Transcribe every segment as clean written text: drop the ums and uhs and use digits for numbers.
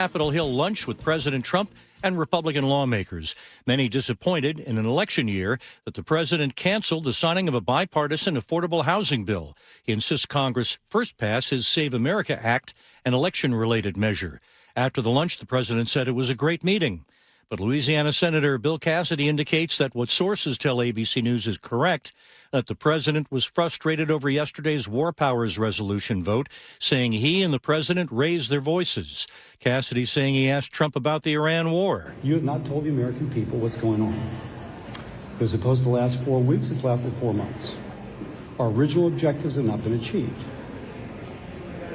Capitol Hill lunch with President Trump and Republican lawmakers. Many disappointed in an election year that the president canceled the signing of a bipartisan affordable housing bill. He insists Congress first pass his Save America Act, an election-related measure. After the lunch, the president said it was a great meeting. But Louisiana Senator Bill Cassidy indicates that what sources tell ABC News is correct, that the president was frustrated over yesterday's War Powers Resolution vote, saying he and the president raised their voices. Cassidy saying he asked Trump about the Iran war. You have not told the American people what's going on. It was supposed to last 4 weeks. It's lasted 4 months. Our original objectives have not been achieved.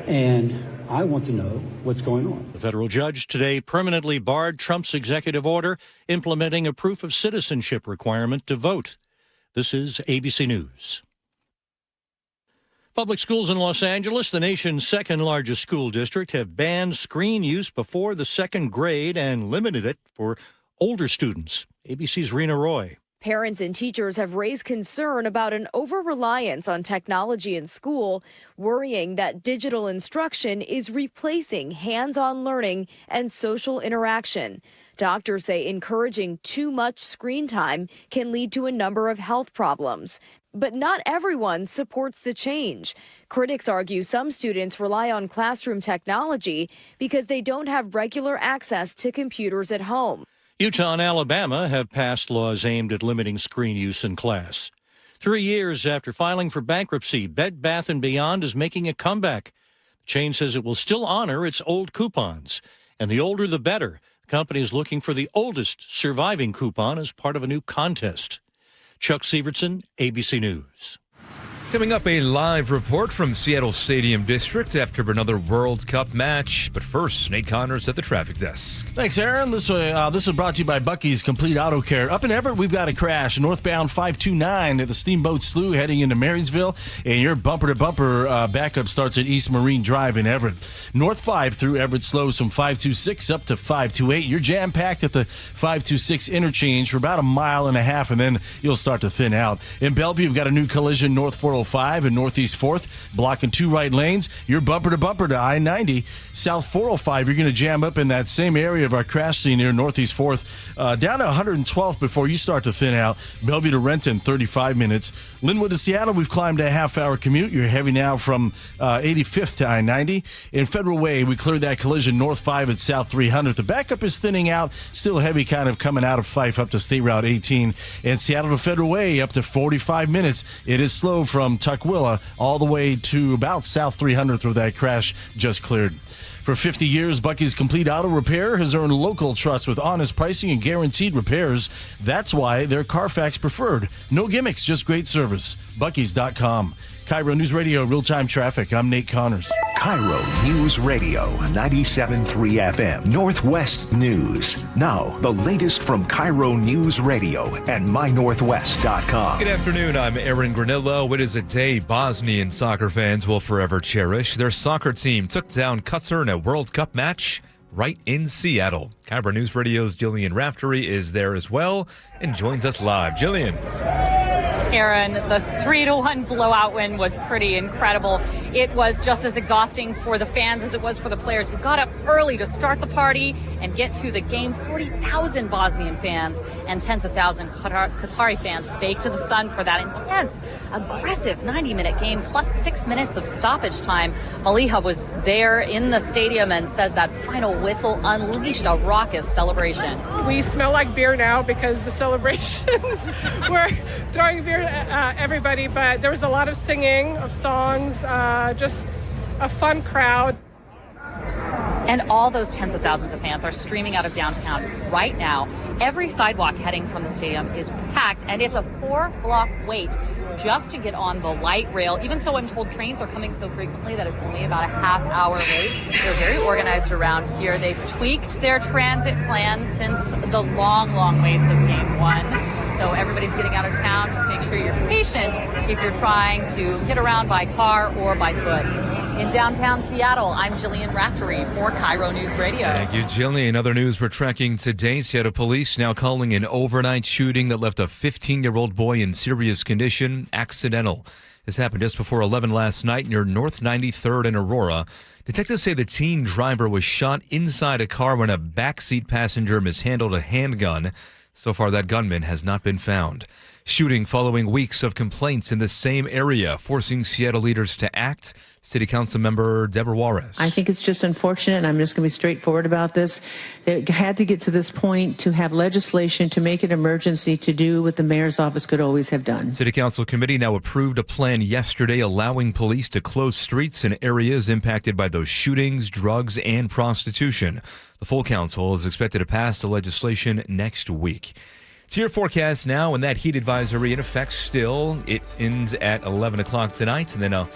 And I want to know what's going on. The federal judge today permanently barred Trump's executive order implementing a proof of citizenship requirement to vote. This is ABC News. Public schools in Los Angeles, the nation's second largest school district, have banned screen use before the second grade and limited it for older students. ABC's Rena Roy. Parents and teachers have raised concern about an over-reliance on technology in school, worrying that digital instruction is replacing hands-on learning and social interaction. Doctors say encouraging too much screen time can lead to a number of health problems. But not everyone supports the change. Critics argue some students rely on classroom technology because they don't have regular access to computers at home. Utah and Alabama have passed laws aimed at limiting screen use in class. 3 years after filing for bankruptcy, Bed Bath & Beyond is making a comeback. The chain says it will still honor its old coupons, and the older the better. The company is looking for the oldest surviving coupon as part of a new contest. Chuck Severson, ABC News. Coming up, a live report from Seattle Stadium District after another World Cup match. But first, Nate Connors at the traffic desk. Thanks, Aaron. This is brought to you by Bucky's Complete Auto Care. Up in Everett, we've got a crash. Northbound 529 at the Steamboat Slough heading into Marysville. And your bumper-to-bumper backup starts at East Marine Drive in Everett. North 5 through Everett slows from 526 up to 528. You're jam-packed at the 526 interchange for about a mile and a half, and then you'll start to thin out. In Bellevue, we've got a new collision north 405 and Northeast 4th, blocking 2 right lanes. You're bumper-to-bumper to I-90. South 405, you're going to jam up in that same area of our crash scene near Northeast 4th, down to 112th before you start to thin out. Bellevue to Renton, 35 minutes. Linwood to Seattle, we've climbed a half-hour commute. You're heavy now from 85th to I-90. In Federal Way, we cleared that collision north 5 at South 300th. The backup is thinning out, still heavy kind of coming out of Fife up to State Route 18. And Seattle to Federal Way up to 45 minutes. It is slow from Tukwila all the way to about South 300th where that crash just cleared. For 50 years, Bucky's Complete Auto Repair has earned local trust with honest pricing and guaranteed repairs. That's why they're Carfax preferred. No gimmicks, just great service. Bucky's.com. KIRO News Radio, real-time traffic. I'm Nate Connors. KIRO News Radio, 97.3 FM, Northwest News. Now, the latest from KIRO News Radio and mynorthwest.com. Good afternoon, I'm Aaron Granillo. It is a day Bosnian soccer fans will forever cherish. Their soccer team took down Qatar in a World Cup match right in Seattle. KIRO News Radio's Jillian Raftery is there as well and joins us live. Jillian. Aaron, the 3-1 blowout win was pretty incredible. It was just as exhausting for the fans as it was for the players who got up early to start the party and get to the game. 40,000 Bosnian fans and tens of thousands Qatari fans baked to the sun for that intense, aggressive 90-minute game plus 6 minutes of stoppage time. Maliha was there in the stadium and says that final whistle unleashed a raucous celebration. We smell like beer now because the celebrations were throwing beer at everybody, but there was a lot of singing of songs, just a fun crowd. And all those tens of thousands of fans are streaming out of downtown right now. Every sidewalk heading from the stadium is packed, and it's a 4-block wait just to get on the light rail. Even so, I'm told trains are coming so frequently that it's only about a half-hour wait. They're very organized around here. They've tweaked their transit plans since the long, long waits of Game 1. So everybody's getting out of town. Just make sure you're patient if you're trying to get around by car or by foot. In downtown Seattle, I'm Jillian Raftery for KIRO News Radio. Thank you, Jillian. Other news we're tracking today. Seattle police now calling an overnight shooting that left a 15-year-old boy in serious condition accidental. This happened just before 11 last night near North 93rd and Aurora. Detectives say the teen driver was shot inside a car when a backseat passenger mishandled a handgun. So far, that gunman has not been found. Shooting following weeks of complaints in the same area, forcing Seattle leaders to act. City Council member Deborah Juarez. I think it's just unfortunate, and I'm just going to be straightforward about this. They had to get to this point to have legislation to make an emergency to do what the mayor's office could always have done. City Council committee now approved a plan yesterday allowing police to close streets in areas impacted by those shootings, drugs, and prostitution. The full council is expected to pass the legislation next week. It's your forecast now, and that heat advisory in effect still. It ends at 11 o'clock tonight, and then a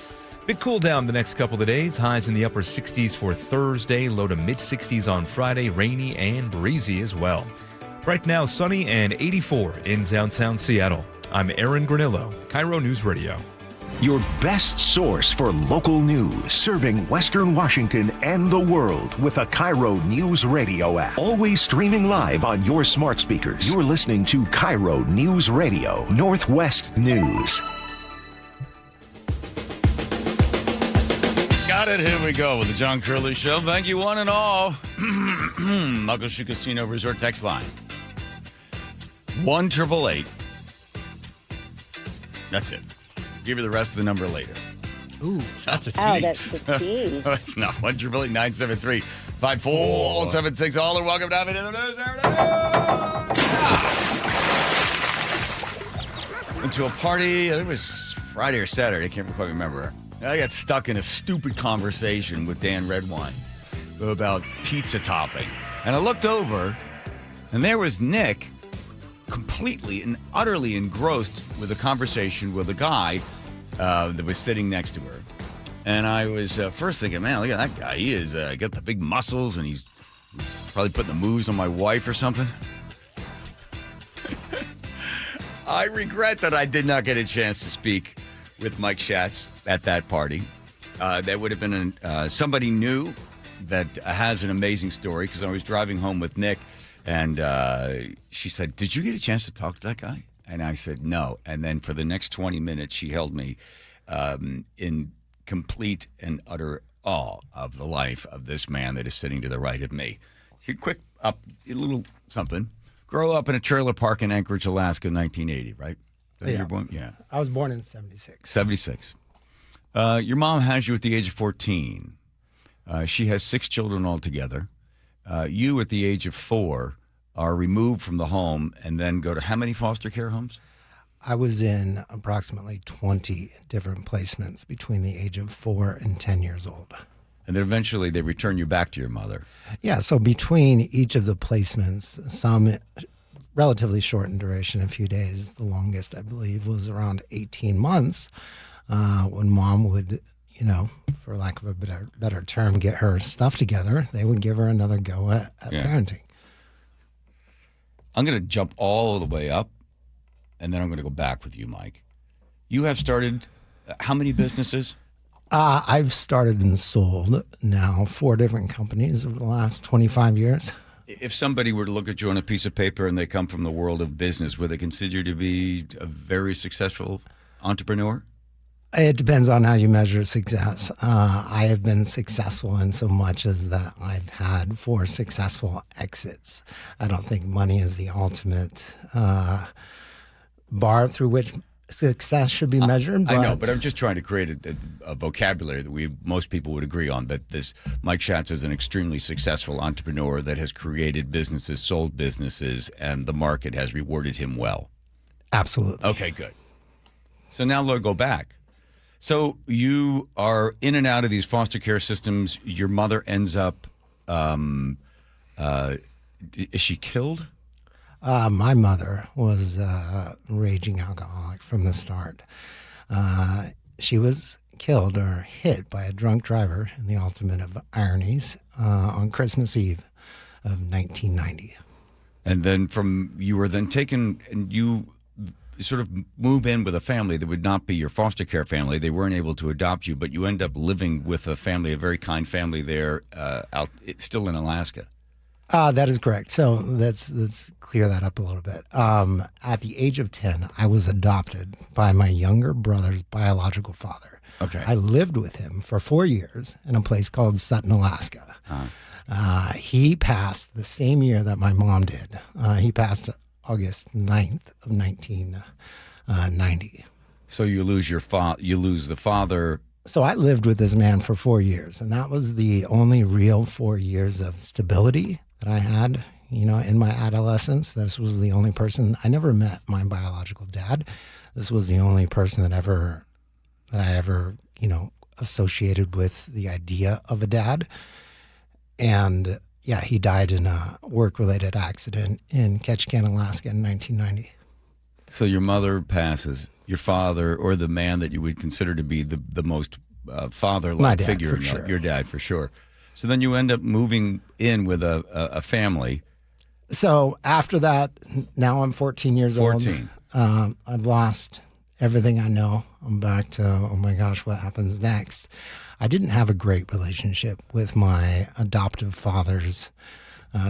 big cool down the next couple of days. Highs in the upper 60s for Thursday, low to mid 60s on Friday, rainy and breezy as well. Right now, sunny and 84 in downtown Seattle. I'm Aaron Granillo, KIRO News Radio. Your best source for local news, serving Western Washington and the world with the KIRO News Radio app. Always streaming live on your smart speakers. You're listening to KIRO News Radio, Northwest News. Got it. Here we go with the John Curley Show. Thank you, one and all. Muckleshoot Casino Resort text line 1-888. That's it. Give you the rest of the number later. Ooh, that's a tease. Oh, that's a tease. No, it's not. 1-888-973-5476. All are welcome to have it in the news. Went to a party. I think it was Friday or Saturday. I can't quite remember. I got stuck in a stupid conversation with Dan Redwine about pizza topping. And I looked over, and there was Nick, completely and utterly engrossed with a conversation with a guy that was sitting next to her. And I was first thinking, man, look at that guy. He is got the big muscles, and he's probably putting the moves on my wife or something. I regret that I did not get a chance to speak with Mike Schatz at that party. That would have been somebody new that has an amazing story, because I was driving home with Nick, and she said, did you get a chance to talk to that guy? And I said, no. And then for the next 20 minutes, she held me in complete and utter awe of the life of this man that is sitting to the right of me. A little something. Grow up in a trailer park in Anchorage, Alaska, in 1980, right? Yeah. Yeah. I was born in 76. 76. Your mom has you at the age of 14. She has 6 children altogether. You, at the age of 4, are removed from the home and then go to how many foster care homes? I was in approximately 20 different placements between the age of 4 and 10 years old. And then eventually they return you back to your mother. Yeah, so between each of the placements, some relatively short in duration, a few days. The longest, I believe, was around 18 months when mom would, for lack of a better term, get her stuff together. They would give her another go at parenting. I'm going to jump all the way up, and then I'm going to go back with you, Mike. You have started how many businesses? I've started and sold now 4 different companies over the last 25 years. If somebody were to look at you on a piece of paper and they come from the world of business, would they consider you to be a very successful entrepreneur? It depends on how you measure success. I have been successful in so much as that I've had 4 successful exits. I don't think money is the ultimate bar through which success should be measured. I know, but I'm just trying to create a vocabulary that most people would agree on, that this Mike Schatz is an extremely successful entrepreneur that has created businesses, sold businesses, and the market has rewarded him well. Absolutely. Okay, good. So now let's go back. So you are in and out of these foster care systems. Your mother ends up, is she killed? My mother was a raging alcoholic from the start. She was killed or hit by a drunk driver in the ultimate of ironies on Christmas Eve of 1990. And then you were then taken, and you sort of move in with a family that would not be your foster care family. They weren't able to adopt you, but you end up living with a family, a very kind family there, still in Alaska. That is correct. So let's clear that up a little bit. At the age of 10, I was adopted by my younger brother's biological father. Okay. I lived with him for 4 years in a place called Sutton, Alaska. He passed the same year that my mom did. He passed August 9th of 1990. So you lose the father. So I lived with this man for 4 years, and that was the only real 4 years of stability that I had, in my adolescence. This was the only person. I never met my biological dad. This was the only person that I ever, associated with the idea of a dad. And yeah, he died in a work-related accident in Ketchikan, Alaska in 1990. So your mother passes. Your father, or the man that you would consider to be the most father-like figure, for sure. Your dad for sure. So then you end up moving in with a family. So after that, now I'm 14 years old. I've lost everything I know. I'm back to, oh my gosh, what happens next? I didn't have a great relationship with my adoptive father's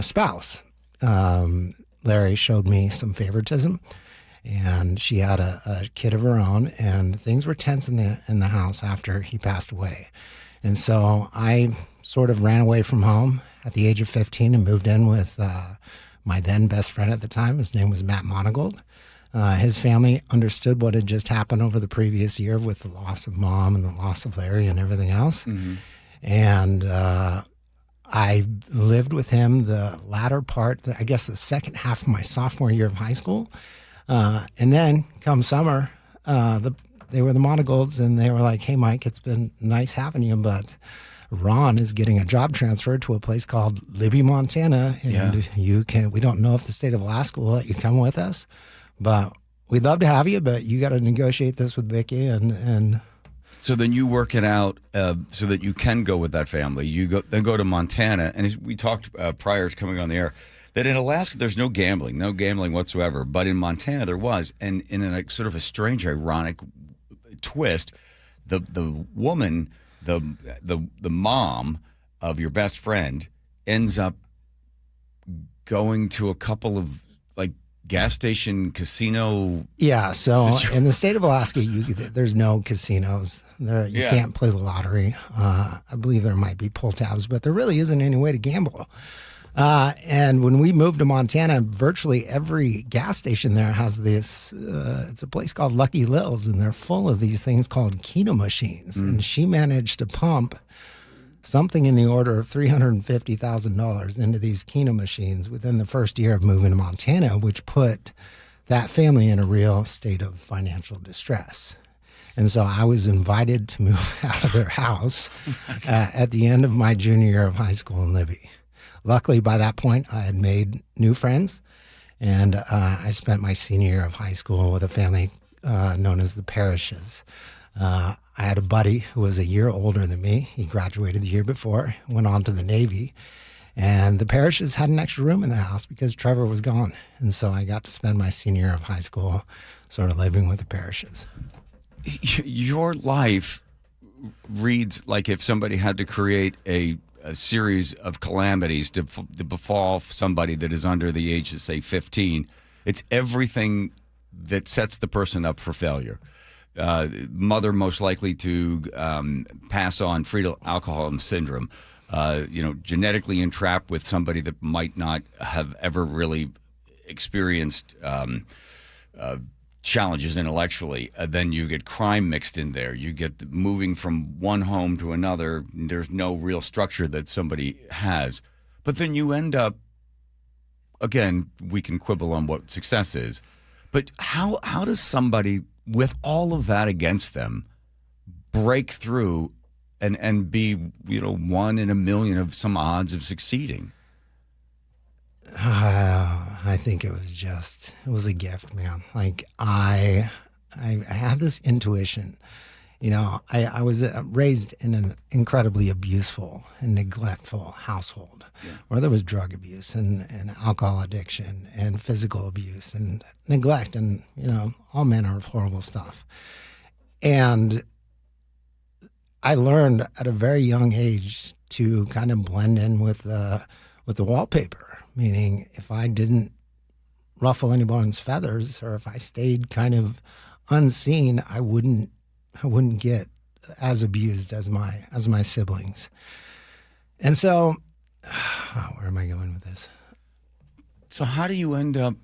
spouse. Larry showed me some favoritism, and she had a kid of her own, and things were tense in the house after he passed away. And so I sort of ran away from home at the age of 15 and moved in with my then best friend at the time. His name was Matt Monagold. His family understood what had just happened over the previous year with the loss of Mom and the loss of Larry and everything else. Mm-hmm. And I lived with him the latter part, I guess the second half of my sophomore year of high school. And then come summer, they were the Monagolds, and they were like, hey, Mike, it's been nice having you, but Ron is getting a job transfer to a place called Libby, Montana, and we don't know if the state of Alaska will let you come with us, but we'd love to have you, but you got to negotiate this with Vicky and So then you work it out so that you can go with that family. You go to Montana, and as we talked prior to coming on the air, that in Alaska there's no gambling whatsoever, but in Montana there was, and in a sort of a strange, ironic twist, the woman, the mom of your best friend, ends up going to a couple of like gas station casino. Yeah, so in the state of Alaska, there's no casinos. You can't play the lottery. I believe there might be pull tabs, but there really isn't any way to gamble. And when we moved to Montana, virtually every gas station there has this, it's a place called Lucky Lil's, and they're full of these things called Keno machines. And she managed to pump something in the order of $350,000 into these Keno machines within the first year of moving to Montana, which put that family in a real state of financial distress. And so I was invited to move out of their house at the end of my junior year of high school in Libby. Luckily, by that point, I had made new friends, and I spent my senior year of high school with a family known as the Parishes. I had a buddy who was a year older than me. He graduated the year before, went on to the Navy, and the Parishes had an extra room in the house because Trevor was gone. And so I got to spend my senior year of high school sort of living with the Parishes. Your life reads like if somebody had to create a series of calamities to befall somebody that is under the age of, say, 15. It's everything that sets the person up for failure. Mother most likely to pass on fetal alcoholism syndrome. Genetically entrapped with somebody that might not have ever really experienced challenges intellectually. Then you get crime mixed in there. You get moving from one home to another. There's no real structure that somebody has. But then you end up, again, we can quibble on what success is, but how does somebody with all of that against them break through and be, one in a million of some odds of succeeding? I think it was a gift, man. Like I had this intuition, I was raised in an incredibly abuseful and neglectful household where there was drug abuse and alcohol addiction and physical abuse and neglect and, all manner of horrible stuff. And I learned at a very young age to kind of blend in with the with the wallpaper, meaning if I didn't ruffle anyone's feathers or if I stayed kind of unseen, I wouldn't get as abused as my siblings. And so, where am I going with this? So how do you end up?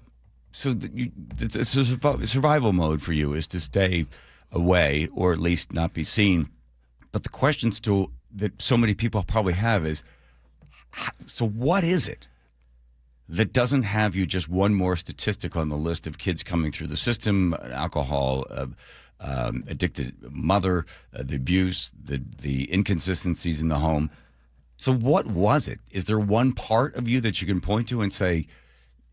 So the survival mode for you is to stay away or at least not be seen. But the question still that so many people probably have is, so what is it that doesn't have you just one more statistic on the list of kids coming through the system, alcohol, addicted mother, the abuse, the inconsistencies in the home? So what was it? Is there one part of you that you can point to and say,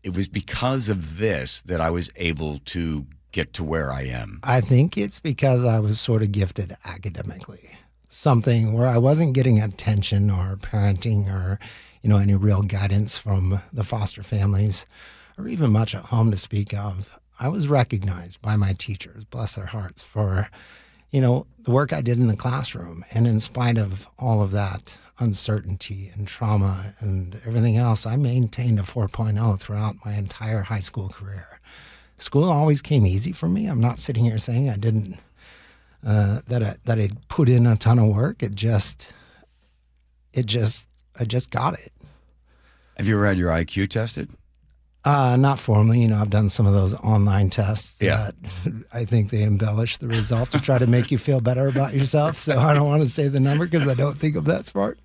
it was because of this that I was able to get to where I am? I think it's because I was sort of gifted academically. Something where I wasn't getting attention or parenting or, any real guidance from the foster families or even much at home to speak of. I was recognized by my teachers, bless their hearts, for, the work I did in the classroom. And in spite of all of that uncertainty and trauma and everything else, I maintained a 4.0 throughout my entire high school career. School always came easy for me. I'm not sitting here saying I didn't, that I put in a ton of work. I just got it. Have you ever had your IQ tested? Not formally. I've done some of those online tests that I think they embellish the result to try to make you feel better about yourself. So I don't want to say the number because I don't think I'm that smart.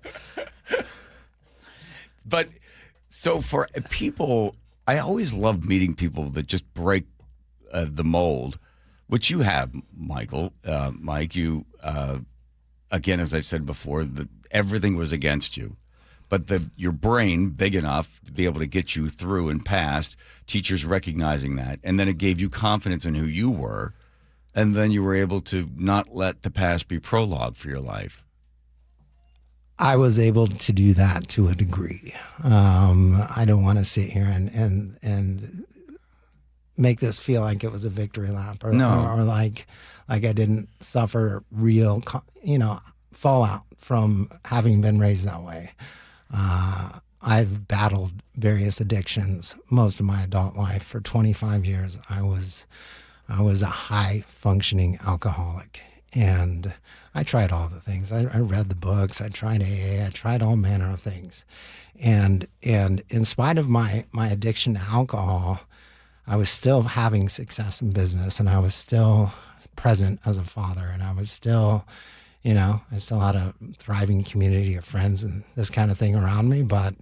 But so for people, I always love meeting people that just break the mold, which you have, Michael. Mike, you, again, as I've said before, everything was against you. But your brain big enough to be able to get you through and past, teachers recognizing that. And then it gave you confidence in who you were. And then you were able to not let the past be prologue for your life. I was able to do that to a degree. I don't want to sit here and make this feel like it was a victory lap or like I didn't suffer real, fallout from having been raised that way. I've battled various addictions most of my adult life. For 25 years, I was a high functioning alcoholic, and I tried all the things. I read the books. I tried AA. I tried all manner of things, and in spite of my addiction to alcohol, I was still having success in business, and I was still present as a father, and I was still. I still had a thriving community of friends and this kind of thing around me, but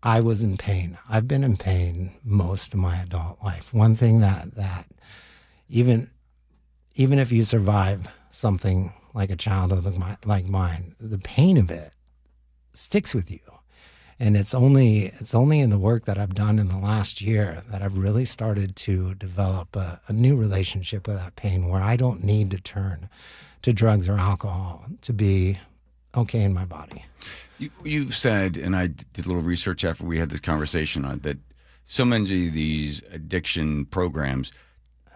I was in pain. I've been in pain most of my adult life. One thing that even if you survive something like a childhood like mine, the pain of it sticks with you. And it's only in the work that I've done in the last year that I've really started to develop a new relationship with that pain where I don't need to turn to drugs or alcohol to be okay in my body. You've said, and I did a little research after we had this conversation on that, so many of these addiction programs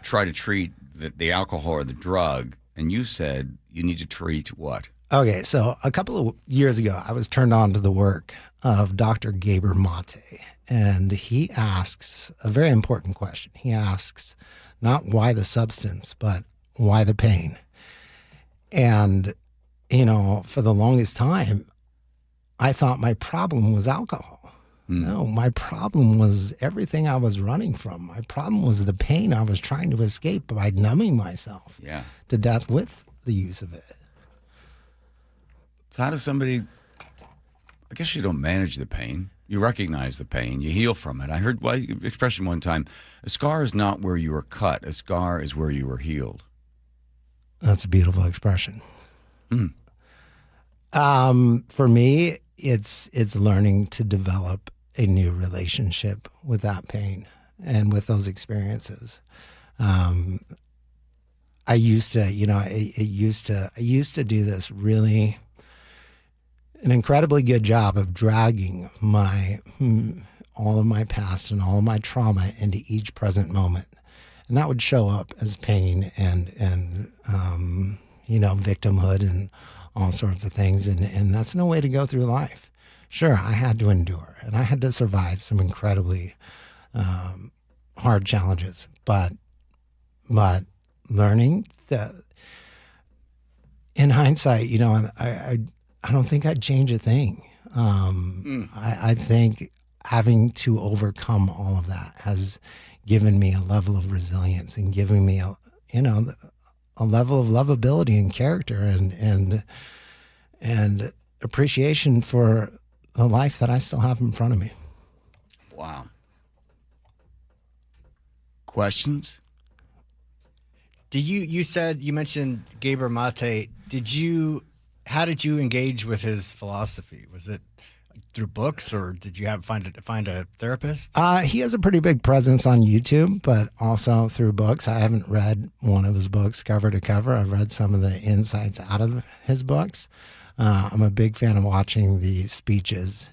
try to treat the alcohol or the drug, and you said you need to treat what? Okay, so a couple of years ago, I was turned on to the work of Dr. Gabor Mate, and he asks a very important question. He asks not why the substance, but why the pain? And, for the longest time, I thought my problem was alcohol. No, my problem was everything I was running from. My problem was the pain I was trying to escape by numbing myself to death with the use of it. So how does somebody, I guess you don't manage the pain. You recognize the pain. You heal from it. I heard expression one time, a scar is not where you were cut. A scar is where you were healed. That's a beautiful expression. For me, it's learning to develop a new relationship with that pain and with those experiences. I used to do this really an incredibly good job of dragging all of my past and all of my trauma into each present moment. And that would show up as pain and victimhood and all sorts of things. And that's no way to go through life. sure, I had to endure and I had to survive some incredibly hard challenges, but learning that in hindsight, I don't think I'd change a thing. I think having to overcome all of that has given me a level of resilience and given me a level of lovability and character and appreciation for the life that I still have in front of me. Wow. Questions? You mentioned Gabor Mate. How did you engage with his philosophy? Was it through books, or did you find a therapist? He has a pretty big presence on YouTube, but also through books. I haven't read one of his books cover to cover. I've read some of the insights out of his books. I'm a big fan of watching the speeches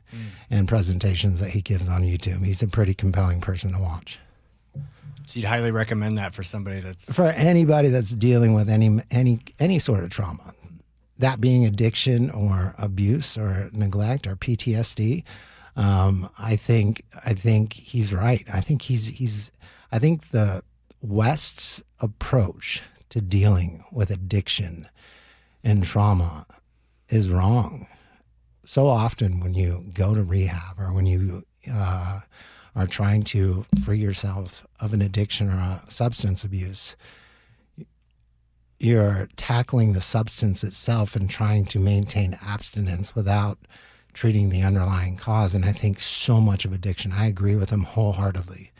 and presentations that he gives on YouTube. He's a pretty compelling person to watch. So you'd highly recommend that for anybody that's dealing with any sort of trauma, that being addiction or abuse or neglect or PTSD. I think he's right. I think the West's approach to dealing with addiction and trauma is wrong. So often when you go to rehab or when you are trying to free yourself of an addiction or a substance abuse, you're tackling the substance itself and trying to maintain abstinence without treating the underlying cause. And I think so much of addiction, I agree with him wholeheartedly,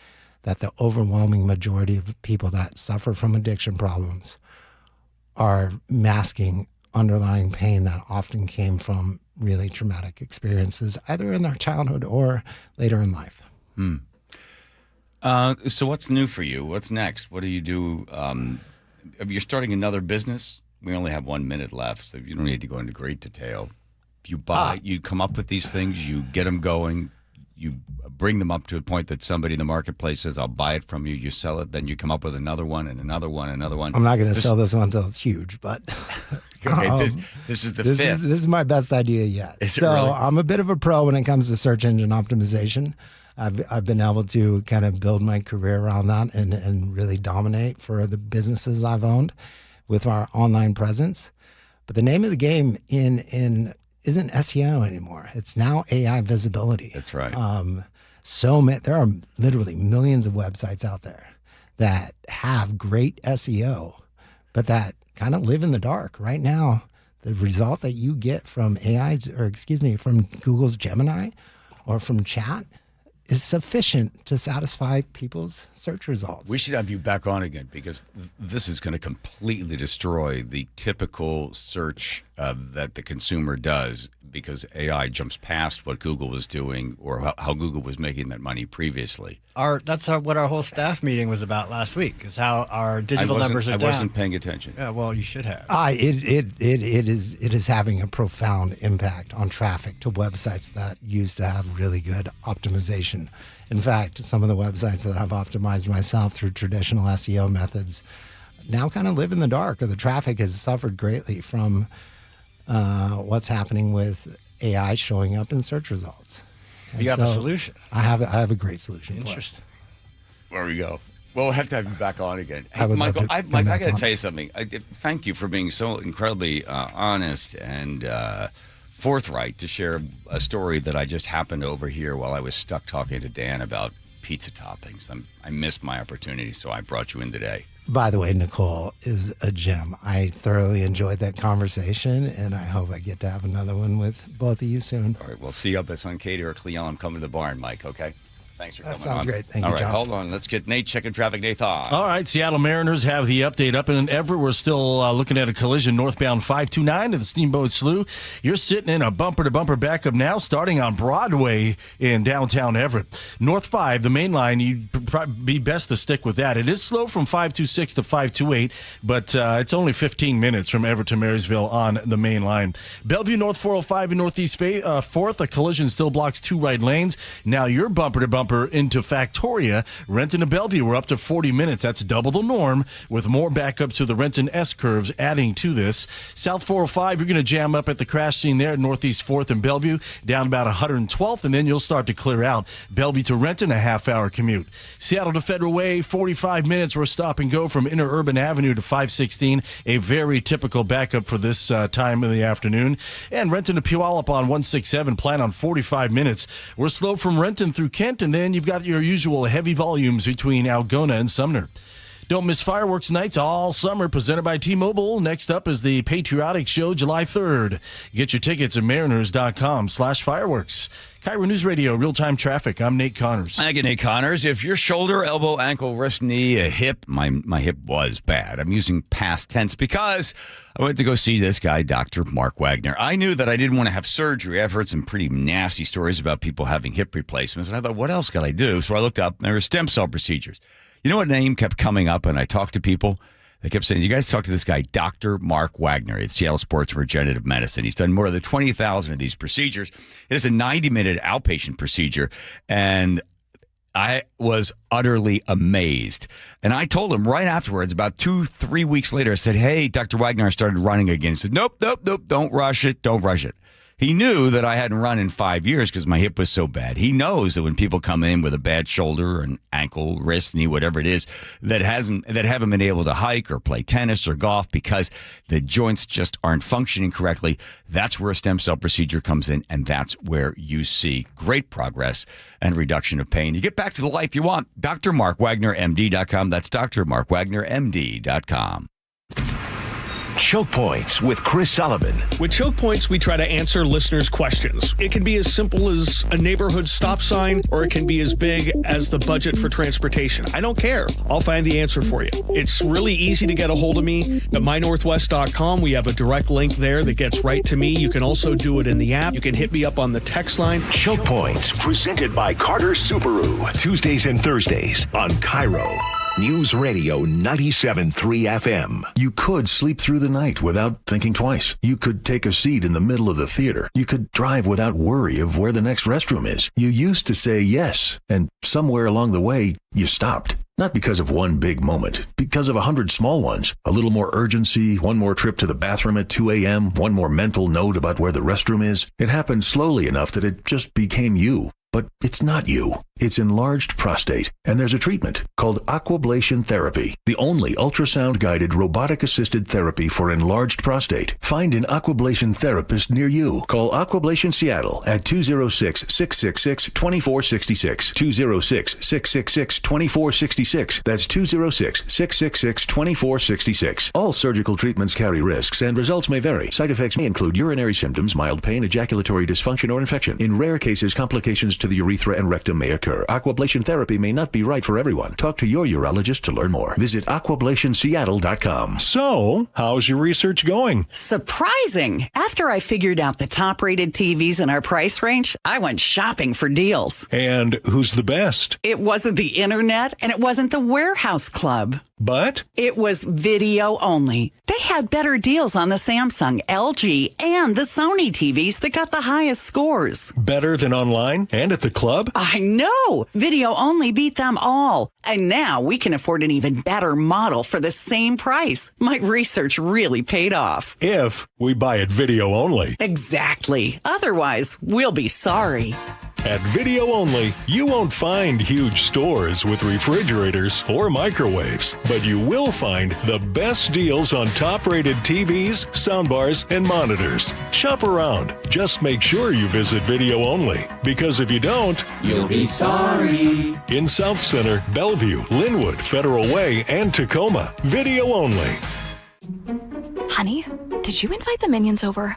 that the overwhelming majority of people that suffer from addiction problems are masking underlying pain that often came from really traumatic experiences, either in their childhood or later in life. So what's new for you? What's next? What do you do? You're starting another business? We only have 1 minute left, so you don't need to go into great detail. You come up with these things, you get them going, you bring them up to a point that somebody in the marketplace says, I'll buy it from you, you sell it, then you come up with another one and another one, another one. I'm not going to sell this one until it's huge, but okay, this is the fifth. This is my best idea yet. So really? I'm a bit of a pro when it comes to search engine optimization. I've been able to kind of build my career around that and really dominate for the businesses I've owned with our online presence. But the name of the game isn't SEO anymore. It's now AI visibility. That's right. There are literally millions of websites out there that have great SEO, but that kind of live in the dark. Right now, the result that you get from from Google's Gemini or from chat is sufficient to satisfy people's search results. We should have you back on again because this is going to completely destroy the typical search that the consumer does because AI jumps past what Google was doing or how Google was making that money previously. That's what our whole staff meeting was about last week, is how our digital numbers are down. I wasn't paying attention. Yeah, well, you should have. It is having a profound impact on traffic to websites that used to have really good optimization. In fact, some of the websites that I've optimized myself through traditional SEO methods now kind of live in the dark, or the traffic has suffered greatly from what's happening with AI showing up in search results. And you have a solution. I have a great solution. Interesting. There we go. Well, we'll have to have you back on again. I would Michael, love to Mike, come I back got to on. tell you something. Thank you for being so incredibly honest and forthright to share a story that I just happened to overhear while I was stuck talking to Dan about pizza toppings. I missed my opportunity, so I brought you in today. By the way, Nicole is a gem. I thoroughly enjoyed that conversation, and I hope I get to have another one with both of you soon. All right, we'll see you up at Sun Katie or Cleon. I'm coming to the barn, Mike, okay? Thanks for coming on. That sounds great. Thank All you, right, John. hold on. Let's get Nate checking traffic. Nathan. All right, Seattle Mariners have the update up in Everett. We're still looking at a collision northbound 529 to the Steamboat Slough. You're sitting in a bumper-to-bumper backup now, starting on Broadway in downtown Everett. North 5, the main line, you'd be best to stick with that. It is slow from 526 to 528, but it's only 15 minutes from Everett to Marysville on the main line. Bellevue North 405 and Northeast 4th, a collision still blocks 2 right lanes. Now you're bumper-to-bumper bumper into Factoria. Renton to Bellevue, we're up to 40 minutes. That's double the norm, with more backups to the Renton S-curves adding to this. South 405, you're going to jam up at the crash scene there at Northeast 4th and Bellevue, down about 112th, and then you'll start to clear out. Bellevue to Renton, a half-hour commute. Seattle to Federal Way, 45 minutes. We're stop and go from Interurban Avenue to 516, a very typical backup for this time of the afternoon. And Renton to Puyallup on 167, plan on 45 minutes. We're slow from Renton through Kent, and then you've got your usual heavy volumes between Algona and Sumner. Don't miss fireworks nights all summer, presented by T-Mobile. Next up is the Patriotic Show, July 3rd. Get your tickets at mariners.com/fireworks. KIRO News Radio, real-time traffic. I'm Nate Connors. Thank you, Nate Connors. If your shoulder, elbow, ankle, wrist, knee, a hip, my hip was bad. I'm using past tense because I went to go see this guy, Dr. Mark Wagner. I knew that I didn't want to have surgery. I've heard some pretty nasty stories about people having hip replacements, and I thought, what else could I do? So I looked up, and there were stem cell procedures. You know what name kept coming up, and I talked to people? They kept saying, you guys talk to this guy, Dr. Mark Wagner at Seattle Sports Regenerative Medicine. He's done more than 20,000 of these procedures. It is a 90-minute outpatient procedure, and I was utterly amazed. And I told him right afterwards, about 2-3 weeks later, I said, hey, Dr. Wagner, I started running again. He said, nope, don't rush it, don't rush it. He knew that I hadn't run in 5 years because my hip was so bad. He knows that when people come in with a bad shoulder and ankle, wrist, knee, whatever it is, that haven't been able to hike or play tennis or golf because the joints just aren't functioning correctly, that's where a stem cell procedure comes in, and that's where you see great progress and reduction of pain. You get back to the life you want. DrMarkWagnerMD.com. That's DrMarkWagnerMD.com. Choke Points with Chris Sullivan. With Choke Points, we try to answer listeners' questions. It can be as simple as a neighborhood stop sign, or it can be as big as the budget for transportation. I don't care. I'll find the answer for you. It's really easy to get a hold of me at mynorthwest.com. We have a direct link there that gets right to me. You can also do it in the app. You can hit me up on the text line. Choke Points, presented by Carter Subaru. Tuesdays and Thursdays on KIRO News Radio 97.3 FM. You could sleep through the night without thinking twice. You could take a seat in the middle of the theater. You could drive without worry of where the next restroom is. You used to say yes, and somewhere along the way, you stopped. Not because of one big moment, because of 100 small ones. A little more urgency, one more trip to the bathroom at 2 a.m., one more mental note about where the restroom is. It happened slowly enough that it just became you. But it's not you. It's enlarged prostate, and there's a treatment called aquablation therapy, the only ultrasound-guided robotic-assisted therapy for enlarged prostate. Find an aquablation therapist near you. Call Aquablation Seattle at 206-666-2466, 206-666-2466. That's 206-666-2466. All surgical treatments carry risks, and results may vary. Side effects may include urinary symptoms, mild pain, ejaculatory dysfunction, or infection. In rare cases, complications to the urethra and rectum may occur. Aquablation therapy may not be right for everyone. Talk to your urologist to learn more. Visit aquablationseattle.com. So, how's your research going? Surprising! After I figured out the top-rated TVs in our price range, I went shopping for deals. And who's the best? It wasn't the internet, and it wasn't the Warehouse Club. But? It was video only. They had better deals on the Samsung, LG, and the Sony TVs that got the highest scores. Better than online and at the club? I know! Video only beat them all. And now we can afford an even better model for the same price. My research really paid off. If we buy it video only. Exactly. Otherwise, we'll be sorry. At Video Only, you won't find huge stores with refrigerators or microwaves, but you will find the best deals on top-rated TVs, soundbars, and monitors. Shop around. Just make sure you visit Video Only, because if you don't, you'll be sorry. In South Center, Bellevue, Linwood, Federal Way, and Tacoma, Video Only. Honey, did you invite the minions over?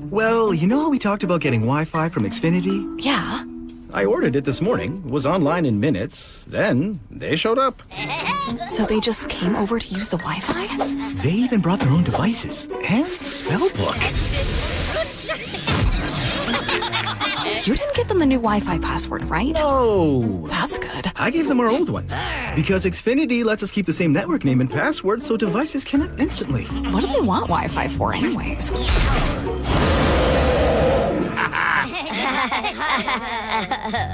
Well, you know how we talked about getting Wi-Fi from Xfinity? Yeah. I ordered it this morning, was online in minutes, then they showed up. So they just came over to use the Wi-Fi? They even brought their own devices and spellbook. You didn't give them the new Wi-Fi password, right? No. That's good. I gave them our old one. Because Xfinity lets us keep the same network name and password so devices connect instantly. What do they want Wi-Fi for anyways?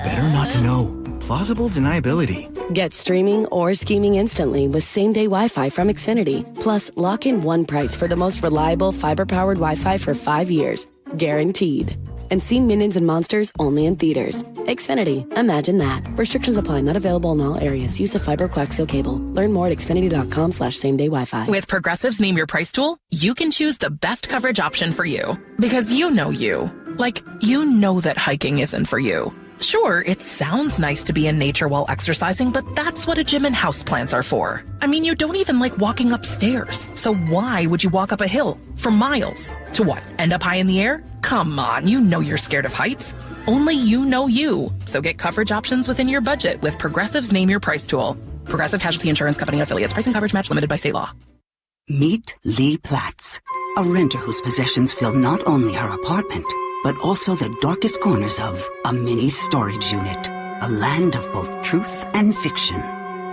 Better not to know. Plausible deniability. Get streaming or scheming instantly with same-day Wi-Fi from Xfinity. Plus, lock in one price for the most reliable fiber-powered Wi-Fi for 5 years. Guaranteed. And see Minions and Monsters only in theaters. Xfinity. Imagine that. Restrictions apply. Not available in all areas. Use of fiber coaxial cable. Learn more at xfinity.com/same-day Wi-Fi. With Progressive's Name Your Price tool, you can choose the best coverage option for you. Because you know you. Like, you know that hiking isn't for you. Sure, it sounds nice to be in nature while exercising, but that's what a gym and houseplants are for. I mean, you don't even like walking upstairs. So why would you walk up a hill for miles? To what? End up high in the air? Come on, you know you're scared of heights. Only you know you. So get coverage options within your budget with Progressive's Name Your Price tool. Progressive Casualty Insurance Company and affiliates. Price and coverage match limited by state law. Meet Lee Platts, a renter whose possessions fill not only her apartment, but also the darkest corners of a mini storage unit. A land of both truth and fiction.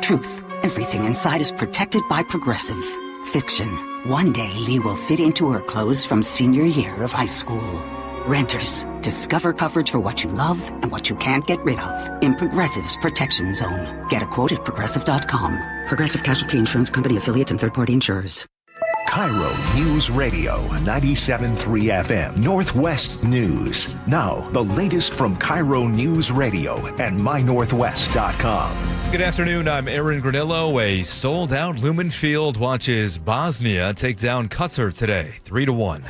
Truth, everything inside is protected by Progressive. Fiction, one day Lee will fit into her clothes from senior year of high school. Renters, discover coverage for what you love and what you can't get rid of in Progressive's Protection Zone. Get a quote at Progressive.com. Progressive Casualty Insurance Company affiliates and third-party insurers. KIRO News Radio 97.3 FM Northwest News. Now, the latest from KIRO News Radio and mynorthwest.com. Good afternoon. I'm Aaron Granillo. A sold-out Lumen Field watches Bosnia take down Qatar today, 3-1.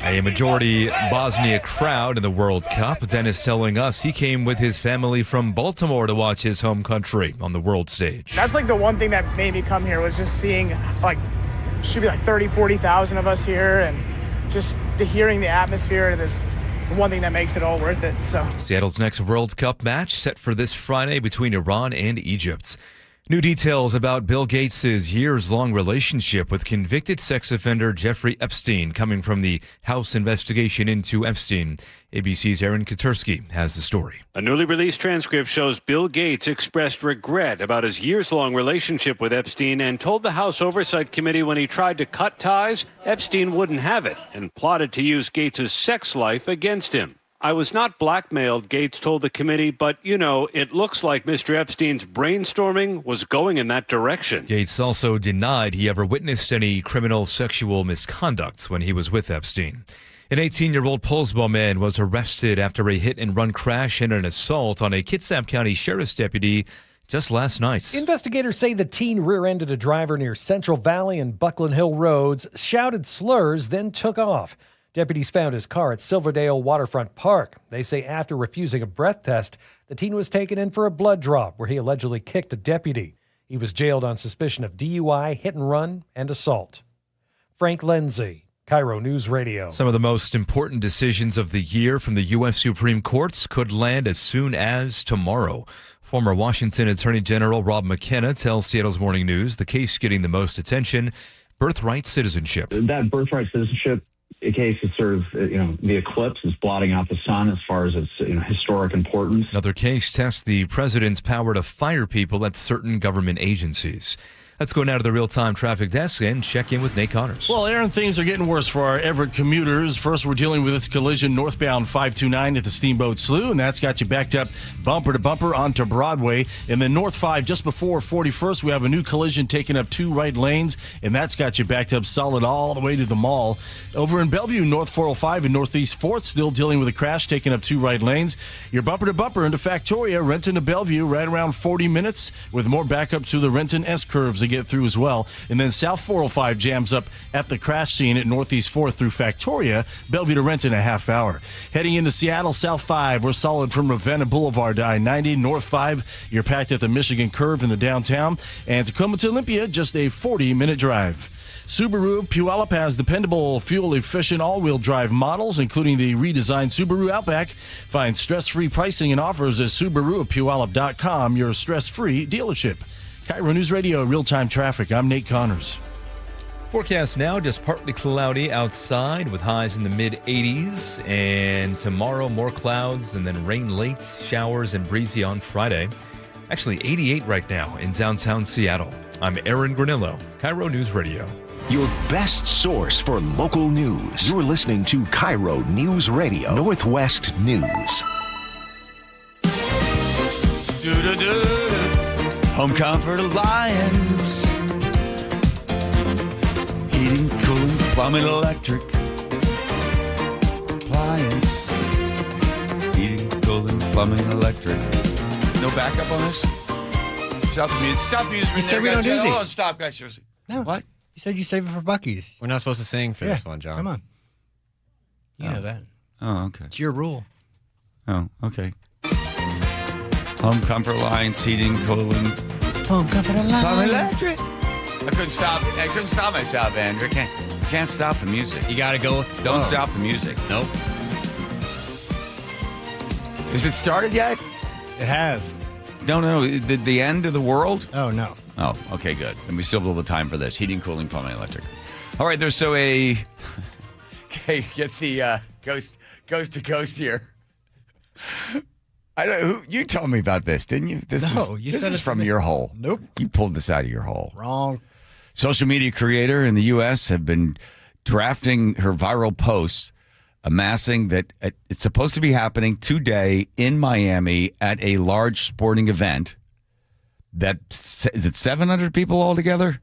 A majority Bosnia crowd in the World Cup. Dennis telling us he came with his family from Baltimore to watch his home country on the world stage. That's like the one thing that made me come here was just seeing should be 30, 40,000 of us here, and just hearing the atmosphere. This one thing that makes it all worth it. So Seattle's next World Cup match set for this Friday between Iran and Egypt. New details about Bill Gates' years-long relationship with convicted sex offender Jeffrey Epstein coming from the House investigation into Epstein. ABC's Aaron Katursky has the story. A newly released transcript shows Bill Gates expressed regret about his years-long relationship with Epstein and told the House Oversight Committee when he tried to cut ties, Epstein wouldn't have it and plotted to use Gates' sex life against him. I was not blackmailed, Gates told the committee, but, it looks like Mr. Epstein's brainstorming was going in that direction. Gates also denied he ever witnessed any criminal sexual misconduct when he was with Epstein. An 18-year-old Poulsbo man was arrested after a hit-and-run crash and an assault on a Kitsap County Sheriff's deputy just last night. Investigators say the teen rear-ended a driver near Central Valley and Buckland Hill roads, shouted slurs, then took off. Deputies found his car at Silverdale Waterfront Park. They say after refusing a breath test, the teen was taken in for a blood draw where he allegedly kicked a deputy. He was jailed on suspicion of DUI, hit and run, and assault. Frank Lindsay, KIRO News Radio. Some of the most important decisions of the year from the U.S. Supreme Court could land as soon as tomorrow. Former Washington Attorney General Rob McKenna tells Seattle's Morning News the case getting the most attention, birthright citizenship. That birthright citizenship case is sort of, the eclipse is blotting out the sun as far as its historic importance. Another case tests the president's power to fire people at certain government agencies. Let's go now to the real-time traffic desk and check in with Nate Connors. Well, Aaron, things are getting worse for our Everett commuters. First, we're dealing with this collision northbound 529 at the Steamboat Slough, and that's got you backed up bumper to bumper onto Broadway. And then North 5, just before 41st, we have a new collision taking up 2 right lanes, and that's got you backed up solid all the way to the mall. Over in Bellevue, North 405 and Northeast 4th, still dealing with a crash taking up 2 right lanes. You're bumper to bumper into Factoria, Renton to Bellevue, right around 40 minutes, with more backup through the Renton S-curves to get through as well. And then South 405 jams up at the crash scene at Northeast 4th through Factoria, Bellevue to Renton a half hour. Heading into Seattle, South 5, we're solid from Ravenna Boulevard to I-90. North 5, you're packed at the Michigan curve in the downtown. And Tacoma to Olympia, just a 40-minute drive. Subaru Puyallup has dependable, fuel-efficient all-wheel drive models, including the redesigned Subaru Outback. Find stress-free pricing and offers at SubaruPuyallup.com, your stress-free dealership. KIRO News Radio, real-time traffic. I'm Nate Connors. Forecast now, just partly cloudy outside with highs in the mid-80s. And tomorrow, more clouds and then rain late, showers and breezy on Friday. Actually, 88 right now in downtown Seattle. I'm Aaron Granillo, KIRO News Radio. Your best source for local news. You're listening to KIRO Newsradio, Northwest News. Home Comfort Alliance. Heating, cooling, plumbing, electric. Appliance. Heating, cooling, plumbing, electric. No backup on this? Stop the music. Stop the music. You said we don't do Hold these. on, stop, guys. Seriously. No. What? You said you save it for Bucky's. We're not supposed to sing for this one, John. Come on. You know that. Oh, okay. It's your rule. Oh, okay. Home Comfort Alliance, heating, cooling, Home Comfort Alliance. plumbing, electric. I couldn't stop myself, Andrew. Can't stop the music. You got to go with Don't stop the music. Nope. Is it started yet? It has. No. The end of the world? Oh, no. Oh, okay, good. And we still have a little time for this. Heating, cooling, plumbing, electric. All right, there's okay, get the ghost to coast here. I don't. You told me about this, didn't you? This is from your hole. Nope. You pulled this out of your hole. Wrong. Social media creator in the U.S. have been drafting her viral posts, amassing that it's supposed to be happening today in Miami at a large sporting event. Is it 700 people altogether?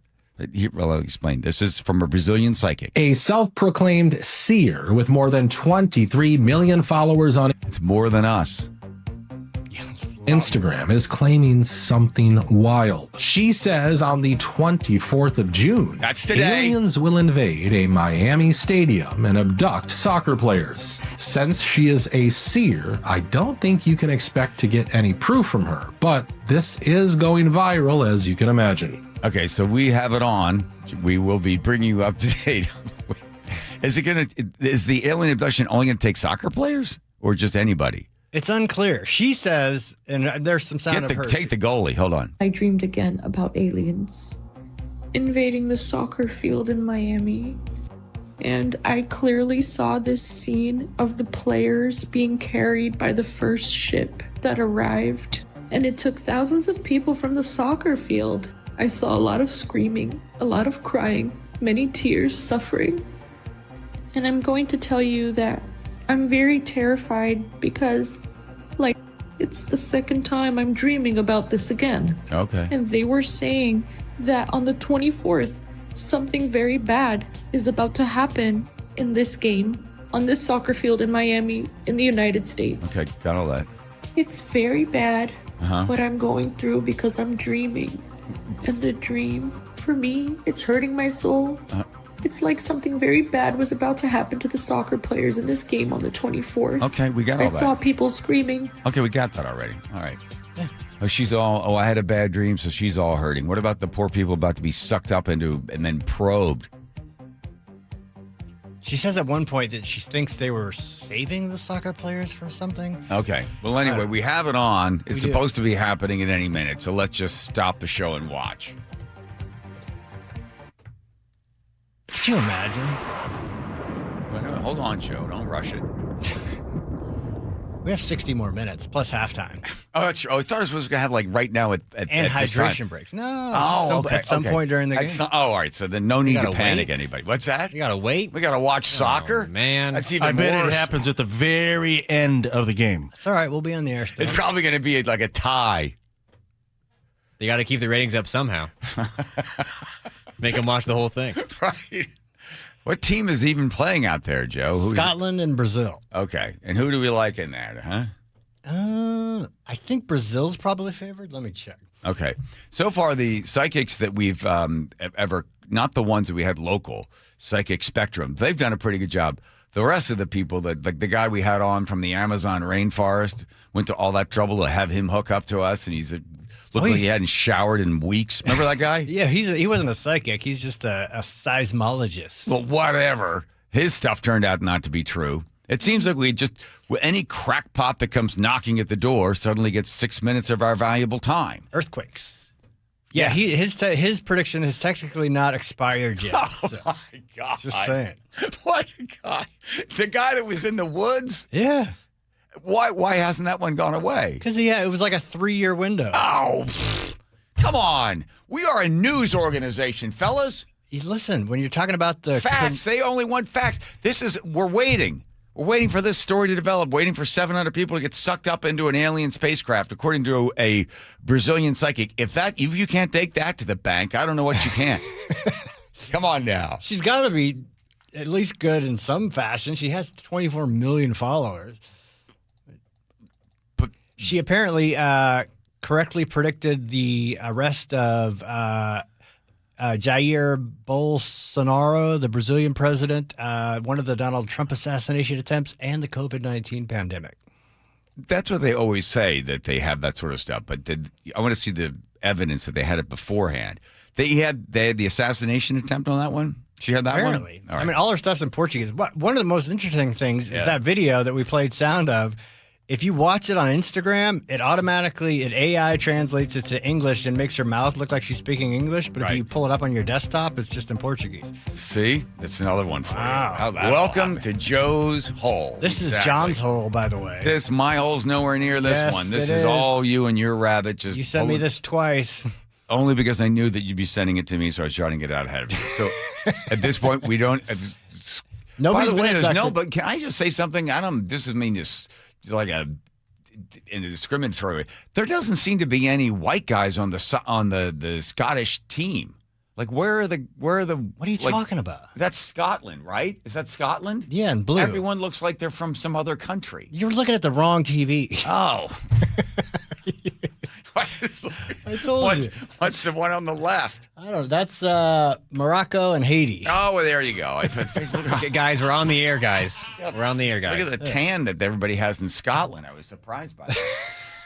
Here, well, I'll explain. This is from a Brazilian psychic. A self-proclaimed seer with more than 23 million followers on It's more than us. Instagram is claiming something wild. She says on the 24th of June, that's today, aliens will invade a Miami stadium and abduct soccer players. Since she is a seer, I don't think you can expect to get any proof from her, but this is going viral, as you can imagine. Okay, so we have it on. We will be bringing you up to date. Is the alien abduction only going to take soccer players or just anybody? It's unclear. She says, and there's some sound of her. Take the goalie. Hold on. I dreamed again about aliens invading the soccer field in Miami. And I clearly saw this scene of the players being carried by the first ship that arrived. And it took thousands of people from the soccer field. I saw a lot of screaming, a lot of crying, many tears, suffering. And I'm going to tell you that I'm very terrified because, it's the second time I'm dreaming about this again. Okay. And they were saying that on the 24th, something very bad is about to happen in this game, on this soccer field in Miami, in the United States. Okay, got all that. It's very bad what I'm going through because I'm dreaming. And the dream, for me, it's hurting my soul. It's like something very bad was about to happen to the soccer players in this game on the 24th. Okay, we got all I that. saw people screaming. Okay, we got that already. All right. Yeah. Oh, I had a bad dream, so she's all hurting. What about the poor people about to be sucked up into and then probed? She says at one point that she thinks they were saving the soccer players for something. Okay. Well, anyway, we have it on. It's supposed to be happening at any minute, so let's just stop the show and watch. Could you imagine? Well, no, hold on, Joe. Don't rush it. We have 60 more minutes plus halftime. Oh, that's true. I thought it was supposed to have right now at and this time. hydration breaks. No. Okay. At some point during the game. All right. So then no need to panic anybody. What's that? You gotta wait. We gotta watch soccer, man. That's even I bet worse. it happens at the very end of the game. It's all right. We'll be on the air still. It's probably going to be like a tie. They got to keep the ratings up somehow. Make them watch the whole thing. Right. What team is even playing out there, Joe? Scotland and Brazil. Okay. And who do we like in that, huh? I think Brazil's probably favored. Let me check. Okay. So far, the psychics that we've ever, not the ones that we had local, Psychic Spectrum, they've done a pretty good job. The rest of the people, like the guy we had on from the Amazon rainforest, went to all that trouble to have him hook up to us, and looked like he hadn't showered in weeks. Remember that guy? Yeah, he wasn't a psychic. He's just a seismologist. Well, whatever. His stuff turned out not to be true. It seems like any crackpot that comes knocking at the door suddenly gets 6 minutes of our valuable time. Earthquakes. Yeah, his prediction has technically not expired yet. Oh, my God. Just saying. What guy? The guy that was in the woods? Yeah. Why hasn't that one gone away? Because it was like a 3-year window. Oh, come on. We are a news organization, fellas. Listen, when you're talking about the facts, they only want facts. We're waiting. We're waiting for this story to develop, waiting for 700 people to get sucked up into an alien spacecraft, according to a Brazilian psychic. If you can't take that to the bank, I don't know what you can. Come on now. She's got to be at least good in some fashion. She has 24 million followers. But she apparently correctly predicted the arrest of Jair Bolsonaro, the Brazilian president, one of the Donald Trump assassination attempts, and the COVID-19 pandemic. That's what they always say, that they have that sort of stuff. But I want to see the evidence that they had it beforehand. They had the assassination attempt on that one? She had that Apparently. one? All right. I mean, all her stuff's in Portuguese. One of the most interesting things is that video that we played sound of. If you watch it on Instagram, it AI translates it to English and makes her mouth look like she's speaking English. But if you pull it up on your desktop, it's just in Portuguese. See? That's another one for you. Welcome to Joe's Hole. This is John's hole, by the way. My hole's nowhere near this one. This is all you and your rabbit. You sent me this twice. Only because I knew that you'd be sending it to me, so I was trying to get out ahead of you. So at this point, we don't... Nobody's but can I just say something? This is mean just... like in a discriminatory way. There doesn't seem to be any white guys on the Scottish team. Like where are the What are you talking about? That's Scotland, right? Is that Scotland? Yeah, in blue. Everyone looks like they're from some other country. You're looking at the wrong TV. Oh. I told you. What's the one on the left? I don't know. That's Morocco and Haiti. Oh, well, there you go. Guys, we're on the air, guys. We're on the air, guys. Look at the tan that everybody has in Scotland. I was surprised by that.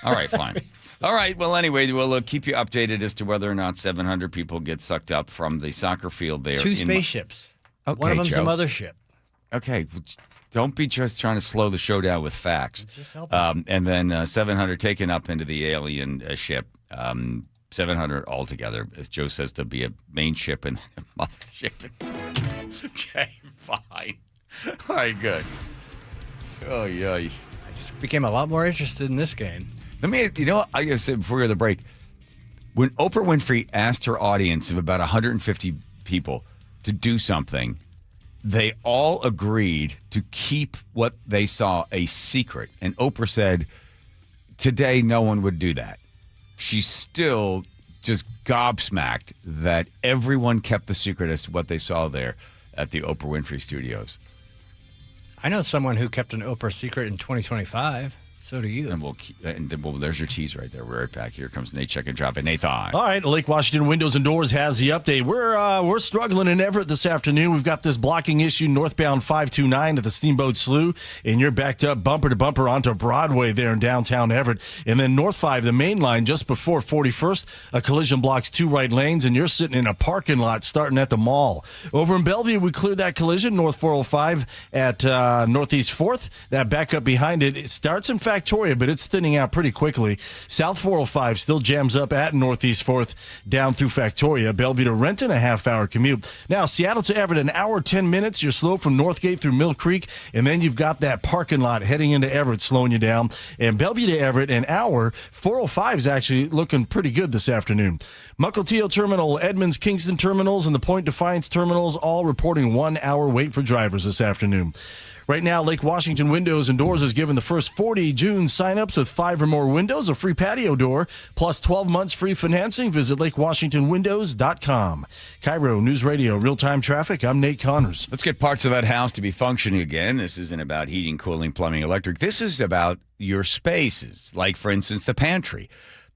All right, fine. All right. Well, anyway, we'll keep you updated as to whether or not 700 people get sucked up from the soccer field there. 2 spaceships. Okay, one of them's Joe. a mothership. Okay. Don't be just trying to slow the show down with facts. Just help and then 700 taken up into the alien ship. 700 altogether, as Joe says, to be a main ship and a mothership. Okay, fine. All right, good. Oh, yeah. I just became a lot more interested in this game. I gotta say before we go to the break, when Oprah Winfrey asked her audience of about 150 people to do something, they all agreed to keep what they saw a secret. And Oprah said, today no one would do that. She's still just gobsmacked that everyone kept the secret as to what they saw there at the Oprah Winfrey Studios. I know someone who kept an Oprah secret in 2025. So do you. And there's your tease right there. We're right back. Here comes Nate Check and Drop. Nathan. All right, Lake Washington Windows and Doors has the update. We're struggling in Everett this afternoon. We've got this blocking issue northbound 529 to the Steamboat Slough, and you're backed up bumper to bumper onto Broadway there in downtown Everett. And then North 5, the main line, just before 41st, a collision blocks 2 right lanes, and you're sitting in a parking lot starting at the mall. Over in Bellevue, we cleared that collision, North 405 at Northeast 4th. That backup behind it starts in Factoria, but it's thinning out pretty quickly. South 405 still jams up at Northeast 4th down through Factoria. Bellevue to Renton, a half-hour commute. Now, Seattle to Everett, an hour, 10 minutes. You're slow from Northgate through Mill Creek, and then you've got that parking lot heading into Everett slowing you down. And Bellevue to Everett, an hour. 405 is actually looking pretty good this afternoon. Mukilteo Terminal, Edmonds, Kingston Terminals, and the Point Defiance Terminals all reporting 1 hour wait for drivers this afternoon. Right now, Lake Washington Windows and Doors has given the first 40 June signups with 5 or more windows a free patio door, plus 12 months free financing. Visit lakewashingtonwindows.com. KIRO News Radio, real-time traffic. I'm Nate Connors. Let's get parts of that house to be functioning again. This isn't about heating, cooling, plumbing, electric. This is about your spaces, like, for instance, the pantry.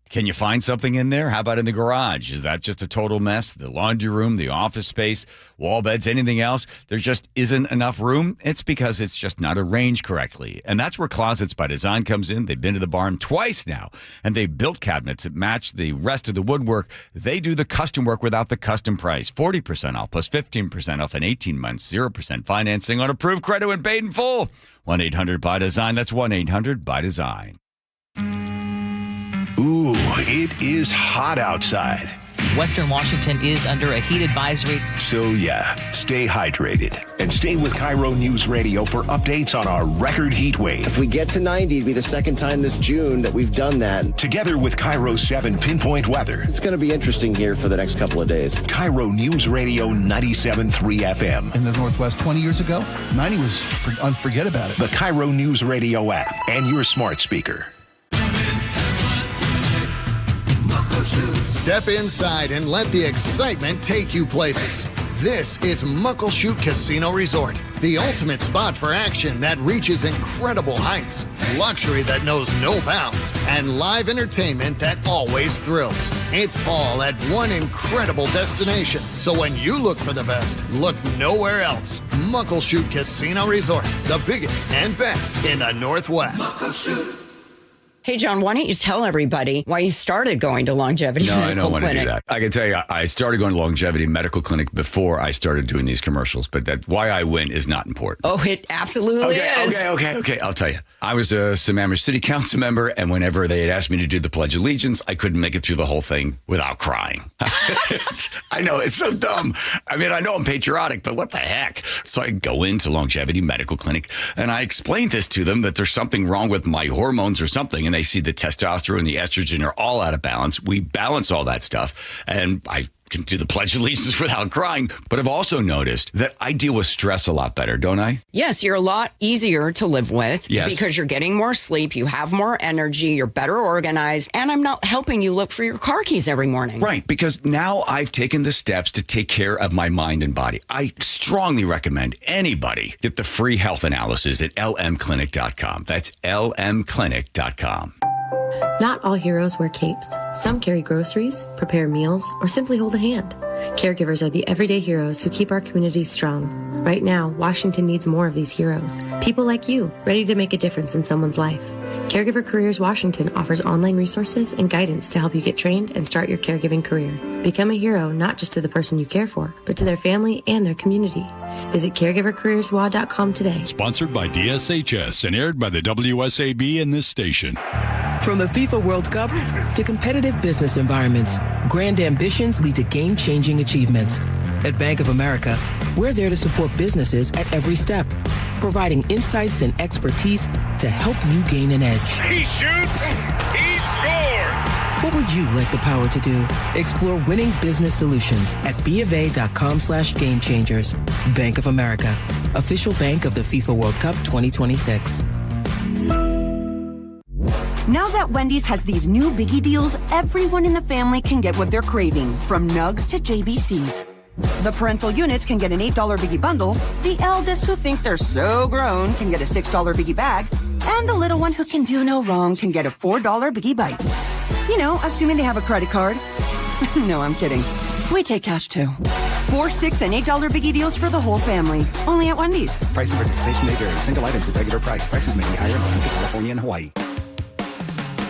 Can you find something in there? How about in the garage? Is that just a total mess? The laundry room, the office space, wall beds, anything else? There just isn't enough room? It's because it's just not arranged correctly. And that's where Closets by Design comes in. They've been to the barn twice now, and they've built cabinets that match the rest of the woodwork. They do the custom work without the custom price. 40% off plus 15% off in 18 months, 0% financing on approved credit when paid in full. 1-800-BY-DESIGN. That's 1-800-BY-DESIGN. Ooh, it is hot outside. Western Washington is under a heat advisory. So yeah, stay hydrated and stay with KIRO News Radio for updates on our record heat wave. If we get to 90, it'd be the second time this June that we've done that. Together with KIRO 7 Pinpoint Weather. It's going to be interesting here for the next couple of days. KIRO News Radio 97.3 FM. In the Northwest 20 years ago, 90 was unforget about it. The KIRO News Radio app and your smart speaker. Step inside and let the excitement take you places. This is Muckleshoot Casino Resort, the ultimate spot for action that reaches incredible heights, luxury that knows no bounds, and live entertainment that always thrills. It's all at one incredible destination. So when you look for the best, look nowhere else. Muckleshoot Casino Resort, the biggest and best in the Northwest. Muckleshoot. Hey, John, why don't you tell everybody why you started going to Longevity Medical Clinic? No, I don't want to do that. I can tell you, I started going to Longevity Medical Clinic before I started doing these commercials, but that why I went is not important. Oh, it absolutely is. Okay. I'll tell you. I was a Sammamish City Council member, and whenever they had asked me to do the Pledge of Allegiance, I couldn't make it through the whole thing without crying. I know, it's so dumb. I mean, I know I'm patriotic, but what the heck? So I go into Longevity Medical Clinic, and I explained this to them, that there's something wrong with my hormones or something, and they see the testosterone and the estrogen are all out of balance. We balance all that stuff, and I can do the Pledge of Allegiance without crying. But I've also noticed that I deal with stress a lot better, don't I? Yes, you're a lot easier to live with Yes. because you're getting more sleep, you have more energy, you're better organized, and I'm not helping you look for your car keys every morning. Right, because now I've taken the steps to take care of my mind and body. I strongly recommend anybody get the free health analysis at lmclinic.com. That's lmclinic.com. Not all heroes wear capes. Some carry groceries, prepare meals, or simply hold a hand. Caregivers are the everyday heroes who keep our communities strong. Right now, Washington needs more of these heroes. People like you, ready to make a difference in someone's life. Caregiver Careers Washington offers online resources and guidance to help you get trained and start your caregiving career. Become a hero not just to the person you care for, but to their family and their community. Visit caregivercareerswa.com today. Sponsored by DSHS and aired by the WSAB and this station. From the FIFA World Cup to competitive business environments, grand ambitions lead to game-changing achievements. At Bank of America, we're there to support businesses at every step, providing insights and expertise to help you gain an edge. He shoots, he scores! What would you like the power to do? Explore winning business solutions at BofA.com/gamechangers. Bank of America, official bank of the FIFA World Cup 2026. Now that Wendy's has these new biggie deals, everyone in the family can get what they're craving, from nugs to JBCs. The parental units can get an $8 biggie bundle, the eldest who think they're so grown can get a $6 biggie bag, and the little one who can do no wrong can get a $4 biggie bites. You know, assuming they have a credit card. No, I'm kidding. We take cash too. $4, $6, and $8 biggie deals for the whole family. Only at Wendy's. Price and participation may vary. Single items at regular price. Prices may be higher in Alaska, California, and Hawaii.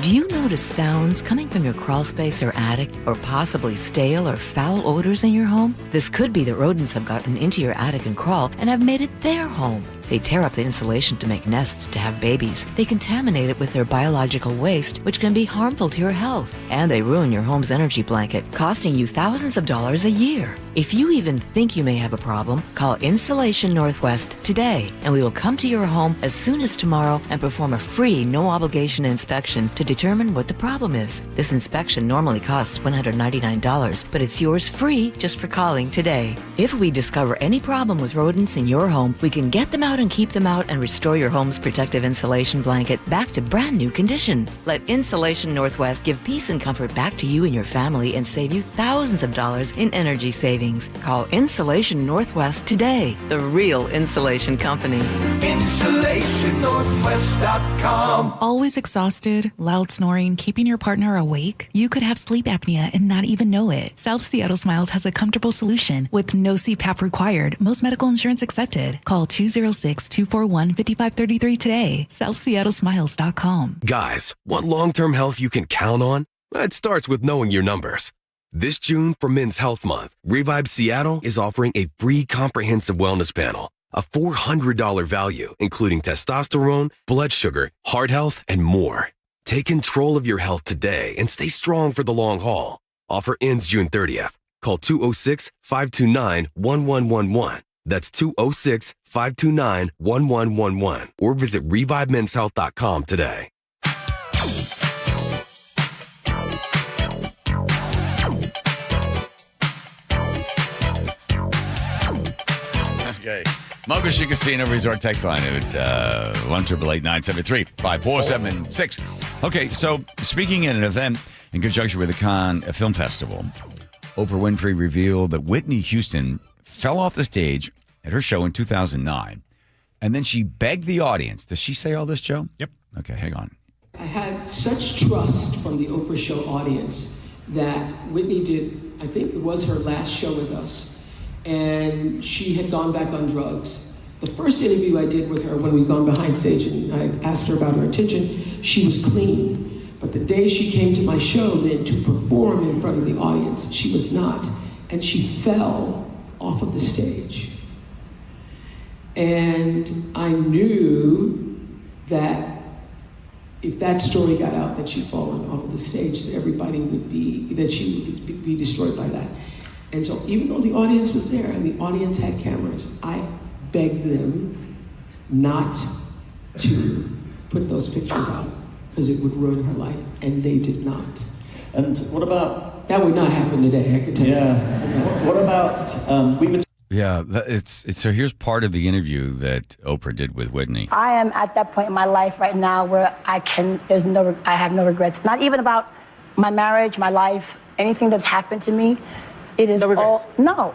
Do you notice sounds coming from your crawl space or attic, or possibly stale or foul odors in your home? This could be that rodents have gotten into your attic and crawl and have made it their home. They tear up the insulation to make nests to have babies. They contaminate it with their biological waste, which can be harmful to your health. And they ruin your home's energy blanket, costing you thousands of dollars a year. If you even think you may have a problem, call Insulation Northwest today, and we will come to your home as soon as tomorrow and perform a free, no-obligation inspection to determine what the problem is. This inspection normally costs $199, but it's yours free just for calling today. If we discover any problem with rodents in your home, we can get them out and keep them out and restore your home's protective insulation blanket back to brand new condition. Let Insulation Northwest give peace and comfort back to you and your family and save you thousands of dollars in energy savings. Call Insulation Northwest today, the real insulation company. InsulationNorthwest.com. Always exhausted, loud snoring, keeping your partner awake? You could have sleep apnea and not even know it. South Seattle Smiles has a comfortable solution with no CPAP required. Most medical insurance accepted. Call 206-241-5533 today. SouthSeattleSmiles.com. Guys, want long-term health you can count on? It starts with knowing your numbers. This June, for Men's Health Month, Revive Seattle is offering a free comprehensive wellness panel, a $400 value, including testosterone, blood sugar, heart health, and more. Take control of your health today and stay strong for the long haul. Offer ends June 30th. Call 206-529-1111. That's 206-529-1111. Or visit ReviveMen'sHealth.com today. Okay. Mocha Casino Resort text line at 1-888-973-5476. Okay, so speaking at an event in conjunction with the Cannes Film Festival, Oprah Winfrey revealed that Whitney Houston fell off the stage at her show in 2009, and then she begged the audience. Does she say all this, Joe? Yep. Okay, hang on. I had such trust from the Oprah Show audience that Whitney did, I think it was her last show with us, and she had gone back on drugs. The first interview I did with her when we'd gone behind stage and I asked her about her intention, she was clean. But the day she came to my show then to perform in front of the audience, she was not. And she fell off of the stage. And I knew that if that story got out that she'd fallen off of the stage, that she would be destroyed by that. And so even though the audience was there and the audience had cameras, I begged them not to put those pictures out because it would ruin her life, and they did not. And what about... That would not happen today, I can tell you. Yeah. What about... So here's part of the interview that Oprah did with Whitney. I am at that point in my life right now where I have no regrets. Not even about my marriage, my life, anything that's happened to me. It is no.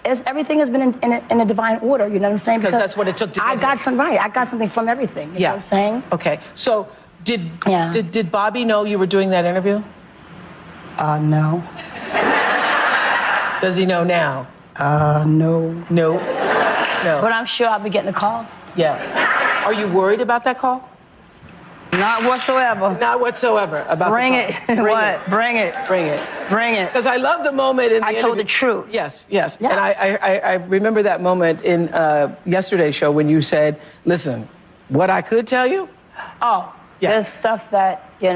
Everything has been in a divine order, you know what I'm saying? Because that's what it took to I got something from everything, you know what I'm saying? Okay, so did Bobby know you were doing that interview? No. Does he know now? No. No? No. But I'm sure I'll be getting a call. Yeah. Are you worried about that call? Not whatsoever. Not whatsoever about Bring the call. it. What? Bring it. Bring it. Bring it. Because I love the moment in the I told interview. the truth. Yes. Yeah. And I remember that moment in yesterday's show when you said, listen, what I could tell you? Oh, there's stuff that, is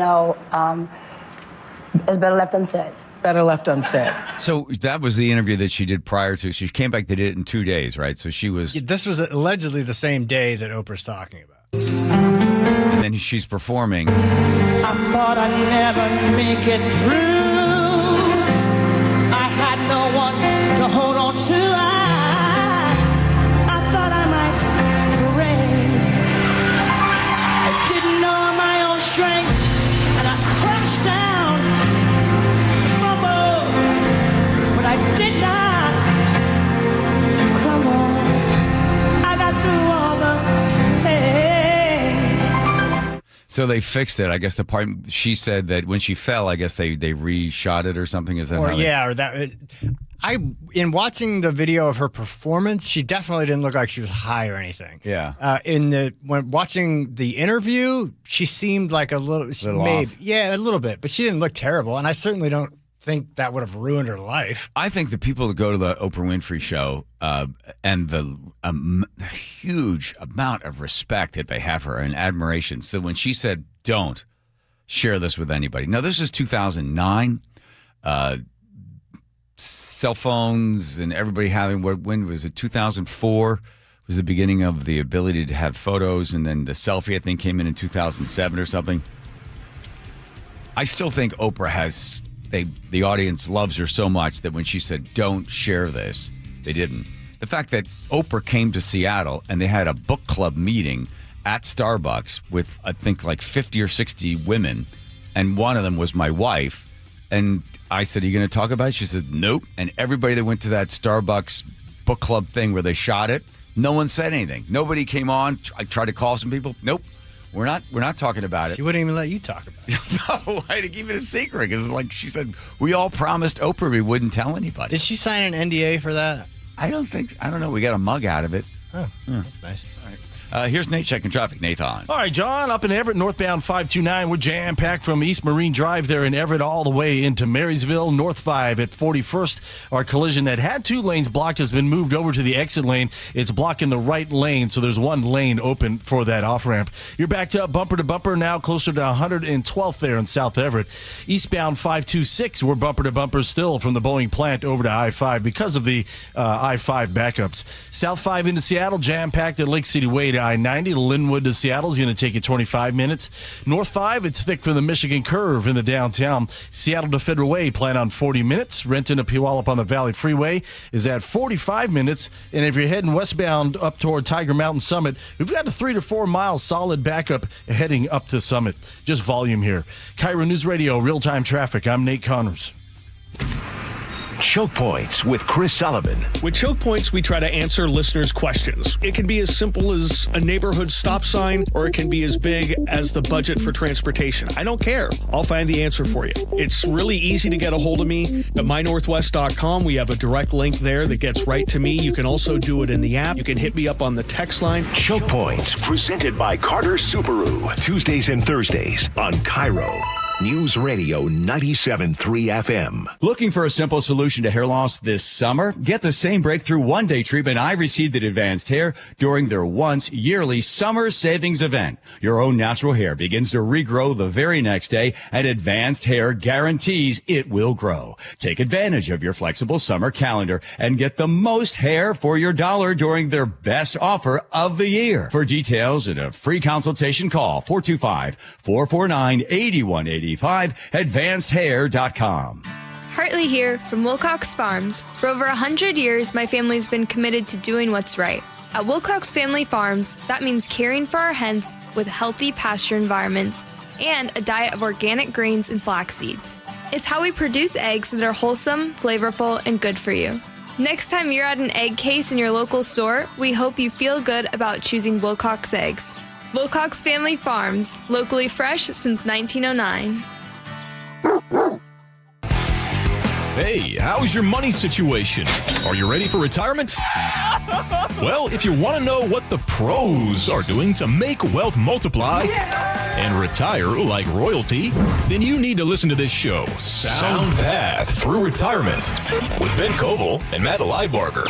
better left unsaid. Better left unsaid. So that was the interview that she did prior to. She came back, they did it in 2 days, right? So she was... This was allegedly the same day that Oprah's talking about. And then she's performing. I thought I'd never make it through. I had no one to hold on to. I thought I might break. I didn't know my own strength, and I crashed down, fumbled, but I did not crumble. I got through all the pain. So they fixed it. I guess the part she said that when she fell, I guess they reshot it or something. Is that in watching the video of her performance, she definitely didn't look like she was high or anything. Yeah. When watching the interview, she seemed like a little off. Yeah, a little bit, but she didn't look terrible. And I certainly don't think that would have ruined her life. I think the people that go to the Oprah Winfrey show and the huge amount of respect that they have for her and admiration. So when she said, don't share this with anybody. Now, this is 2009. Cell phones and everybody having, when was it, 2004 was the beginning of the ability to have photos, and then the selfie, I think, came in 2007 or something. I still think Oprah has... The audience loves her so much that when she said, don't share this, they didn't. The fact that Oprah came to Seattle and they had a book club meeting at Starbucks with, I think, like 50 or 60 women, and one of them was my wife. And I said, are you going to talk about it? She said, nope. And everybody that went to that Starbucks book club thing where they shot it, no one said anything. Nobody came on. I tried to call some people. Nope. We're not talking about it. She wouldn't even let you talk about it. No, I had to keep it a secret because, like she said, we all promised Oprah we wouldn't tell anybody. Did she sign an NDA for that? I don't know. We got a mug out of it. Oh, yeah. That's nice. All right. Here's Nate checking traffic. Nathan. All right, John, up in Everett, northbound 529. We're jam-packed from East Marine Drive there in Everett all the way into Marysville. North 5 at 41st. Our collision that had 2 lanes blocked has been moved over to the exit lane. It's blocking the right lane, so there's 1 lane open for that off-ramp. You're backed up bumper to bumper now, closer to 112th there in South Everett. Eastbound 526, we're bumper to bumper still from the Boeing plant over to I-5 because of the I-5 backups. South 5 into Seattle, jam-packed at Lake City Way to I-90. Linwood to Seattle is going to take you 25 minutes. North 5, it's thick from the Michigan Curve in the downtown. Seattle to Federal Way, plan on 40 minutes. Renton to Puyallup on the Valley Freeway is at 45 minutes. And if you're heading westbound up toward Tiger Mountain Summit, we've got a 3 to 4 mile solid backup heading up to Summit. Just volume here. KIRO News Radio, real-time traffic. I'm Nate Connors. Choke Points with Chris Sullivan. With Choke Points, we try to answer listeners' questions. It can be as simple as a neighborhood stop sign, or it can be as big as the budget for transportation. I don't care. I'll find the answer for you. It's really easy to get a hold of me at mynorthwest.com. We have a direct link there that gets right to me. You can also do it in the app. You can hit me up on the text line. Choke Points, presented by Carter Subaru. Tuesdays and Thursdays on KIRO News Radio 97.3 FM. Looking for a simple solution to hair loss this summer? Get the same breakthrough one-day treatment I received at Advanced Hair during their once yearly summer savings event. Your own natural hair begins to regrow the very next day, and Advanced Hair guarantees it will grow. Take advantage of your flexible summer calendar and get the most hair for your dollar during their best offer of the year. For details and a free consultation, call 425-449-8180. AdvancedHair.com. Hartley here from Wilcox Farms. For over 100 years, my family's been committed to doing what's right. At Wilcox Family Farms, that means caring for our hens with healthy pasture environments and a diet of organic grains and flax seeds. It's how we produce eggs that are wholesome, flavorful, and good for you. Next time you're at an egg case in your local store, we hope you feel good about choosing Wilcox eggs. Wilcox Family Farms, locally fresh since 1909. Hey, how's your money situation? Are you ready for retirement? Well, if you want to know what the pros are doing to make wealth multiply and retire like royalty, then you need to listen to this show, Sound Path Through Retirement, with Ben Koval and Matt Leibarger.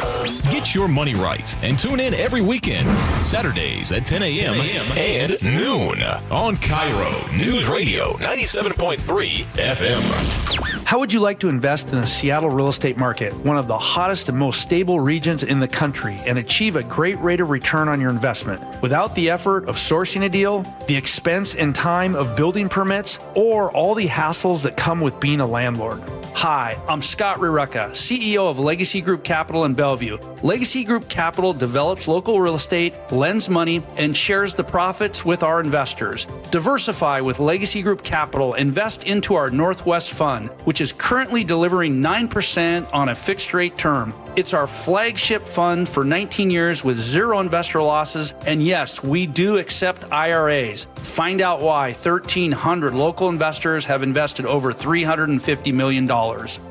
Get your money right and tune in every weekend, Saturdays at 10 a.m. and noon on KIRO News Radio 97.3 FM. How would you like to invest in the Seattle real estate market, one of the hottest and most stable regions in the country, and achieve a great rate of return on your investment without the effort of sourcing a deal, the expense and time of building permits, or all the hassles that come with being a landlord? Hi, I'm Scott Rirucka, CEO of Legacy Group Capital in Bellevue. Legacy Group Capital develops local real estate, lends money, and shares the profits with our investors. Diversify with Legacy Group Capital. Invest into our Northwest Fund, which is currently delivering 9% on a fixed rate term. It's our flagship fund for 19 years with zero investor losses. And yes, we do accept IRAs. Find out why 1,300 local investors have invested over $350 million.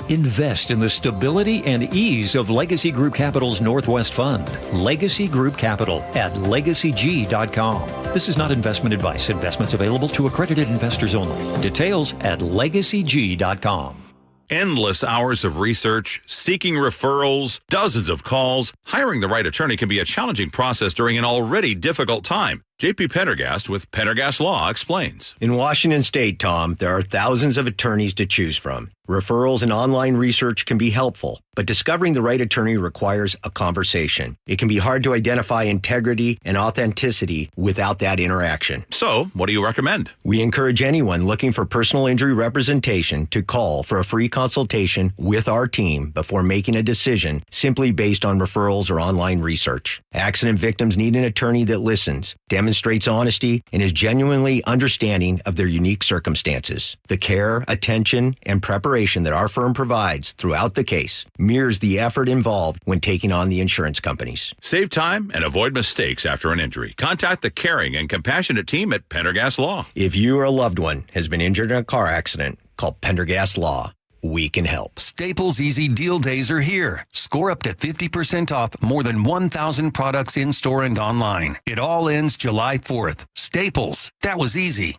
Invest in the stability and ease of Legacy Group Capital's Northwest Fund. Legacy Group Capital at legacyg.com. This is not investment advice. Investments available to accredited investors only. Details at legacyg.com. Endless hours of research, seeking referrals, dozens of calls. Hiring the right attorney can be a challenging process during an already difficult time. J.P. Pendergast with Pendergast Law explains. In Washington State, Tom, there are thousands of attorneys to choose from. Referrals and online research can be helpful, but discovering the right attorney requires a conversation. It can be hard to identify integrity and authenticity without that interaction. So, what do you recommend? We encourage anyone looking for personal injury representation to call for a free consultation with our team before making a decision simply based on referrals or online research. Accident victims need an attorney that listens, demonstrates honesty, and is genuinely understanding of their unique circumstances. The care, attention, and preparation that our firm provides throughout the case mirrors the effort involved when taking on the insurance companies. Save time and avoid mistakes after an injury. Contact the caring and compassionate team at Pendergast Law. If you or a loved one has been injured in a car accident, call Pendergast Law. we can help. Staples Easy Deal Days are here. Score up to 50% off more than 1,000 products in-store and online. It all ends July 4th. Staples. That was easy.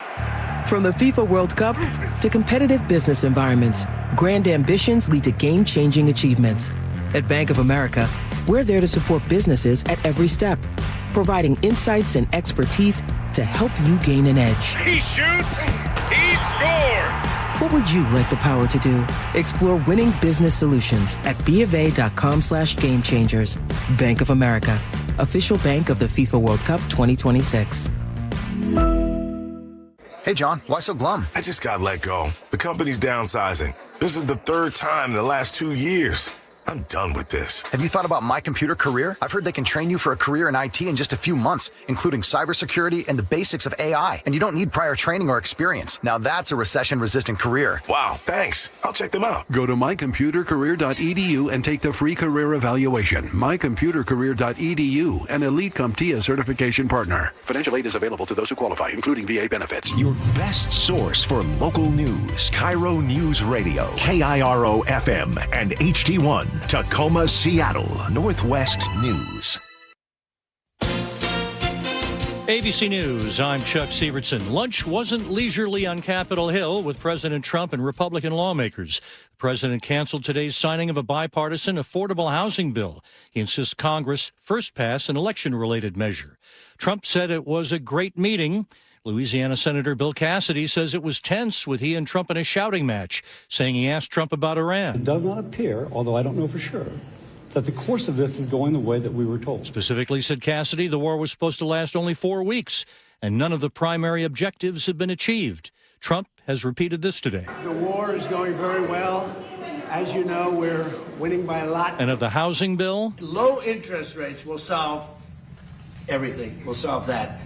From the FIFA World Cup to competitive business environments, grand ambitions lead to game-changing achievements. At Bank of America, we're there to support businesses at every step, providing insights and expertise to help you gain an edge. He shoots, he scores! What would you like the power to do? Explore winning business solutions at BofA.com/gamechangers. Bank of America, official bank of the FIFA World Cup 2026. Hey, John, why so glum? I just got let go. The company's downsizing. This is the third time in the last 2 years. I'm done with this. Have you thought about My Computer Career? I've heard they can train you for a career in IT in just a few months, including cybersecurity and the basics of AI. And you don't need prior training or experience. Now that's a recession-resistant career. Wow, thanks. I'll check them out. Go to mycomputercareer.edu and take the free career evaluation. mycomputercareer.edu, an Elite CompTIA certification partner. Financial aid is available to those who qualify, including VA benefits. Your best source for local news. KIRO News Radio. KIRO FM and HD1. Tacoma, Seattle. Northwest News. ABC News, I'm Chuck Sievertson. Lunch wasn't leisurely on Capitol Hill with President Trump and Republican lawmakers. The president canceled today's signing of a bipartisan affordable housing bill. He insists Congress first pass an election-related measure. Trump said it was a great meeting. Louisiana Senator Bill Cassidy says it was tense with he and Trump in a shouting match, saying he asked Trump about Iran. It does not appear, although I don't know for sure, that the course of this is going the way that we were told. Specifically, said Cassidy, the war was supposed to last only 4 weeks, and none of the primary objectives have been achieved. Trump has repeated this today. The war is going very well. As you know, we're winning by a lot. And of the housing bill? Low interest rates will solve everything. We'll solve that.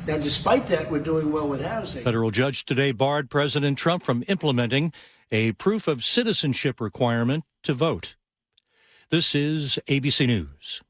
Now, despite that, we're doing well with housing. Federal judge today barred President Trump from implementing a proof of citizenship requirement to vote. This is ABC News.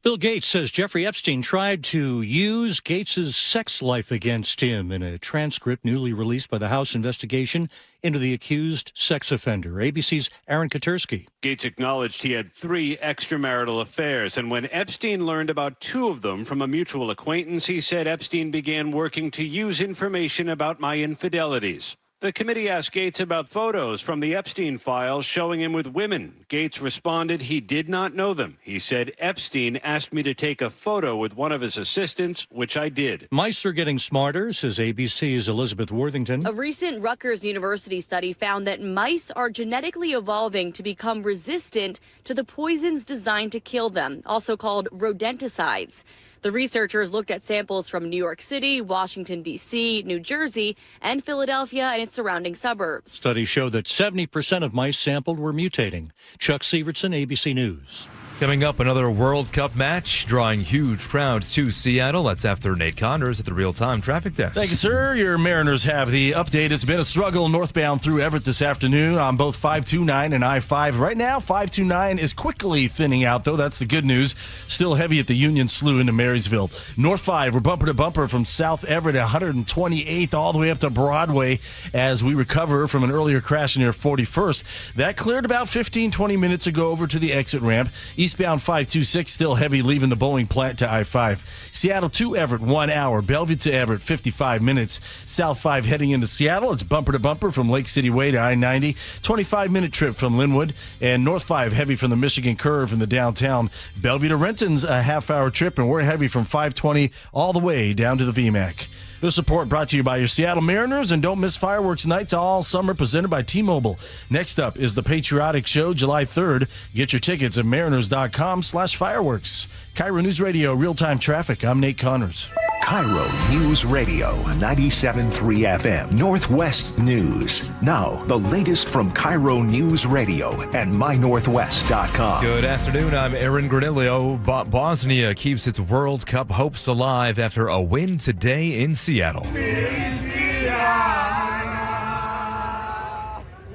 Bill Gates says Jeffrey Epstein tried to use Gates's sex life against him in a transcript newly released by the House investigation into the accused sex offender. ABC's Aaron Katursky. Gates acknowledged he had 3 extramarital affairs, and when Epstein learned about 2 of them from a mutual acquaintance, he said Epstein began working to use information about my infidelities. The committee asked Gates about photos from the Epstein files showing him with women. Gates responded he did not know them. He said Epstein asked me to take a photo with one of his assistants, which I did. Mice are getting smarter, says ABC's Elizabeth Worthington. A recent Rutgers University study found that mice are genetically evolving to become resistant to the poisons designed to kill them, also called rodenticides. The researchers looked at samples from New York City, Washington, D.C., New Jersey, and Philadelphia and its surrounding suburbs. Studies show that 70% of mice sampled were mutating. Chuck Sievertson, ABC News. Coming up, another World Cup match drawing huge crowds to Seattle. That's after Nate Connors at the real-time traffic desk. Thank you, sir. Your Mariners have the update. It's been a struggle northbound through Everett this afternoon on both 529 and I-5. Right now, 529 is quickly thinning out, though. That's the good news. Still heavy at the Union Slough into Marysville. North 5, we're bumper to bumper from South Everett at 128th all the way up to Broadway as we recover from an earlier crash near 41st. That cleared about 15, 20 minutes ago over to the exit ramp. Eastbound 526 still heavy leaving the bowling plant to I-5. Seattle to Everett, 1 hour. Bellevue to Everett, 55 minutes. South 5 heading into Seattle. It's bumper to bumper from Lake City Way to I-90. 25-minute trip from Linwood. And North 5 heavy from the Michigan Curve in the downtown. Bellevue to Renton's a half-hour trip, and we're heavy from 520 all the way down to the VMAC. The support brought to you by your Seattle Mariners, and don't miss fireworks nights all summer presented by T-Mobile. Next up is the Patriotic Show, July 3rd. Get your tickets at mariners.com/fireworks. KIRO News Radio, real-time traffic. I'm Nate Connors. KIRO News Radio, 97.3 FM, Northwest News. Now, the latest from KIRO News Radio and mynorthwest.com. Good afternoon, I'm Aaron Granillo. Bosnia keeps its World Cup hopes alive after a win today in Seattle.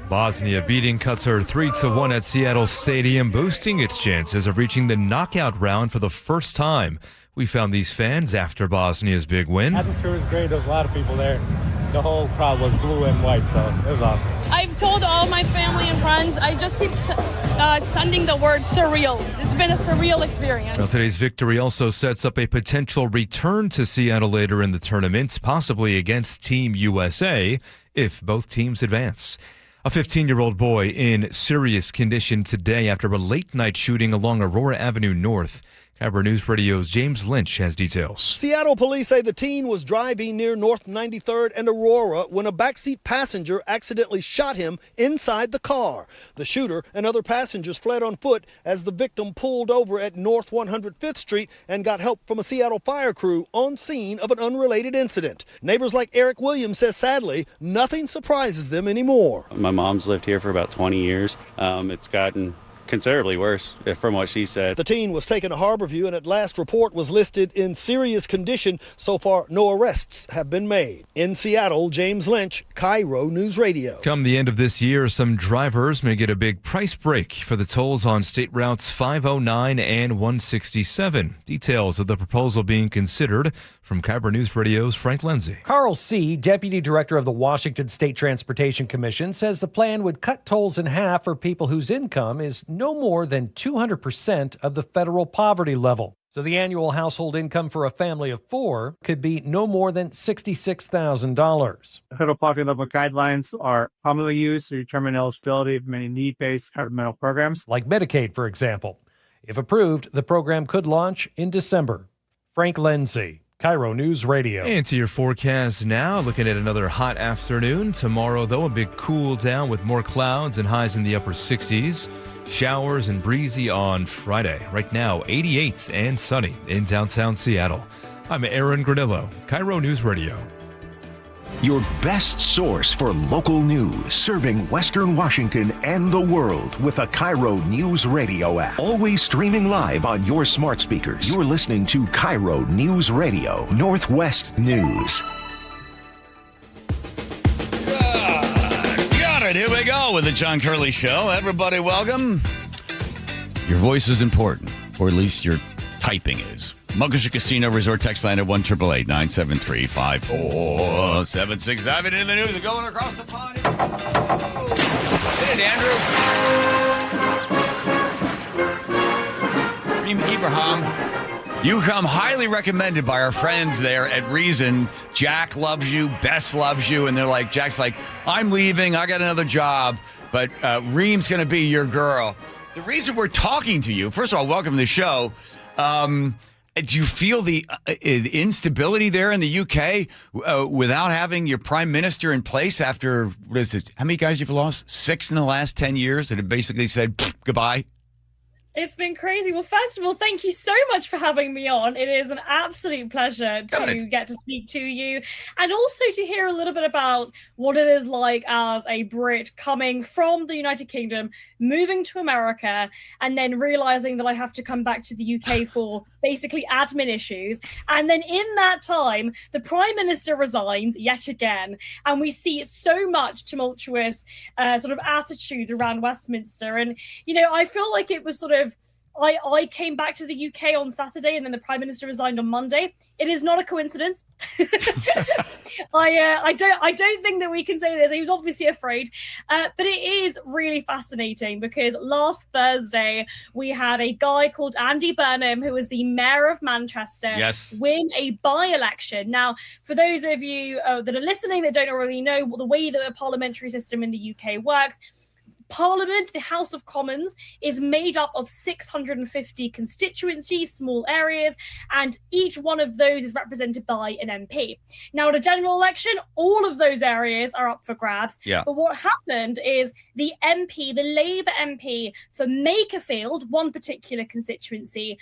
Bosnia beating Qatar 3-1 at Seattle Stadium, boosting its chances of reaching the knockout round for the first time. We found these fans after Bosnia's big win. Atmosphere was great. There was a lot of people there. the whole crowd was blue and white, so it was awesome. I've told all my family and friends, I just keep sending the word surreal. It's been a surreal experience. Well, today's victory also sets up a potential return to Seattle later in the tournament, possibly against Team USA if both teams advance. A 15-year-old boy in serious condition today after a late-night shooting along Aurora Avenue North. KIRO News Radio's James Lynch has details. Seattle police say the teen was driving near North 93rd and Aurora when a backseat passenger accidentally shot him inside the car. The shooter and other passengers fled on foot as the victim pulled over at North 105th Street and got help from a Seattle fire crew on scene of an unrelated incident. Neighbors like Eric Williams says sadly, nothing surprises them anymore. My mom's lived here for about 20 years. It's gotten considerably worse, from what she said. The teen was taken to Harborview and at last report was listed in serious condition. So far, no arrests have been made. In Seattle, James Lynch, KIRO News Radio. Come the end of this year, some drivers may get a big price break for the tolls on state routes 509 and 167. Details of the proposal being considered from KIRO News Radio's Frank Lindsay. Carl C., Deputy Director of the Washington State Transportation Commission, says the plan would cut tolls in half for people whose income is no more than 200% of the federal poverty level. So the annual household income for a family of four could be no more than $66,000. Federal poverty level guidelines are commonly used to determine eligibility of many need-based governmental programs. Like Medicaid, for example. If approved, the program could launch in December. Frank Lindsay, KIRO News Radio. And to your forecast now, looking at another hot afternoon. Tomorrow, though, a big cool down with more clouds and highs in the upper 60s. Showers and breezy on Friday. Right now, 88 and sunny in downtown Seattle. I'm Aaron Granillo, KIRO News Radio. Your best source for local news, serving Western Washington and the world with a KIRO News Radio app. Always streaming live on your smart speakers. You're listening to KIRO News Radio, Northwest News. Got it. Here we go with the John Curley Show. Everybody, welcome. Your voice is important, or at least your typing is. Muckleshoot Casino Resort text line at 1-888-973-5476. Diving into the news and going across the pond. Hit it, Andrew. Reem Ibrahim. You come highly recommended by our friends there at Reason. Jack loves you, Bess loves you, and they're like, Jack's like, I'm leaving, I got another job, but Reem's going to be your girl. The reason we're talking to you, first of all, welcome to the show. Do you feel the instability there in the UK without having your prime minister in place after, what is it, how many guys you've lost? 6 in the last 10 years that have basically said goodbye? It's been crazy. Well, first of all, thank you so much for having me on. It is an absolute pleasure to get to speak to you and also to hear a little bit about what it is like as a Brit coming from the United Kingdom, moving to America, and then realizing that I have to come back to the UK for basically admin issues. And then in that time, the Prime Minister resigns yet again. And we see so much tumultuous sort of attitude around Westminster. And, you know, I feel like it was sort of, I came back to the UK on Saturday and then the Prime Minister resigned on Monday. It is not a coincidence. I don't think that we can say this. He was obviously afraid. But it is really fascinating because last Thursday we had a guy called Andy Burnham, who was the mayor of Manchester, win a by-election. Now, for those of you that are listening that don't really know the way that the parliamentary system in the UK works, Parliament, the House of Commons, is made up of 650 constituencies, small areas, and each one of those is represented by an MP. Now, at a general election, all of those areas are up for grabs. Yeah. But what happened is the MP, the Labour MP for Makerfield, one particular constituency,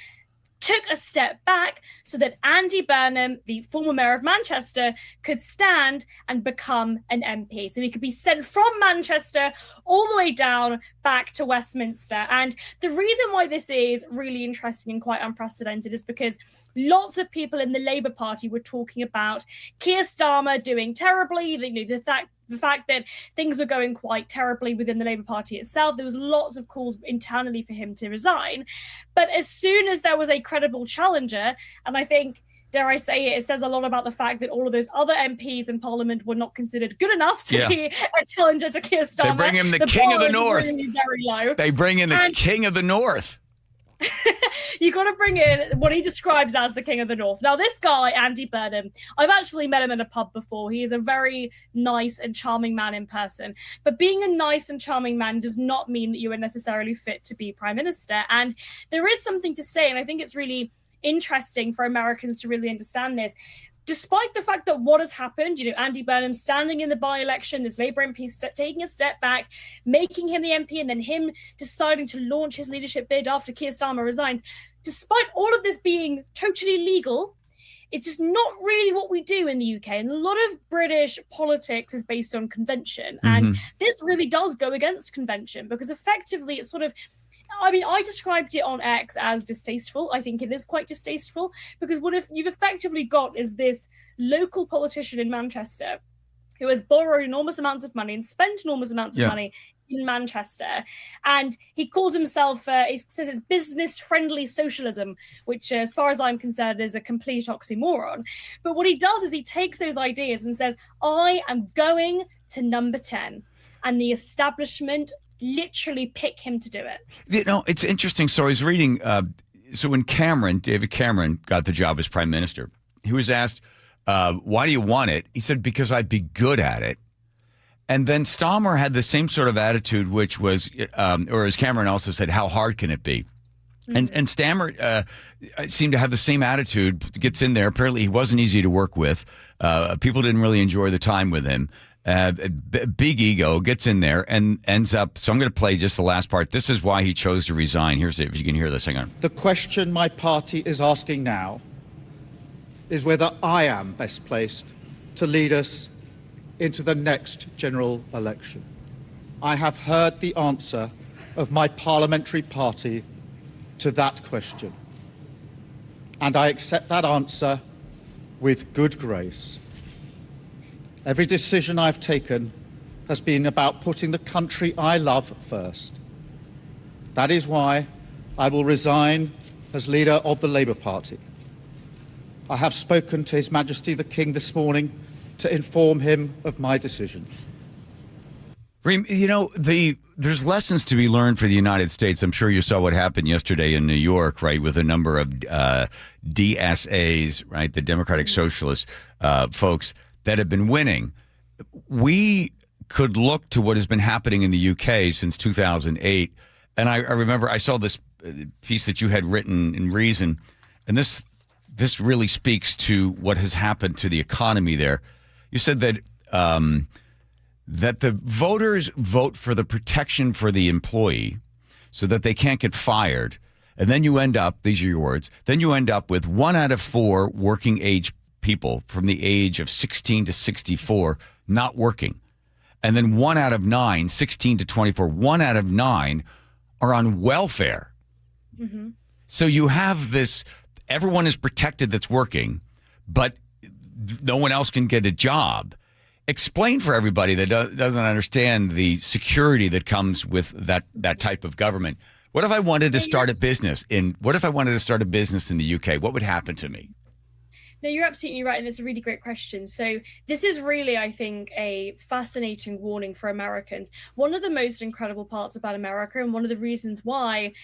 took a step back so that Andy Burnham, the former mayor of Manchester, could stand and become an MP. So he could be sent from Manchester all the way down back to Westminster. And the reason why this is really interesting and quite unprecedented is because lots of people in the Labour Party were talking about Keir Starmer doing terribly, the fact that things were going quite terribly within the Labour Party itself. There was lots of calls internally for him to resign. But as soon as there was a credible challenger, and I think dare I say it, it says a lot about the fact that all of those other MPs in Parliament were not considered good enough to be a challenger to Keir Starmer. They bring him the king of the North. Really very low. They bring in the king of the North. You got to bring in what he describes as the king of the North. Now, this guy, Andy Burnham, I've actually met him in a pub before. He is a very nice and charming man in person. But being a nice and charming man does not mean that you are necessarily fit to be prime minister. And there is something to say, and I think it's really interesting for Americans to really understand this. Despite the fact that what has happened, Andy Burnham standing in the by-election, this Labour MP taking a step back, making him the MP, and then him deciding to launch his leadership bid after Keir Starmer resigns. Despite all of this being totally legal, it's just not really what we do in the UK. And a lot of British politics is based on convention. And this really does go against convention because effectively it's sort of, I described it on X as distasteful. I think it is quite distasteful because what if you've effectively got is this local politician in Manchester who has borrowed enormous amounts of money and spent enormous amounts of money in Manchester. And he calls himself, he says it's business-friendly socialism, which as far as I'm concerned is a complete oxymoron. But what he does is he takes those ideas and says, I am going to number 10. And the establishment literally pick him to do it. It's interesting. So I was reading, so when David Cameron got the job as prime minister, he was asked, why do you want it? He said, because I'd be good at it. And then Starmer had the same sort of attitude, which was, or as Cameron also said, how hard can it be? And Starmer seemed to have the same attitude, gets in there. Apparently he wasn't easy to work with. People didn't really enjoy the time with him. Big ego, gets in there and ends up. So I'm going to play just the last part. This is why he chose to resign. Here's it. If you can hear this, hang on. The question my party is asking now is whether I am best placed to lead us into the next general election. I have heard the answer of my parliamentary party to that question, and I accept that answer with good grace. Every decision I've taken has been about putting the country I love first. That is why I will resign as leader of the Labour Party. I have spoken to His Majesty the King this morning to inform him of my decision. There's lessons to be learned for the United States. I'm sure you saw what happened yesterday in New York, right, with a number of DSAs, right, the Democratic Socialist folks that have been winning. We could look to what has been happening in the UK since 2008. And I remember I saw this piece that you had written in Reason, and this really speaks to what has happened to the economy there. You said that that the voters vote for the protection for the employee so that they can't get fired. And then you end up, these are your words, then you end up with 1 out of 4 working age people from the age of 16 to 64 not working. And then 1 out of 9, 16 to 24, 1 out of 9 are on welfare. So you have this, everyone is protected that's working, but no one else can get a job. Explain for everybody that doesn't understand the security that comes with that type of government. What if I wanted to start a business in the UK? What would happen to me? No, you're absolutely right, and it's a really great question. So this is really, I think, a fascinating warning for Americans. One of the most incredible parts about America, and one of the reasons why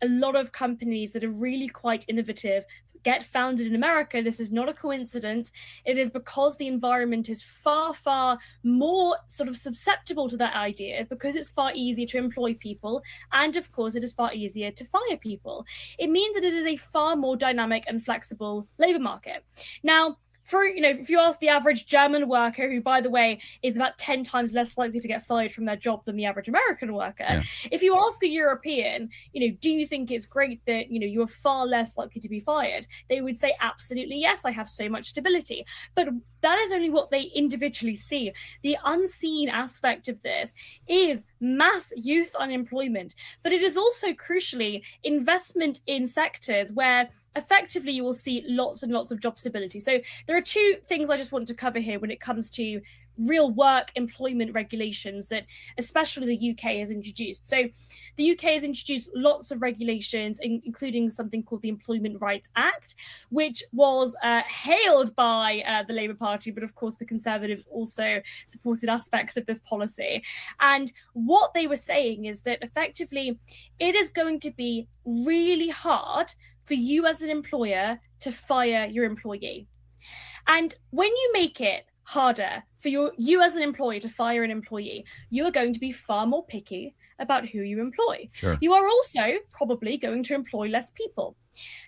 a lot of companies that are really quite innovative get founded in America, this is not a coincidence. It is because the environment is far, far more sort of susceptible to that idea, because it's far easier to employ people. And of course, it is far easier to fire people. It means that it is a far more dynamic and flexible labor market. Now, if you ask the average German worker, who, by the way, is about 10 times less likely to get fired from their job than the average American worker, if you ask a European, do you think it's great that, you are far less likely to be fired? They would say, absolutely, yes, I have so much stability. But that is only what they individually see. The unseen aspect of this is mass youth unemployment, but it is also crucially investment in sectors where effectively you will see lots and lots of job stability. So there are two things I just want to cover here when it comes to real work employment regulations that especially the UK has introduced. So the UK has introduced lots of regulations, including something called the Employment Rights Act, which was hailed by the Labour Party, but of course the Conservatives also supported aspects of this policy. And what they were saying is that effectively it is going to be really hard for you as an employer to fire your employee. And when you make it harder for you as an employer to fire an employee, you are going to be far more picky about who you employ. Sure. You are also probably going to employ less people.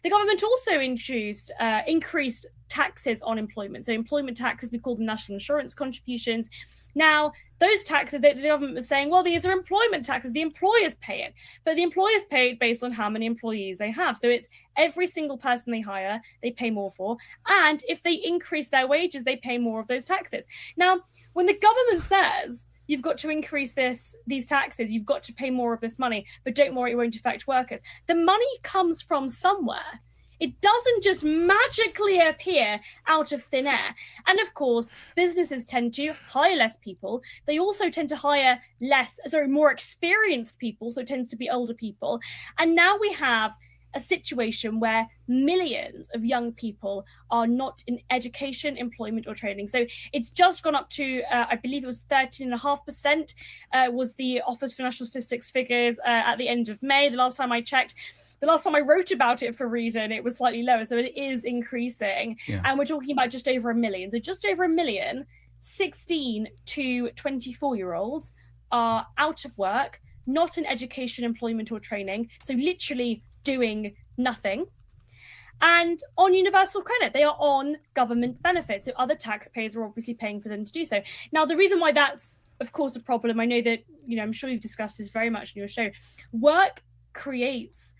The government also introduced increased taxes on employment. So employment taxes, we call them national insurance contributions. Now, those taxes, the government was saying, well, these are employment taxes. The employers pay it. But the employers pay it based on how many employees they have. So it's every single person they hire, they pay more for. And if they increase their wages, they pay more of those taxes. Now, when the government says, you've got to increase these taxes, you've got to pay more of this money, but don't worry, it won't affect workers. The money comes from somewhere. It doesn't just magically appear out of thin air. And of course, businesses tend to hire less people. They also tend to hire more experienced people, so it tends to be older people. And now we have a situation where millions of young people are not in education, employment, or training. So it's just gone up to, I believe it was 13.5% was the Office for National Statistics figures at the end of May, the last time I checked. The last time I wrote about it for Reason, it was slightly lower. So it is increasing. Yeah. And we're talking about just over 1 million. So just over 1 million, 16 to 24-year-olds are out of work, not in education, employment, or training. So literally doing nothing. And on universal credit, they are on government benefits. So other taxpayers are obviously paying for them to do so. Now, the reason why that's, of course, a problem, I know that, I'm sure you've discussed this very much in your show. Work creates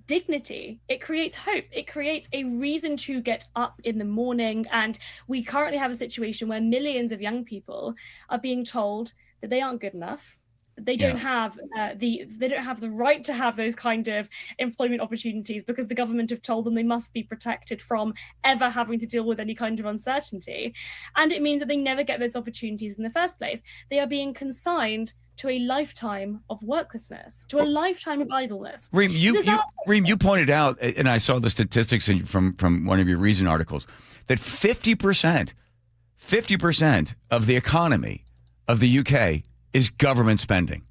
dignity. It creates hope. It creates a reason to get up in the morning. And we currently have a situation where millions of young people are being told that they aren't good enough. They don't have the right to have those kind of employment opportunities because the government have told them they must be protected from ever having to deal with any kind of uncertainty. And it means that they never get those opportunities in the first place. They are being consigned to a lifetime of worklessness, to a lifetime of idleness. Reem, you pointed out, and I saw the statistics from one of your Reason articles, that 50% of the economy of the UK is government spending.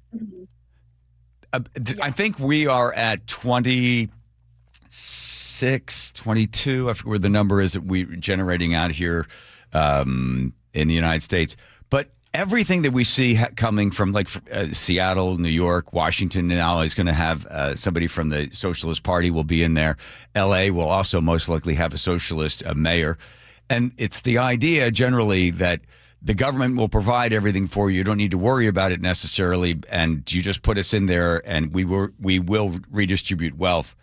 I think we are at 26, 22, I forget where the number is that we're generating out here in the United States. But everything that we see coming from Seattle, New York, Washington now is going to have somebody from the Socialist Party will be in there. L.A. will also most likely have a socialist mayor. And it's the idea generally that the government will provide everything for you. You don't need to worry about it necessarily, and you just put us in there, and we will redistribute wealth.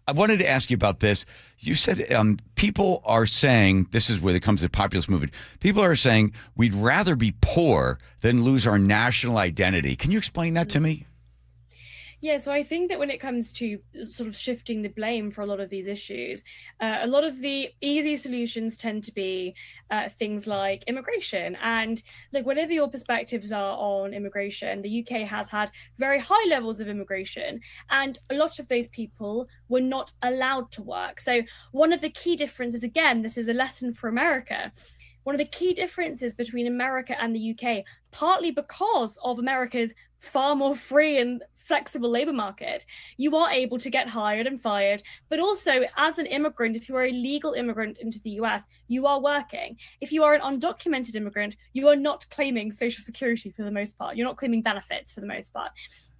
I wanted to ask you about this. You said people are saying, this is where it comes to the populist movement, people are saying we'd rather be poor than lose our national identity. Can you explain that to me? Yeah, so I think that when it comes to sort of shifting the blame for a lot of these issues, a lot of the easy solutions tend to be things like immigration. And look, whatever your perspectives are on immigration, the UK has had very high levels of immigration, and a lot of those people were not allowed to work. So one of the key differences, again, this is a lesson for America. One of the key differences between America and the UK, partly because of America's far more free and flexible labor market, you are able to get hired and fired. But also, as an immigrant, if you are a legal immigrant into the US, you are working. If you are an undocumented immigrant, you are not claiming Social Security for the most part. You're not claiming benefits for the most part.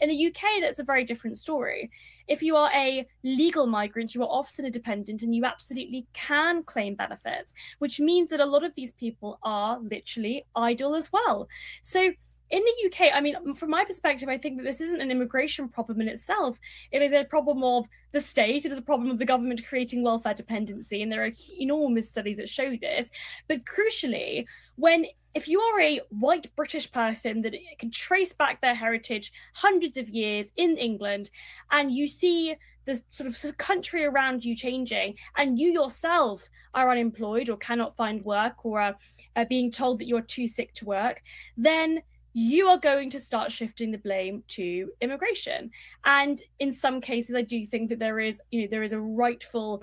In the UK, that's a very different story. If you are a legal migrant, you are often a dependent and you absolutely can claim benefits, which means that a lot of these people are literally idle as well. So in the UK, I mean, from my perspective, I think that this isn't an immigration problem in itself. It is a problem of the state. It is a problem of the government creating welfare dependency. And there are enormous studies that show this. But crucially, if you are a white British person that can trace back their heritage hundreds of years in England, and you see the sort of country around you changing, and you yourself are unemployed or cannot find work, or are being told that you're too sick to work, then you are going to start shifting the blame to immigration. And in some cases, I do think that there is a rightful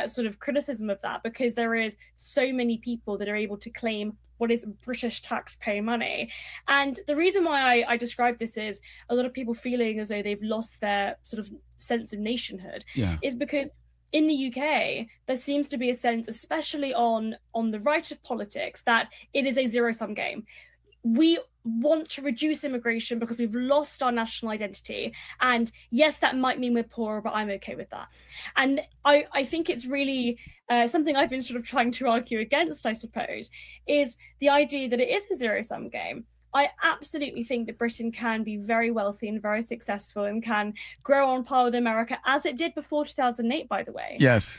sort of criticism of that, because there is so many people that are able to claim what is British taxpayer money. And the reason why I describe this as a lot of people feeling as though they've lost their sort of sense of nationhood is because in the UK, there seems to be a sense, especially on the right of politics, that it is a zero-sum game. We want to reduce immigration because we've lost our national identity. And yes, that might mean we're poor, but I'm okay with that. And I think it's really something I've been sort of trying to argue against, I suppose, is the idea that it is a zero-sum game. I absolutely think that Britain can be very wealthy and very successful and can grow on par with America, as it did before 2008, by the way. Yes.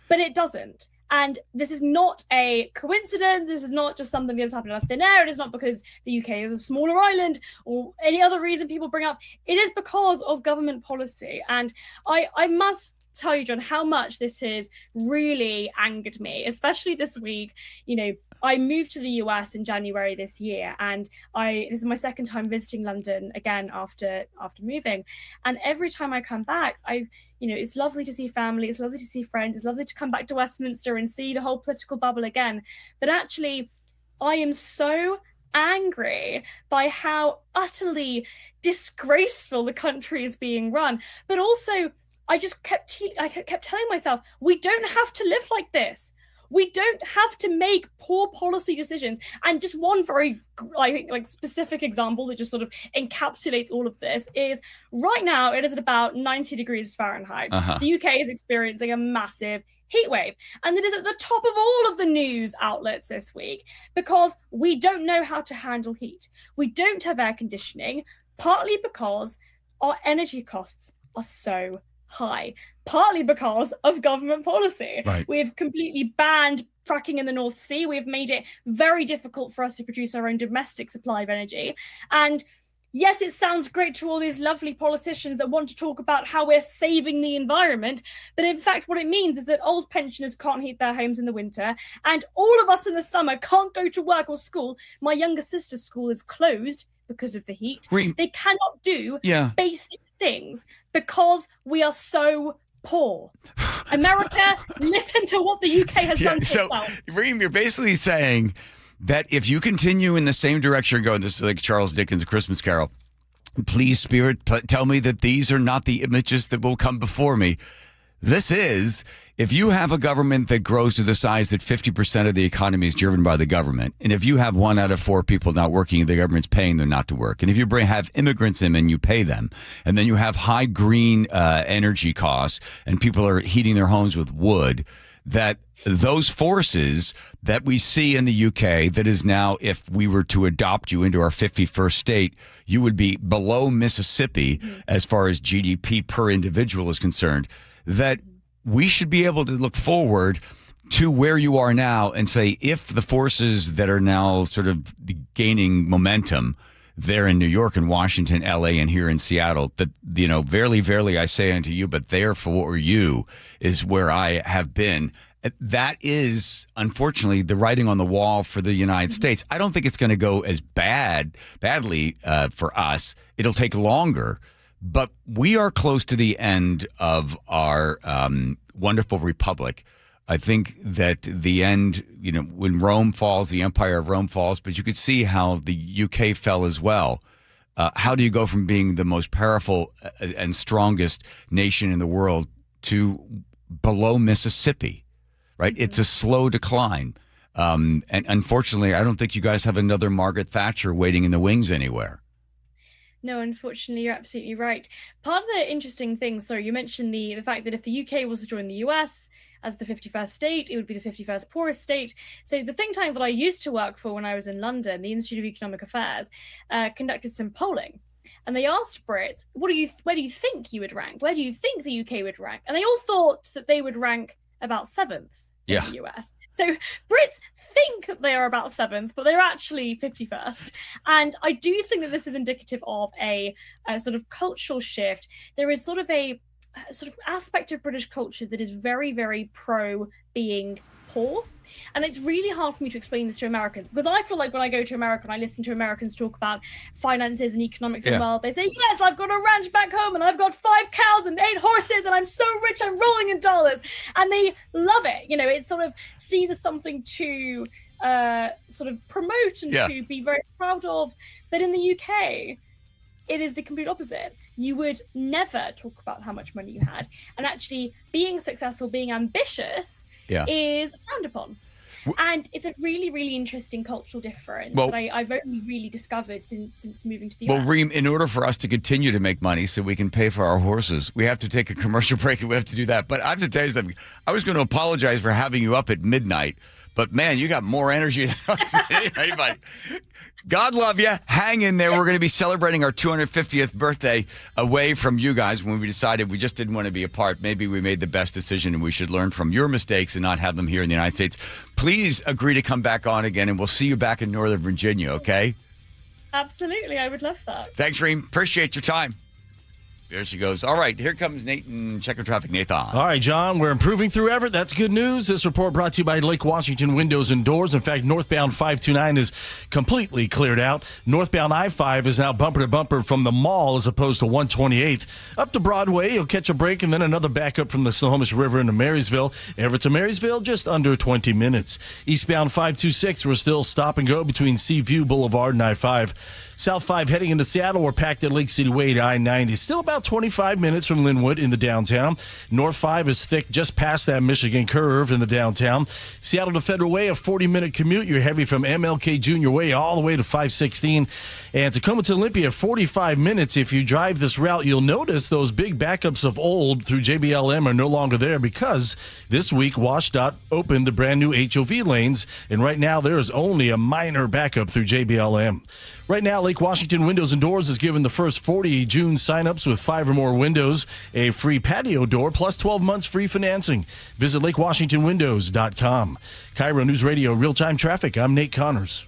But it doesn't. And this is not a coincidence. This is not just something that's happened out of thin air. It is not because the UK is a smaller island or any other reason people bring up. It is because of government policy. And I must tell you, John, how much this has really angered me, especially this week. I moved to the US in January this year, and this is my second time visiting London again after moving. And every time I come back, it's lovely to see family, it's lovely to see friends, it's lovely to come back to Westminster and see the whole political bubble again. But actually, I am so angry by how utterly disgraceful the country is being run. But also, I kept telling myself, we don't have to live like this. We don't have to make poor policy decisions. And just one very, I think, specific example that just sort of encapsulates all of this is right now it is at about 90 degrees Fahrenheit. The UK is experiencing a massive heat wave. And it is at the top of all of the news outlets this week because we don't know how to handle heat. We don't have air conditioning, partly because our energy costs are so high, partly because of government policy. Right. We've completely banned fracking in the North Sea. We've made it very difficult for us to produce our own domestic supply of energy. And yes, it sounds great to all these lovely politicians that want to talk about how we're saving the environment. But in fact, what it means is that old pensioners can't heat their homes in the winter. And all of us in the summer can't go to work or school. My younger sister's school is closed because of the heat. They cannot do basic things because we are so poor. America, listen to what the UK has done to itself. Reem, you're basically saying that if you continue in the same direction you're going, this is like Charles Dickens' Christmas Carol, please, Spirit, tell me that these are not the images that will come before me. This is, if you have a government that grows to the size that 50% of the economy is driven by the government, and if you have 1 out of 4 people not working, the government's paying them not to work, and if you have immigrants in and you pay them, and then you have high green energy costs, and people are heating their homes with wood, that those forces that we see in the UK, that is now, if we were to adopt you into our 51st state, you would be below Mississippi as far as GDP per individual is concerned, that we should be able to look forward to where you are now and say, if the forces that are now sort of gaining momentum there in New York and Washington, LA, and here in Seattle, that, verily, verily, I say unto you, but therefore you is where I have been. That is, unfortunately, the writing on the wall for the United States. I don't think it's going to go as badly for us. It'll take longer. But we are close to the end of our wonderful republic. I think that the end, when Rome falls, the Empire of Rome falls, but you could see how the UK fell as well. How do you go from being the most powerful and strongest nation in the world to below Mississippi, right? It's a slow decline. And unfortunately, I don't think you guys have another Margaret Thatcher waiting in the wings anywhere. No, unfortunately, you're absolutely right. Part of the interesting thing, you mentioned the fact that if the UK was to join the US as the 51st state, it would be the 51st poorest state. So the think tank that I used to work for when I was in London, the Institute of Economic Affairs, conducted some polling. And they asked Brits, where do you think you would rank? Where do you think the UK would rank? And they all thought that they would rank about 7th. In the US. So Brits think that they are about 7th, but they're actually 51st. And I do think that this is indicative of a sort of cultural shift. There is sort of a sort of aspect of British culture that is very, very pro being poor. And it's really hard for me to explain this to Americans, because I feel like when I go to America and I listen to Americans talk about finances and economics and wealth, they say, yes, I've got a ranch back home and I've got 5 cows and 8 horses and I'm so rich, I'm rolling in dollars. And they love it. You know, it's sort of seen as something to sort of promote and to be very proud of. But in the UK, it is the complete opposite. You would never talk about how much money you had. And actually being successful, being ambitious is frowned upon. And it's a really, really interesting cultural difference that I've only really discovered since moving to the US. Well, Reem, in order for us to continue to make money so we can pay for our horses, we have to take a commercial break and we have to do that. But I have to tell you something. I was going to apologize for having you up at midnight, but man, you got more energy than anybody. God love you. Hang in there. We're going to be celebrating our 250th birthday away from you guys when we decided we just didn't want to be apart. Maybe we made the best decision and we should learn from your mistakes and not have them here in the United States. Please agree to come back on again, and we'll see you back in Northern Virginia, okay? Absolutely. I would love that. Thanks, Reem. Appreciate your time. There she goes. All right, here comes Nathan. Check your traffic, Nathan. All right, John, we're improving through Everett. That's good news. This report brought to you by Lake Washington Windows and Doors. In fact, northbound 529 is completely cleared out. Northbound I-5 is now bumper to bumper from the mall as opposed to 128th. Up to Broadway, you'll catch a break and then another backup from the Snohomish River into Marysville. Everett to Marysville, just under 20 minutes. Eastbound 526, we're still stop and go between Seaview Boulevard and I-5. South 5 heading into Seattle, we're packed at Lake City Way to I-90. Still about 25 minutes from Linwood in the downtown. North 5 is thick just past that Michigan curve in the downtown. Seattle to Federal Way, a 40-minute commute. You're heavy from MLK Junior Way all the way to 516. And Tacoma to Olympia, 45 minutes. If you drive this route, you'll notice those big backups of old through JBLM are no longer there because this week WashDOT opened the brand new HOV lanes. And right now there is only a minor backup through JBLM. Right now, Lake Washington Windows and Doors is giving the first 40 June signups with 5 or more windows a free patio door plus 12 months free financing. Visit LakeWashingtonWindows.com. KIRO News Radio real-time traffic. I'm Nate Connors.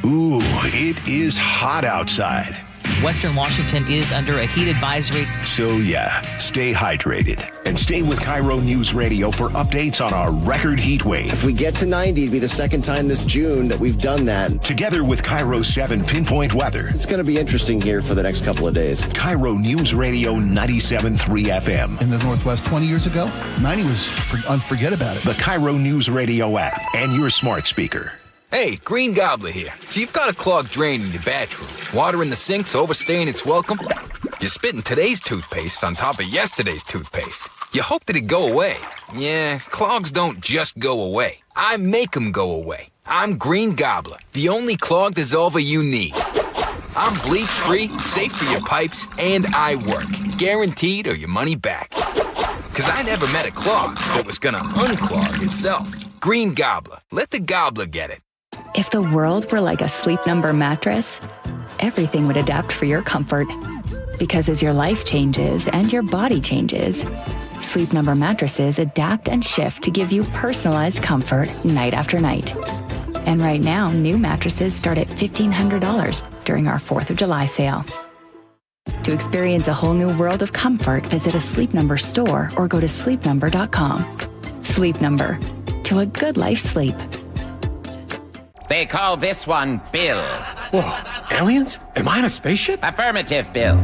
Ooh, it is hot outside. Western Washington is under a heat advisory. So yeah, stay hydrated and stay with KIRO News Radio for updates on our record heat wave. If we get to 90, it'll be the second time this June that we've done that. Together with KIRO 7 Pinpoint Weather. It's going to be interesting here for the next couple of days. KIRO News Radio 97.3 FM. In the Northwest 20 years ago, 90 was, forget about it. The KIRO News Radio app and your smart speaker. Hey, Green Gobbler here. So you've got a clogged drain in your bathroom. Water in the sink's overstaying its welcome. You're spitting today's toothpaste on top of yesterday's toothpaste. You hope that it go away. Yeah, clogs don't just go away. I make them go away. I'm Green Gobbler, the only clog dissolver you need. I'm bleach-free, safe for your pipes, and I work. Guaranteed or your money back. Because I never met a clog that was gonna unclog itself. Green Gobbler. Let the gobbler get it. If the world were like a Sleep Number mattress, everything would adapt for your comfort. Because as your life changes and your body changes, Sleep Number mattresses adapt and shift to give you personalized comfort night after night. And right now, new mattresses start at $1,500 during our 4th of July sale. To experience a whole new world of comfort, visit a Sleep Number store or go to sleepnumber.com. Sleep Number. To a good life sleep. They call this one Bill. Whoa, aliens? Am I in a spaceship? Affirmative, Bill.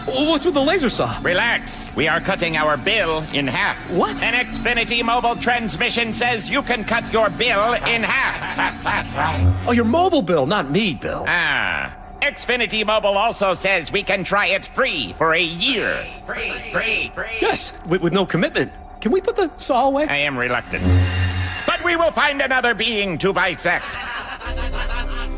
What's with the laser saw? Relax. We are cutting our bill in half. What? An Xfinity mobile transmission says you can cut your bill in half. Oh, your mobile bill, not me, Bill. Ah. Xfinity Mobile also says we can try it free for a year. Free. Yes, with no commitment. Can we put the saw away? I am reluctant. But we will find another being to bisect.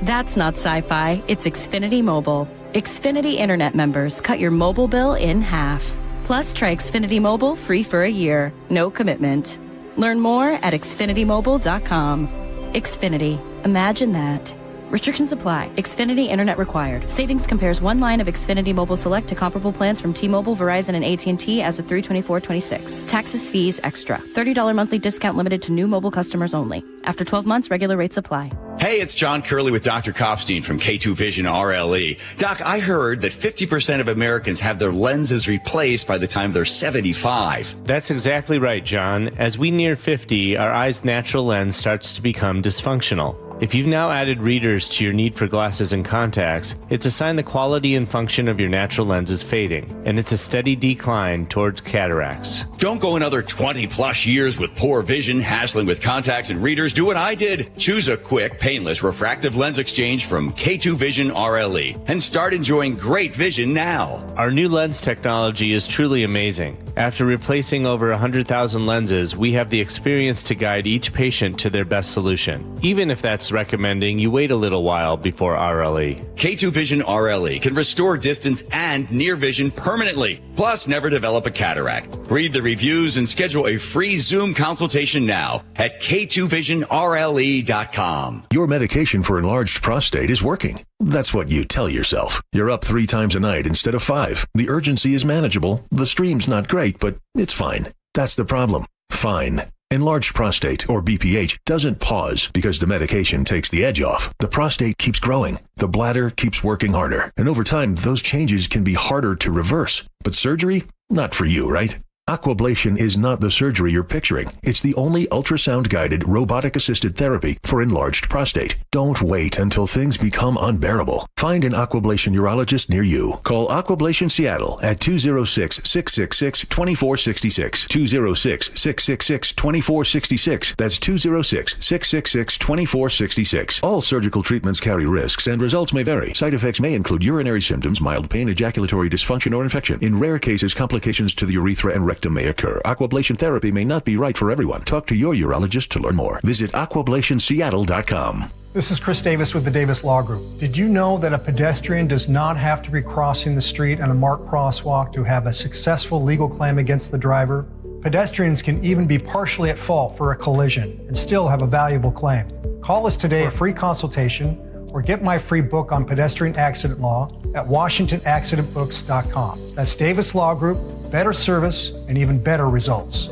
That's not sci-fi. It's Xfinity Mobile. Xfinity Internet members cut your mobile bill in half. Plus, try Xfinity Mobile free for a year. No commitment. Learn more at xfinitymobile.com. Xfinity. Imagine that. Restrictions apply. Xfinity Internet required. Savings compares one line of Xfinity Mobile Select to comparable plans from T-Mobile, Verizon, and AT&T as of 3/24/26. Taxes, fees, extra. $30 monthly discount limited to new mobile customers only. After 12 months, regular rates apply. Hey, it's John Curley with Dr. Kopstein from K2 Vision RLE. Doc, I heard that 50% of Americans have their lenses replaced by the time they're 75. That's exactly right, John. As we near 50, our eye's natural lens starts to become dysfunctional. If you've now added readers to your need for glasses and contacts, it's a sign the quality and function of your natural lens is fading, and it's a steady decline towards cataracts. Don't go another 20 plus years with poor vision, hassling with contacts and readers. Do what I did. Choose a quick, painless refractive lens exchange from K2 Vision RLE and start enjoying great vision now. Our new lens technology is truly amazing. After replacing over 100,000 lenses, we have the experience to guide each patient to their best solution, even if that's recommending you wait a little while before RLE. K2 Vision RLE can restore distance and near vision permanently, plus never develop a cataract. Read the reviews and schedule a free Zoom consultation now at k2visionrle.com. Your medication for enlarged prostate is working. That's what you tell yourself. You're up 3 times a night instead of 5. The urgency is manageable. The stream's not great, but it's fine. That's the problem. Fine. Enlarged prostate, or BPH, doesn't pause because the medication takes the edge off. The prostate keeps growing. The bladder keeps working harder. And over time, those changes can be harder to reverse. But surgery? Not for you, right? Aquablation is not the surgery you're picturing. It's the only ultrasound-guided, robotic-assisted therapy for enlarged prostate. Don't wait until things become unbearable. Find an Aquablation urologist near you. Call Aquablation Seattle at 206-666-2466. 206-666-2466. That's 206-666-2466. All surgical treatments carry risks and results may vary. Side effects may include urinary symptoms, mild pain, ejaculatory dysfunction, or infection. In rare cases, complications to the urethra and rectum may occur. Aquablation therapy may not be right for everyone. Talk to your urologist to learn more. Visit aquablationseattle.com. This is Chris Davis with the Davis Law Group. Did you know that a pedestrian does not have to be crossing the street on a marked crosswalk to have a successful legal claim against the driver? Pedestrians can even be partially at fault for a collision and still have a valuable claim. Call us today for a free consultation or get my free book on pedestrian accident law at WashingtonAccidentBooks.com. That's Davis Law Group, better service and even better results.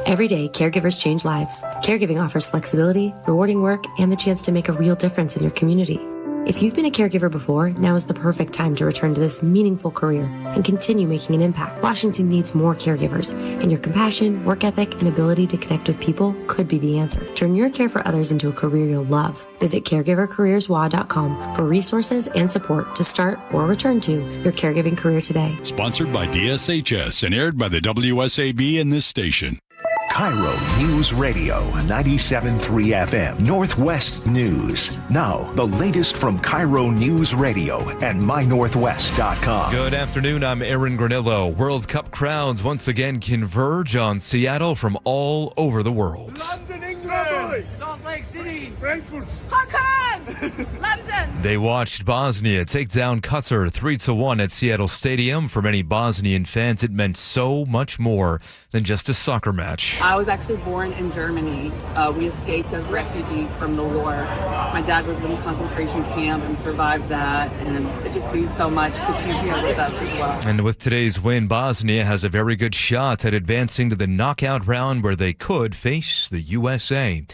Every day, caregivers change lives. Caregiving offers flexibility, rewarding work, and the chance to make a real difference in your community. If you've been a caregiver before, now is the perfect time to return to this meaningful career and continue making an impact. Washington needs more caregivers, and your compassion, work ethic, and ability to connect with people could be the answer. Turn your care for others into a career you'll love. Visit caregivercareerswa.com for resources and support to start or return to your caregiving career today. Sponsored by DSHS and aired by the WSAB and this station. KIRO News Radio 97.3 FM, Northwest News. Now, the latest from KIRO News Radio and mynorthwest.com. Good afternoon, I'm Aaron Granillo. World Cup crowds once again converge on Seattle from all over the world. London, England! Salt Lake City! Frankfurt! Hong Kong! London! They watched Bosnia take down Qatar 3-1 at Seattle Stadium. For many Bosnian fans, it meant so much more than just a soccer match. I was actually born in Germany. We escaped as refugees from the war. My dad was in a concentration camp and survived that, and it just means so much because he's here with us as well. And with today's win, Bosnia has a very good shot at advancing to the knockout round where they could face the USA.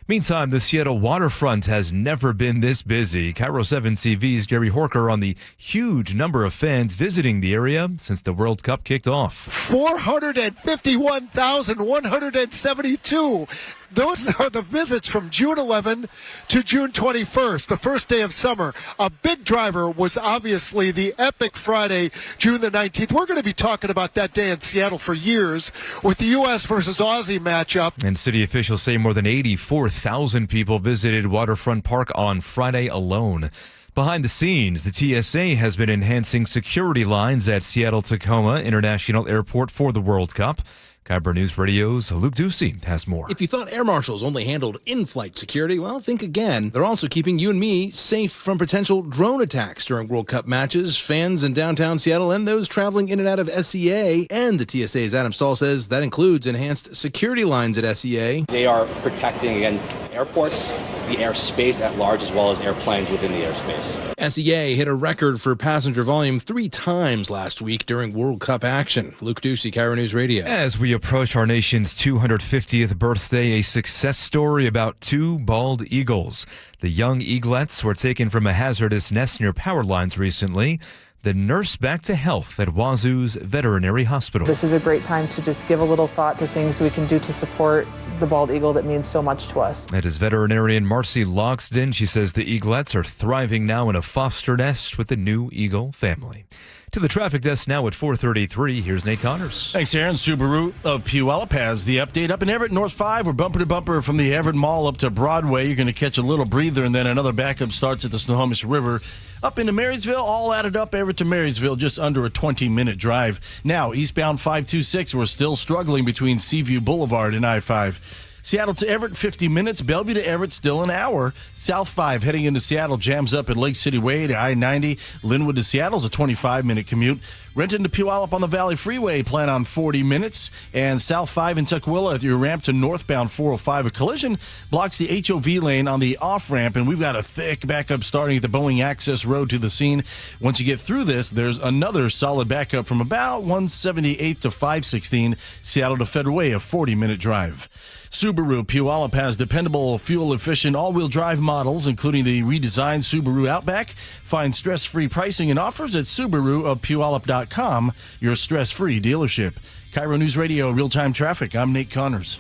Meantime, the Seattle waterfront has never been this busy. KIRO 7 TV's Gary Horker on the huge number of fans visiting the area since the World Cup kicked off. 451,172. Those are the visits from June 11 to June 21st, the first day of summer. A big driver was obviously the epic Friday, June the 19th. We're going to be talking about that day in Seattle for years with the U.S. versus Aussie matchup. And city officials say more than 84,000 people visited Waterfront Park on Friday alone. Behind the scenes, the TSA has been enhancing security lines at Seattle-Tacoma International Airport for the World Cup. KIRO News Radio's Luke Ducey has more. If you thought air marshals only handled in-flight security, well, think again. They're also keeping you and me safe from potential drone attacks during World Cup matches. Fans in downtown Seattle and those traveling in and out of SEA. And the TSA's Adam Stahl says that includes enhanced security lines at SEA. They are protecting, again, airports, the airspace at large, as well as airplanes within the airspace. SEA hit a record for passenger volume 3 times last week during World Cup action. Luke Ducey, KIRO News Radio. As we approach our nation's 250th birthday, a success story about 2 bald eagles. The young eaglets were taken from a hazardous nest near power lines recently. The nurse back to health at Wazoo's Veterinary Hospital. This is a great time to just give a little thought to things we can do to support the bald eagle that means so much to us. That is veterinarian Marcy Logsden. She says the eaglets are thriving now in a foster nest with the new eagle family. To the traffic desk now at 4:33. Here's Nate Connors. Thanks, Aaron. Subaru of Puyallup has the update. Up in Everett, North 5, we're bumper to bumper from the Everett Mall up to Broadway. You're going to catch a little breather, and then another backup starts at the Snohomish River. Up into Marysville, all added up, Everett to Marysville, just under a 20-minute drive. Now, eastbound 526, we're still struggling between Seaview Boulevard and I-5. Seattle to Everett, 50 minutes. Bellevue to Everett, still an hour. South 5 heading into Seattle jams up at Lake City Way to I-90. Linwood to Seattle's a 25-minute commute. Renton to Puyallup on the Valley Freeway, plan on 40 minutes. And South 5 in Tukwila at your ramp to northbound 405. A collision blocks the HOV lane on the off-ramp, and we've got a thick backup starting at the Boeing Access Road to the scene. Once you get through this, there's another solid backup from about 178th to 516. Seattle to Federal Way, a 40-minute drive. Subaru Puyallup has dependable, fuel-efficient, all-wheel drive models, including the redesigned Subaru Outback. Find stress-free pricing and offers at SubaruofPuyallup.com, your stress-free dealership. KIRO News Radio, real-time traffic. I'm Nate Connors.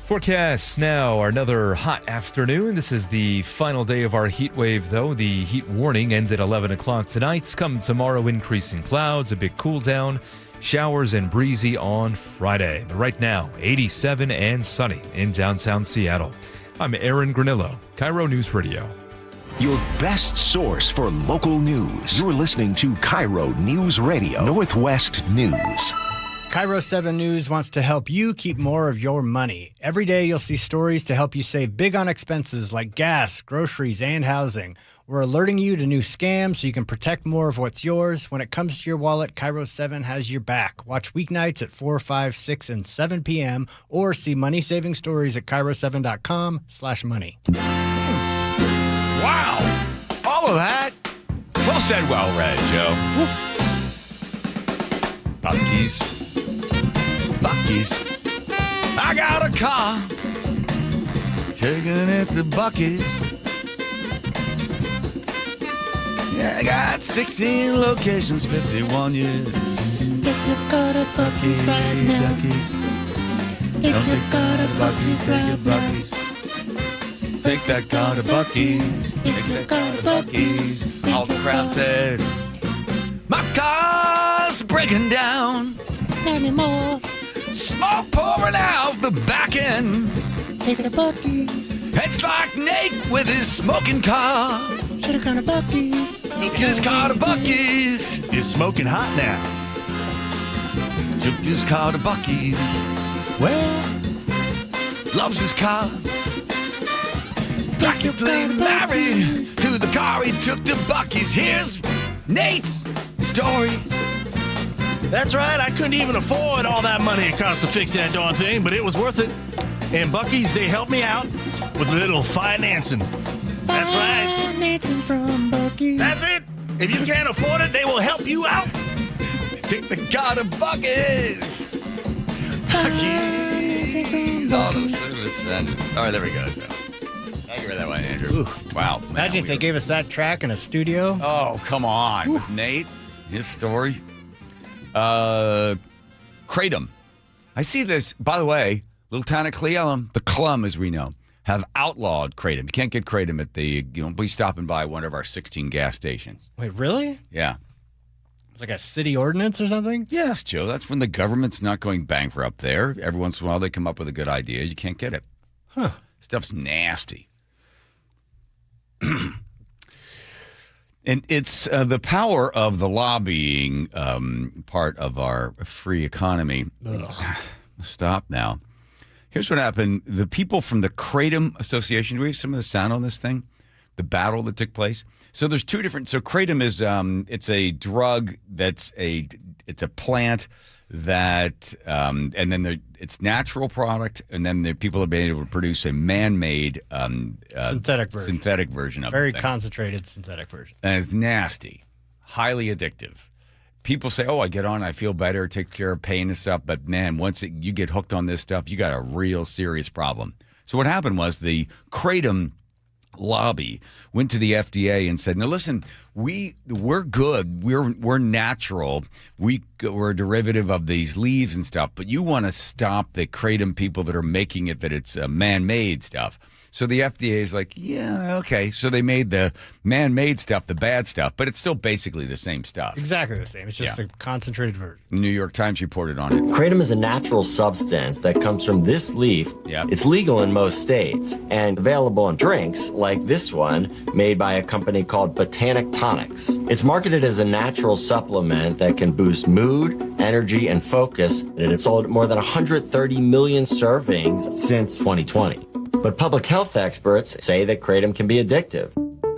Forecasts now, another hot afternoon. This is the final day of our heat wave, though. The heat warning ends at 11 o'clock tonight. Come tomorrow, increasing clouds, a big cool down. Showers and breezy on Friday. But right now, 87 and sunny in downtown Seattle. I'm Aaron Granillo, KIRO News Radio. Your best source for local news. You're listening to KIRO News Radio, Northwest News. KIRO 7 News wants to help you keep more of your money. Every day you'll see stories to help you save big on expenses like gas, groceries, and housing. We're alerting you to new scams so you can protect more of what's yours. When it comes to your wallet, KIRO 7 has your back. Watch weeknights at 4, 5, 6, and 7 p.m. or see money-saving stories at KIRO7.com/money. Wow! All of that? Well said, well read, Joe. Bucky's. I got a car. Taking it to Bucky's. Yeah, I got 16 locations, 51 years. Take your car to Bucky's right now. Don't take car to Bucky's, take your Bucky's. Take that car to Bucky's. Take that car to Bucky's. All the crowd said, my car's breaking down. Not anymore. Smoke pouring out the back end. Take it to Bucky's. It's like Nate with his smoking car. Should've gone to Bucky's. Took his car to Bucky's. It's smoking hot now. Took his car to Bucky's. Well, loves his car. Practically married to the car he took to Bucky's. Here's Nate's story. That's right. I couldn't even afford all that money it cost to fix that darn thing, but it was worth it. And Bucky's, they helped me out with a little financing. That's right. Financing from Bucky's. That's it. If you can't afford it, they will help you out. Take the car to Bucky's. Bucky's. All the service centers. All right, there we go, Joe. Thank you for that one, Andrew. Ooh. Wow. Imagine if they gave us that track in a studio. Oh, come on. With Nate, his story. Kratom. I see this, by the way, little town of Cleellum, the Clum, as we know, have outlawed Kratom. You can't get Kratom at the, be stopping by one of our 16 gas stations. Wait, really? Yeah. It's like a city ordinance or something? Yes, Joe. That's when the government's not going bankrupt there. Every once in a while, they come up with a good idea. You can't get it. Huh. Stuff's nasty. And it's the power of the lobbying part of our free economy. Stop now. Here's what happened. The people from the Kratom Association, do we have some of the sound on this thing? The battle that took place? So there's two different. So Kratom is it's a drug that's it's a plant that and then it's natural product, and then the people have been able to produce a man-made synthetic version of it. Very concentrated synthetic version. And it's nasty, highly addictive. People say, "Oh, I get on, I feel better, it takes care of pain and stuff." But man, once you get hooked on this stuff, you got a real serious problem. So what happened was the Kratom lobby went to the FDA and said, "No, listen, we're good. We're natural. We're a derivative of these leaves and stuff. But you want to stop the Kratom people that are making it that it's man-made stuff." So the FDA is like, yeah, okay. So they made the man-made stuff, the bad stuff, but it's still basically the same stuff. Exactly the same. It's just a concentrated version. The New York Times reported on it. Kratom is a natural substance that comes from this leaf. Yeah. It's legal in most states and available in drinks like this one made by a company called Botanic Tonics. It's marketed as a natural supplement that can boost mood, energy, and focus, and it's sold more than 130 million servings since 2020. But public health experts say that Kratom can be addictive.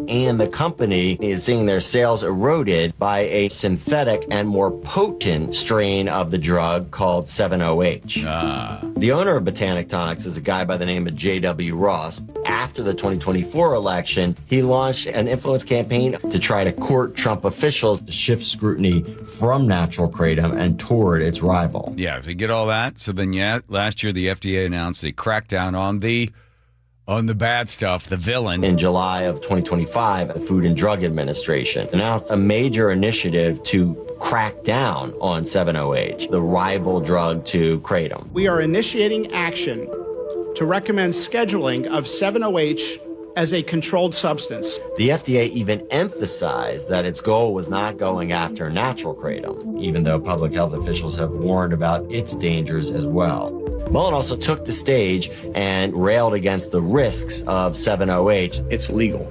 And the company is seeing their sales eroded by a synthetic and more potent strain of the drug called 7-OH. The owner of Botanic Tonics is a guy by the name of J.W. Ross. After the 2024 election, he launched an influence campaign to try to court Trump officials to shift scrutiny from natural Kratom and toward its rival. Yeah, so you get all that. So then, last year the FDA announced a crackdown on the bad stuff, the villain. In July of 2025, the Food and Drug Administration announced a major initiative to crack down on 7-OH, the rival drug to Kratom. We are initiating action to recommend scheduling of 7-OH as a controlled substance. The FDA even emphasized that its goal was not going after natural Kratom, even though public health officials have warned about its dangers as well. Mullen also took the stage and railed against the risks of 7-OH. It's legal,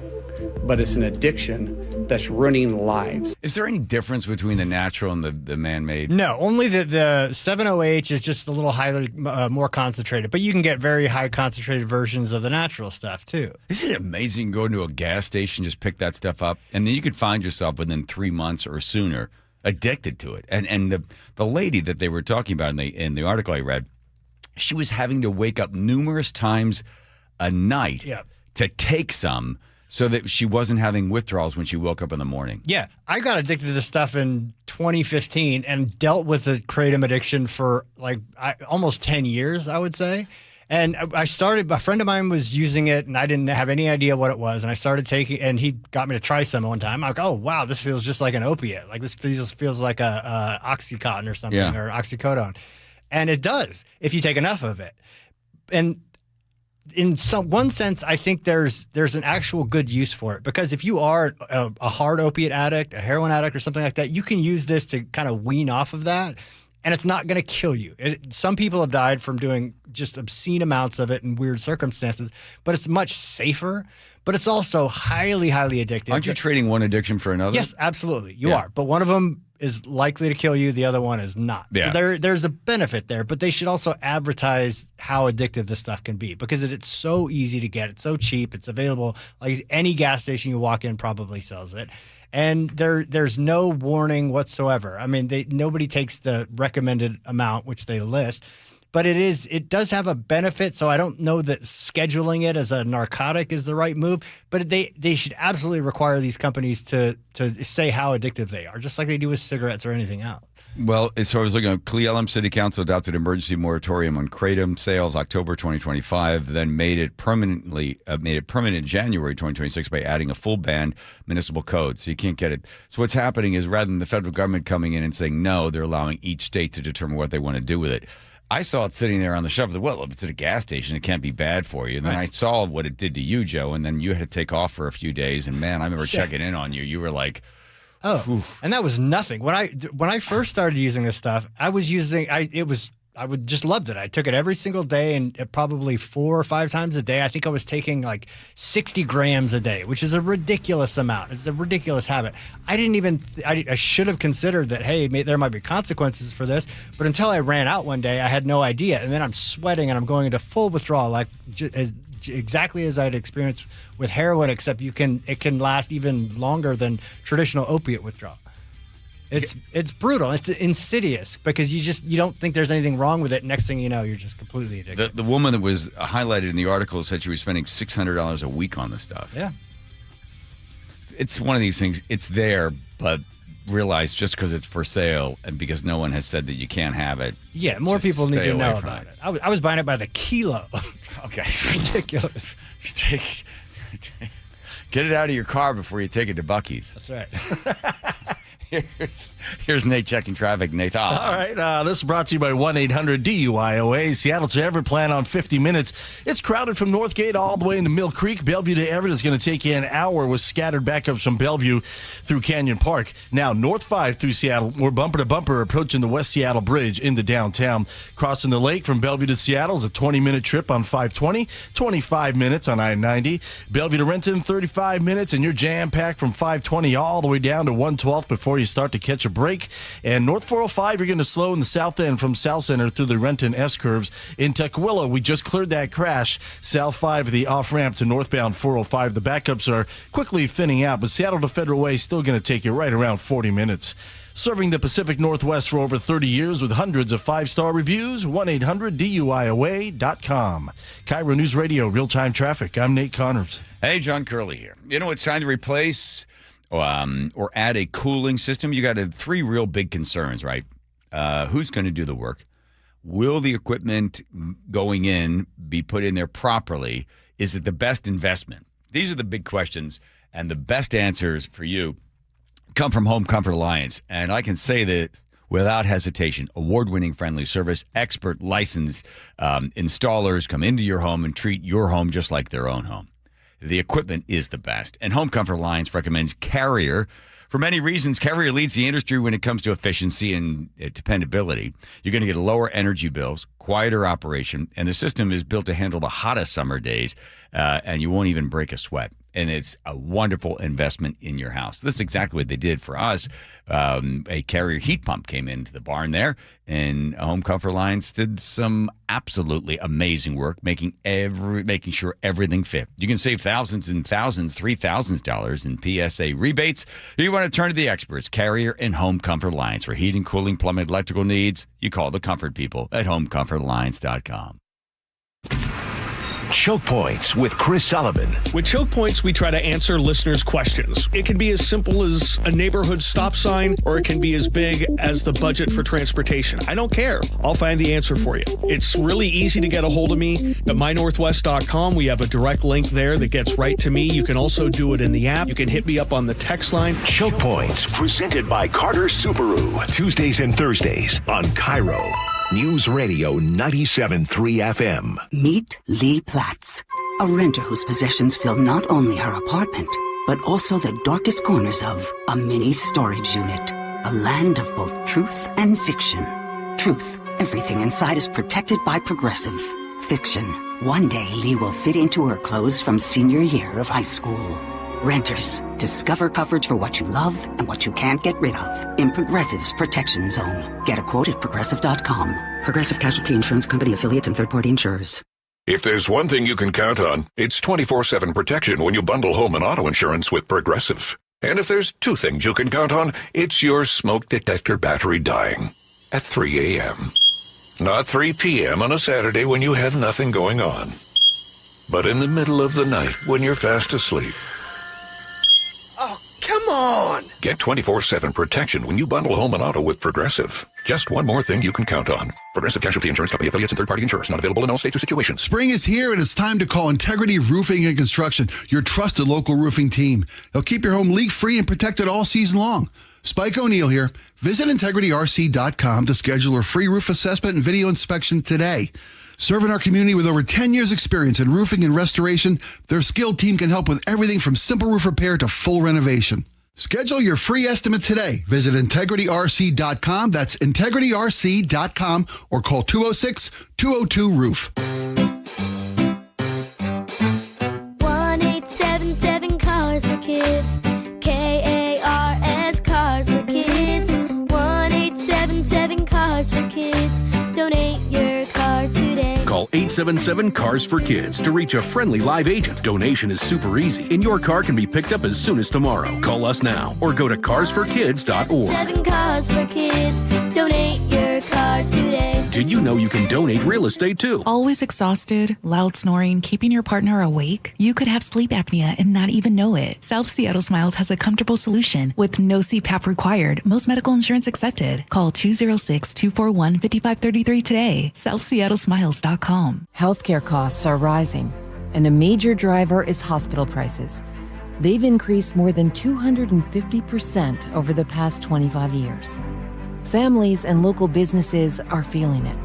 but it's an addiction that's ruining lives. Is there any difference between the natural and the man-made? No, only the 7-OH is just a little highly more concentrated, but you can get very high concentrated versions of the natural stuff too. Isn't it amazing? Go into a gas station, just pick that stuff up, and then you could find yourself within 3 months or sooner addicted to it. And the lady that they were talking about in the article I read, she was having to wake up numerous times a night to take some so that she wasn't having withdrawals when she woke up in the morning. Yeah, I got addicted to this stuff in 2015 and dealt with the Kratom addiction for almost 10 years, I would say. And I started, a friend of mine was using it and I didn't have any idea what it was. And I started taking, and he got me to try some one time. I'm like, oh, wow, this feels just like an opiate. Like this feels like a Oxycontin or something, or oxycodone. And it does if you take enough of it. And in one sense, I think there's an actual good use for it, because if you are a hard opiate addict, a heroin addict or something like that, you can use this to kind of wean off of that, and it's not going to kill you. Some people have died from doing just obscene amounts of it in weird circumstances, but it's much safer, but it's also highly, highly addictive. Aren't you trading one addiction for another? Yes, absolutely. You are. But one of them is likely to kill you. The other one is not. Yeah. So there's a benefit there, but they should also advertise how addictive this stuff can be, because it's so easy to get. It's so cheap. It's available. Like any gas station you walk in probably sells it. And there's no warning whatsoever. I mean, nobody takes the recommended amount, which they list. But it does have a benefit, so I don't know that scheduling it as a narcotic is the right move. But they should absolutely require these companies to say how addictive they are, just like they do with cigarettes or anything else. Well, so I was looking at Cle Elum City Council adopted emergency moratorium on Kratom sales October 2025, then made it permanent in January 2026 by adding a full banned municipal code. So you can't get it. So what's happening is, rather than the federal government coming in and saying no, they're allowing each state to determine what they want to do with it. I saw it sitting there on the shelf. Well, if it's at a gas station, it can't be bad for you. And then I saw what it did to you, Joe, and then you had to take off for a few days. And man, I remember checking in on you. You were like, oh, oof. And that was nothing. When I first started using this stuff, I was using it was would just loved it. I took it every single day and probably 4 or 5 times a day. I think I was taking like 60 grams a day, which is a ridiculous amount. It's a ridiculous habit. I didn't even, I should have considered that, hey, there might be consequences for this. But until I ran out one day, I had no idea. And then I'm sweating and I'm going into full withdrawal, like exactly as I'd experienced with heroin, except it can last even longer than traditional opiate withdrawal. It's brutal. It's insidious because you don't think there's anything wrong with it. Next thing you know, you're just completely addicted. The woman that was highlighted in the article said she was spending $600 a week on this stuff. Yeah. It's one of these things. It's there, but realize just because it's for sale and because no one has said that you can't have it. Yeah, more people need to know about it. I was buying it by the kilo. Okay. Ridiculous. Get it out of your car before you take it to Buc-ee's. That's right. Here's Nate checking traffic. Nate. All right. This is brought to you by 1-800-DUIOA. Seattle to Everett plan on 50 minutes. It's crowded from Northgate all the way into Mill Creek. Bellevue to Everett is going to take you an hour with scattered backups from Bellevue through Canyon Park. Now, North 5 through Seattle. We're bumper to bumper approaching the West Seattle Bridge into downtown. Crossing the lake from Bellevue to Seattle is a 20-minute trip on 520, 25 minutes on I-90. Bellevue to Renton, 35 minutes, and you're jam-packed from 520 all the way down to 112 before you start to catch a break. And North 405, you're going to slow in the south end from South Center through the Renton S-curves. In Tukwila, we just cleared that crash. South 5, the off-ramp to northbound 405. The backups are quickly thinning out, but Seattle to Federal Way is still going to take you right around 40 minutes. Serving the Pacific Northwest for over 30 years with hundreds of 5-star reviews, 1-800-DUIOA.com. KIRO News Radio, real-time traffic. I'm Nate Connors. Hey, John Curley here. You know, it's time to replace or add a cooling system. You got 3 real big concerns, right? Who's going to do the work? Will the equipment going in be put in there properly? Is it the best investment? These are the big questions, and the best answers for you come from Home Comfort Alliance. And I can say that without hesitation, award-winning friendly service, expert licensed installers come into your home and treat your home just like their own home. The equipment is the best. And Home Comfort Alliance recommends Carrier. For many reasons, Carrier leads the industry when it comes to efficiency and dependability. You're going to get lower energy bills, quieter operation, and the system is built to handle the hottest summer days, and you won't even break a sweat. And it's a wonderful investment in your house. This is exactly what they did for us. A Carrier heat pump came into the barn there, and Home Comfort Alliance did some absolutely amazing work, making sure everything fit. You can save thousands and thousands, $3,000 in PSA rebates. You want to turn to the experts, Carrier and Home Comfort Alliance. For heating, cooling, plumbing, electrical needs, you call the comfort people at homecomfortalliance.com. Choke Points with Chris Sullivan. With Choke Points, we try to answer listeners' questions. It can be as simple as a neighborhood stop sign, or it can be as big as the budget for transportation. I don't care. I'll find the answer for you. It's really easy to get a hold of me at mynorthwest.com. We have a direct link there that gets right to me. You can also do it in the app. You can hit me up on the text line. Choke Points, presented by Carter Subaru. Tuesdays and Thursdays on KIRO News Radio 97.3 FM. Meet Lee Platts, a renter whose possessions fill not only her apartment, but also the darkest corners of a mini storage unit. A land of both truth and fiction. Truth, everything inside is protected by Progressive. Fiction, one day Lee will fit into her clothes from senior year of high school. Renters, discover coverage for what you love and what you can't get rid of in Progressive's Protection Zone. Get a quote at Progressive.com. Progressive Casualty Insurance Company affiliates and third-party insurers. If there's one thing you can count on, it's 24/7 protection when you bundle home and auto insurance with Progressive. And if there's 2 things you can count on, it's your smoke detector battery dying at 3 a.m. Not 3 p.m. on a Saturday when you have nothing going on, but in the middle of the night when you're fast asleep. Oh, come on! Get 24/7 protection when you bundle home and auto with Progressive. Just one more thing you can count on. Progressive Casualty Insurance Company affiliates and third-party insurers. Not available in all states or situations. Spring is here, and it's time to call Integrity Roofing and Construction, your trusted local roofing team. They'll keep your home leak-free and protected all season long. Spike O'Neill here. Visit IntegrityRC.com to schedule a free roof assessment and video inspection today. Serving our community with over 10 years experience in roofing and restoration, their skilled team can help with everything from simple roof repair to full renovation. Schedule your free estimate today. Visit integrityrc.com. That's integrityrc.com or call 206-202-ROOF. 1-877 Cars for Kids. KARS Cars for Kids. 1-877 Cars for Kids. Donate your car today. Call 877-CARS-FOR-KIDS to reach a friendly live agent. Donation is super easy, and your car can be picked up as soon as tomorrow. Call us now or go to carsforkids.org. 7 Cars for Kids. Donate your car today. Did you know you can donate real estate too? Always exhausted, loud snoring, keeping your partner awake? You could have sleep apnea and not even know it. South Seattle Smiles has a comfortable solution with no CPAP required. Most medical insurance accepted. Call 206-241-5533 today. SouthSeattleSmiles.com. Healthcare costs are rising, and a major driver is hospital prices. They've increased more than 250% over the past 25 years. Families and local businesses are feeling it.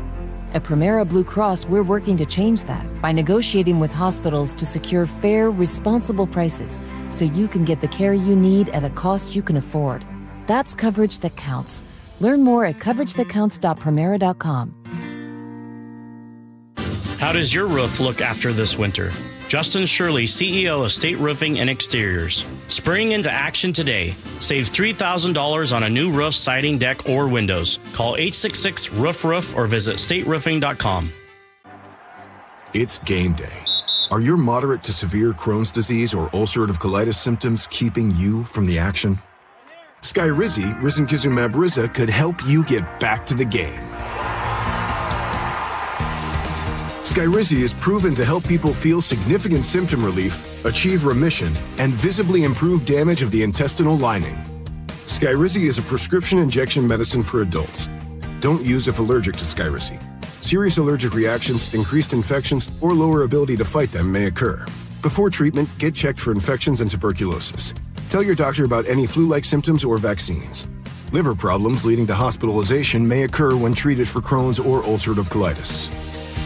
At Primera Blue Cross, we're working to change that by negotiating with hospitals to secure fair, responsible prices so you can get the care you need at a cost you can afford. That's coverage that counts. Learn more at coveragethatcounts.primera.com. How does your roof look after this winter? Justin Shirley, CEO of State Roofing and Exteriors. Spring into action today. Save $3,000 on a new roof, siding, deck, or windows. Call 866-ROOF-ROOF or visit stateroofing.com. It's game day. Are your moderate to severe Crohn's disease or ulcerative colitis symptoms keeping you from the action? Skyrizi, risankizumab Riza, could help you get back to the game. Skyrizi is proven to help people feel significant symptom relief, achieve remission, and visibly improve damage of the intestinal lining. Skyrizi is a prescription injection medicine for adults. Don't use if allergic to Skyrizi. Serious allergic reactions, increased infections, or lower ability to fight them may occur. Before treatment, get checked for infections and tuberculosis. Tell your doctor about any flu-like symptoms or vaccines. Liver problems leading to hospitalization may occur when treated for Crohn's or ulcerative colitis.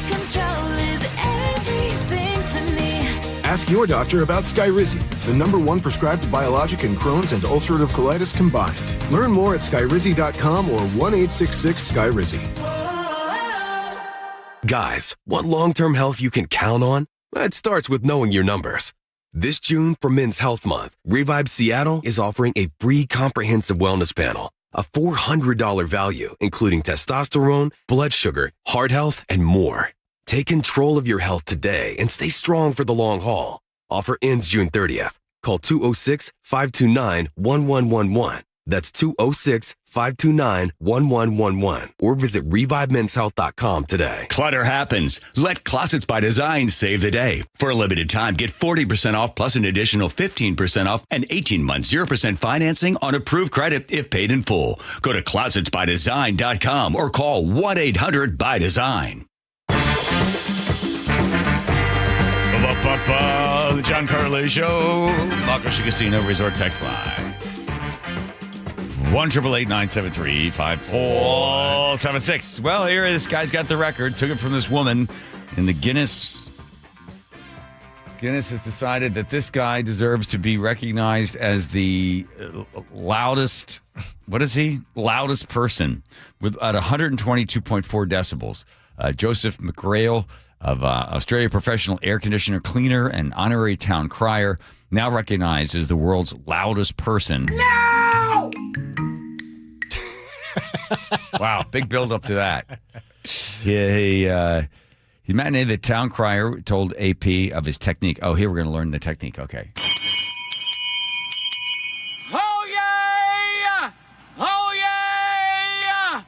Control is everything to me. Ask your doctor about Skyrizi, the #1 prescribed biologic in Crohn's and ulcerative colitis combined. Learn more at skyrizi.com or 1-866-SKYRIZI. Guys, want long-term health you can count on? It starts with knowing your numbers. This June, for Men's Health Month, Revive Seattle is offering a free comprehensive wellness panel, a $400 value, including testosterone, blood sugar, heart health, and more. Take control of your health today and stay strong for the long haul. Offer ends June 30th. Call 206-529-1111. That's 206-529-1111. Or visit ReviveMen'sHealth.com today. Clutter happens. Let Closets by Design save the day. For a limited time, get 40% off plus an additional 15% off and 18 months 0% financing on approved credit if paid in full. Go to Closet.byDesign.com or call 1-800-BY-DESIGN. The John Curley Show. Buckle Casino Resort text line. 1-888-973-5476. Well, here this guy's got the record. Took it from this woman in the Guinness. Guinness has decided that this guy deserves to be recognized as the loudest. What is he? Loudest person at 122.4 decibels. Joseph McGrail of Australia professional air conditioner cleaner and honorary town crier, now recognized as the world's loudest person. No! Wow, big build up to that. He matinee the town crier told AP of his technique. Oh, here we're going to learn the technique. Okay. Oh yeah! Oh yeah!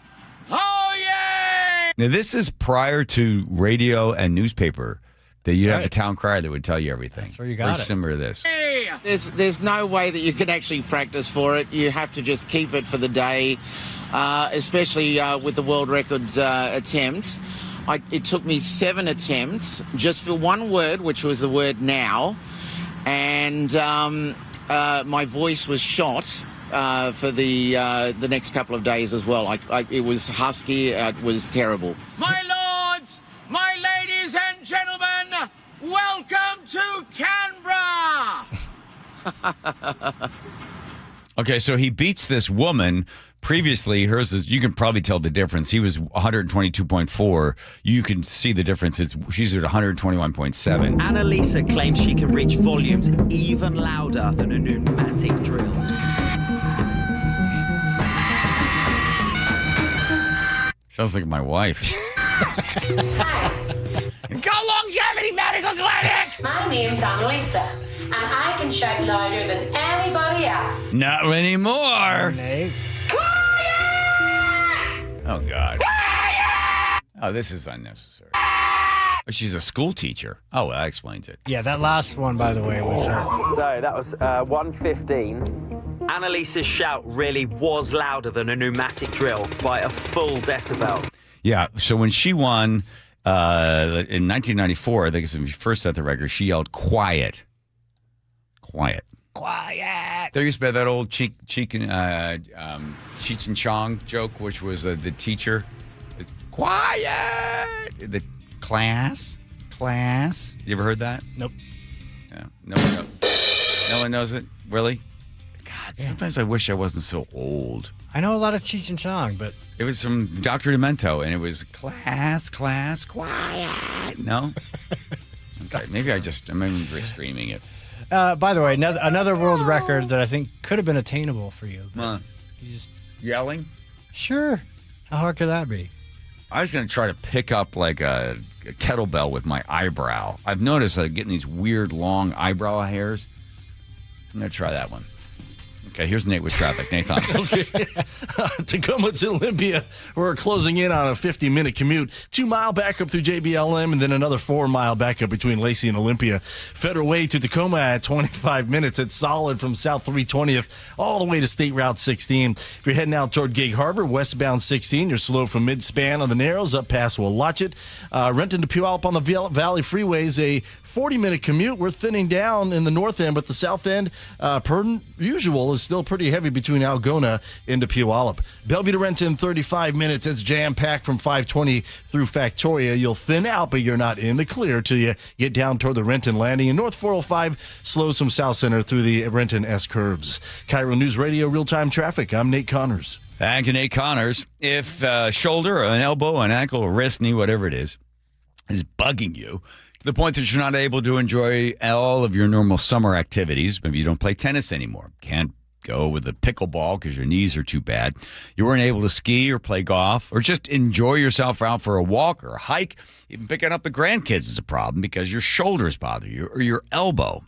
Oh yeah! Now, this is prior to radio and newspaper that you'd have the town crier that would tell you everything. That's where you got it. Similar to this. There's no way that you can actually practice for it. You have to just keep it for the day, especially with the world record attempt. It took me 7 attempts just for one word, which was the word now, and my voice was shot for the next couple of days as well. It was husky. It was terrible. My lords, my ladies and gentlemen, welcome to Canberra! Okay, so he beats this woman. Previously, hers is, you can probably tell the difference. He was 122.4. You can see the difference. She's at 121.7. Annalisa claims she can reach volumes even louder than a pneumatic drill. Sounds like my wife. Go Longevity Medical Clinic! My name's Annalisa, and I can shout louder than anybody else. Not anymore. Quiet! Oh, God. Quiet! Oh, this is unnecessary. She's a school teacher. Oh, well, that explains it. Yeah, that last one, by the way, was her. So that was 115. Annalisa's shout really was louder than a pneumatic drill by a full decibel. Yeah, so when she won in 1994, I think it's when she first set the record, she yelled, quiet. Quiet. Quiet! There used to be that old Cheech and Chong joke, which was the teacher. It's quiet! The class. You ever heard that? Nope. Yeah. No one knows it? Really? God, sometimes I wish I wasn't so old. I know a lot of Cheech and Chong, but... It was from Dr. Demento, and it was class, quiet. No? Okay, maybe I'm streaming it. By the way, another world record that I think could have been attainable for you. You just yelling? Sure. How hard could that be? I was going to try to pick up like a kettlebell with my eyebrow. I've noticed I'm getting these weird long eyebrow hairs. I'm going to try that one. Okay, here's Nate with traffic. Nathan. Okay. Tacoma to Olympia. We're closing in on a 50-minute commute. 2-mile backup through JBLM, and then another 4-mile backup between Lacey and Olympia. Federal Way to Tacoma at 25 minutes. It's solid from South 320th all the way to State Route 16. If you're heading out toward Gig Harbor, westbound 16, you're slow from mid-span on the Narrows up past Willotchet. Renton to Puyallup on the Valley Freeways, a 40-minute commute. We're thinning down in the north end, but the south end, per usual, is still pretty heavy between Algona into Puyallup. Bellevue to Renton, 35 minutes. It's jam-packed from 520 through Factoria. You'll thin out, but you're not in the clear till you get down toward the Renton Landing. And North 405 slows from South Center through the Renton S-curves. KIRO News Radio, real-time traffic. I'm Nate Connors. Thank you, Nate Connors. If shoulder, or an elbow, an ankle, a wrist, knee, whatever it is bugging you, to the point that you're not able to enjoy all of your normal summer activities. Maybe you don't play tennis anymore. Can't go with the pickleball because your knees are too bad. You weren't able to ski or play golf or just enjoy yourself out for a walk or a hike. Even picking up the grandkids is a problem because your shoulders bother you or your elbow,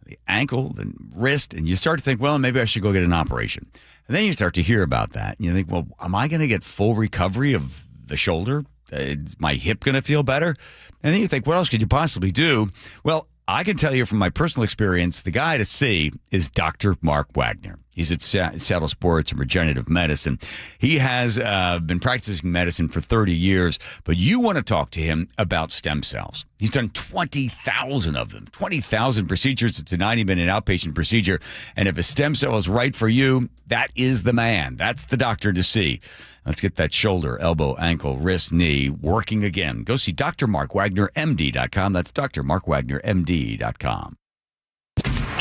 the ankle, the wrist, and you start to think, well, maybe I should go get an operation. And then you start to hear about that. And you think, well, am I going to get full recovery of the shoulder? Is my hip going to feel better? And then you think, what else could you possibly do? Well, I can tell you from my personal experience, the guy to see is Dr. Mark Wagner. He's at Seattle Sports and Regenerative Medicine. He has been practicing medicine for 30 years, but you want to talk to him about stem cells. He's done 20,000 of them, 20,000 procedures. It's a 90-minute outpatient procedure. And if a stem cell is right for you, that is the man. That's the doctor to see. Let's get that shoulder, elbow, ankle, wrist, knee working again. Go see drmarkwagnermd.com. That's drmarkwagnermd.com.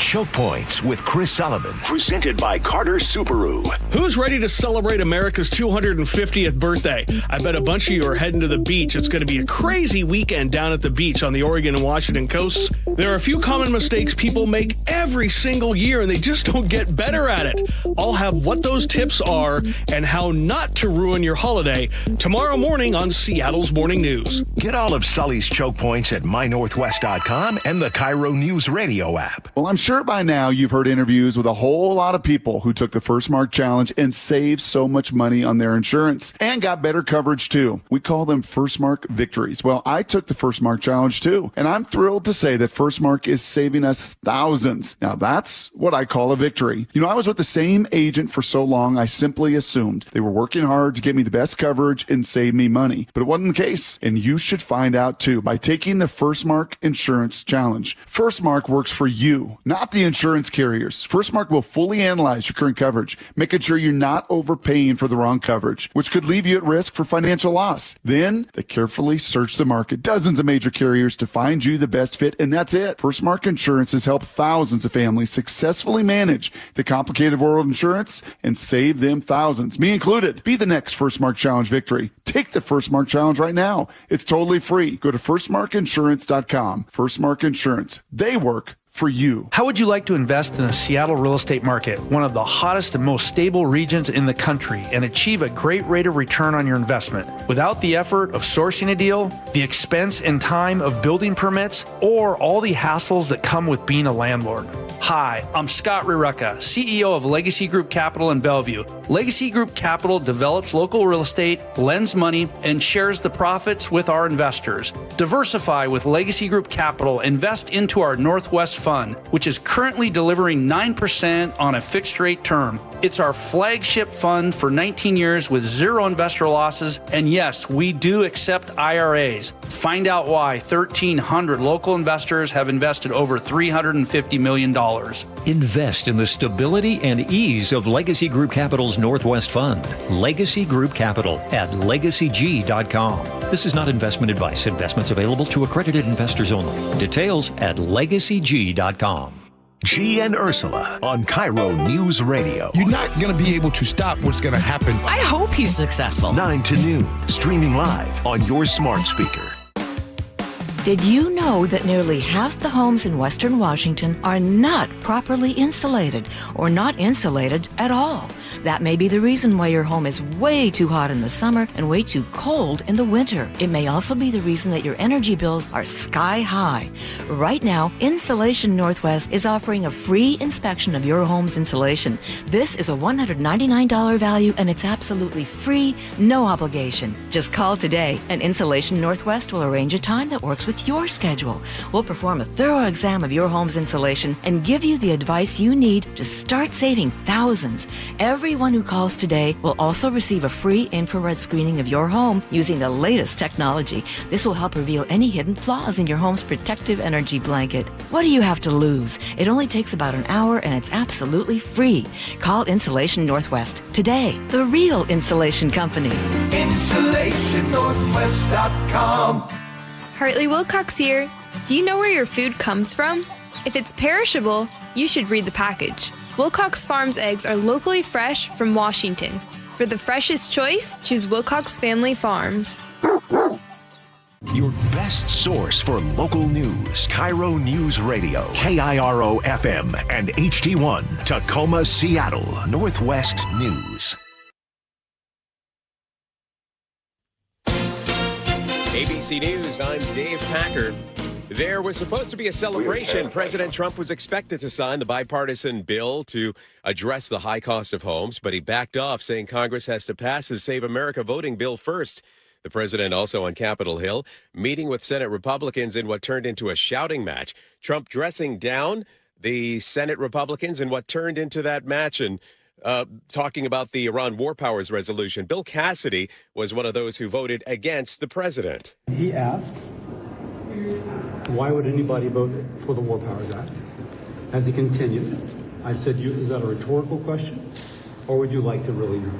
Choke Points with Chris Sullivan, presented by Carter Subaru. Who's ready to celebrate America's 250th birthday? I bet a bunch of you are heading to the beach. It's going to be a crazy weekend down at the beach on the Oregon and Washington coasts. There are a few common mistakes people make every single year, and they just don't get better at it. I'll have what those tips are and how not to ruin your holiday tomorrow morning on Seattle's Morning News. Get all of Sully's Choke Points at mynorthwest.com and the KIRO Newsradio app. Well, I'm sure by now you've heard interviews with a whole lot of people who took the First Mark Challenge and saved so much money on their insurance and got better coverage too. We call them First Mark victories. Well, I took the First Mark Challenge too, and I'm thrilled to say that First Mark is saving us thousands. Now that's what I call a victory. You know, I was with the same agent for so long, I simply assumed they were working hard to get me the best coverage and save me money. But it wasn't the case, and you should find out too by taking the First Mark Insurance Challenge. First Mark works for you, not not the insurance carriers. FirstMark will fully analyze your current coverage, making sure you're not overpaying for the wrong coverage, which could leave you at risk for financial loss. Then they carefully search the market, dozens of major carriers to find you the best fit, and that's it. FirstMark Insurance has helped thousands of families successfully manage the complicated world of insurance and save them thousands, me included. Be the next FirstMark Challenge victory. Take the FirstMark Challenge right now. It's totally free. Go to firstmarkinsurance.com. FirstMark Insurance. They work for you. How would you like to invest in the Seattle real estate market, one of the hottest and most stable regions in the country, and achieve a great rate of return on your investment without the effort of sourcing a deal, the expense and time of building permits, or all the hassles that come with being a landlord? Hi, I'm Scott Rirucka, CEO of Legacy Group Capital in Bellevue. Legacy Group Capital develops local real estate, lends money, and shares the profits with our investors. Diversify with Legacy Group Capital. Invest into our Northwest Fund, which is currently delivering 9% on a fixed rate term. It's our flagship fund for 19 years with zero investor losses. And yes, we do accept IRAs. Find out why 1,300 local investors have invested over $350 million. Invest in the stability and ease of Legacy Group Capital's Northwest Fund. Legacy Group Capital at legacyg.com. This is not investment advice. Investments available to accredited investors only. Details at legacyg.com. G and Ursula on KIRO News Radio. You're not going to be able to stop what's going to happen. I hope he's successful. 9 to noon, streaming live on your smart speaker. Did you know that nearly half the homes in Western Washington are not properly insulated or not insulated at all? That may be the reason why your home is way too hot in the summer and way too cold in the winter. It may also be the reason that your energy bills are sky high. Right now, Insulation Northwest is offering a free inspection of your home's insulation. This is a $199 value and it's absolutely free, no obligation. Just call today and Insulation Northwest will arrange a time that works with your schedule. We'll perform a thorough exam of your home's insulation and give you the advice you need to start saving thousands. Everyone who calls today will also receive a free infrared screening of your home using the latest technology. This will help reveal any hidden flaws in your home's protective energy blanket. What do you have to lose? It only takes about an hour and it's absolutely free. Call Insulation Northwest today, the real insulation company. InsulationNorthwest.com. Hartley Wilcox here. Do you know where your food comes from? If it's perishable, you should read the package. Wilcox Farms eggs are locally fresh from Washington. For the freshest choice, choose Wilcox Family Farms. Your best source for local news. KIRO News Radio. KIRO FM and HD1. Tacoma, Seattle. Northwest News. ABC News, I'm Dave Packer. There was supposed to be a celebration. President Trump was expected to sign the bipartisan bill to address the high cost of homes, but he backed off, saying Congress has to pass his Save America voting bill first. The president also on Capitol Hill, meeting with Senate Republicans in what turned into a shouting match. Trump dressing down the Senate Republicans in what turned into that match and talking about the Iran War Powers resolution. Bill Cassidy was one of those who voted against the president. He asked, why would anybody vote for the War Powers Act? As he continued, I said, is that a rhetorical question, or would you like to really know?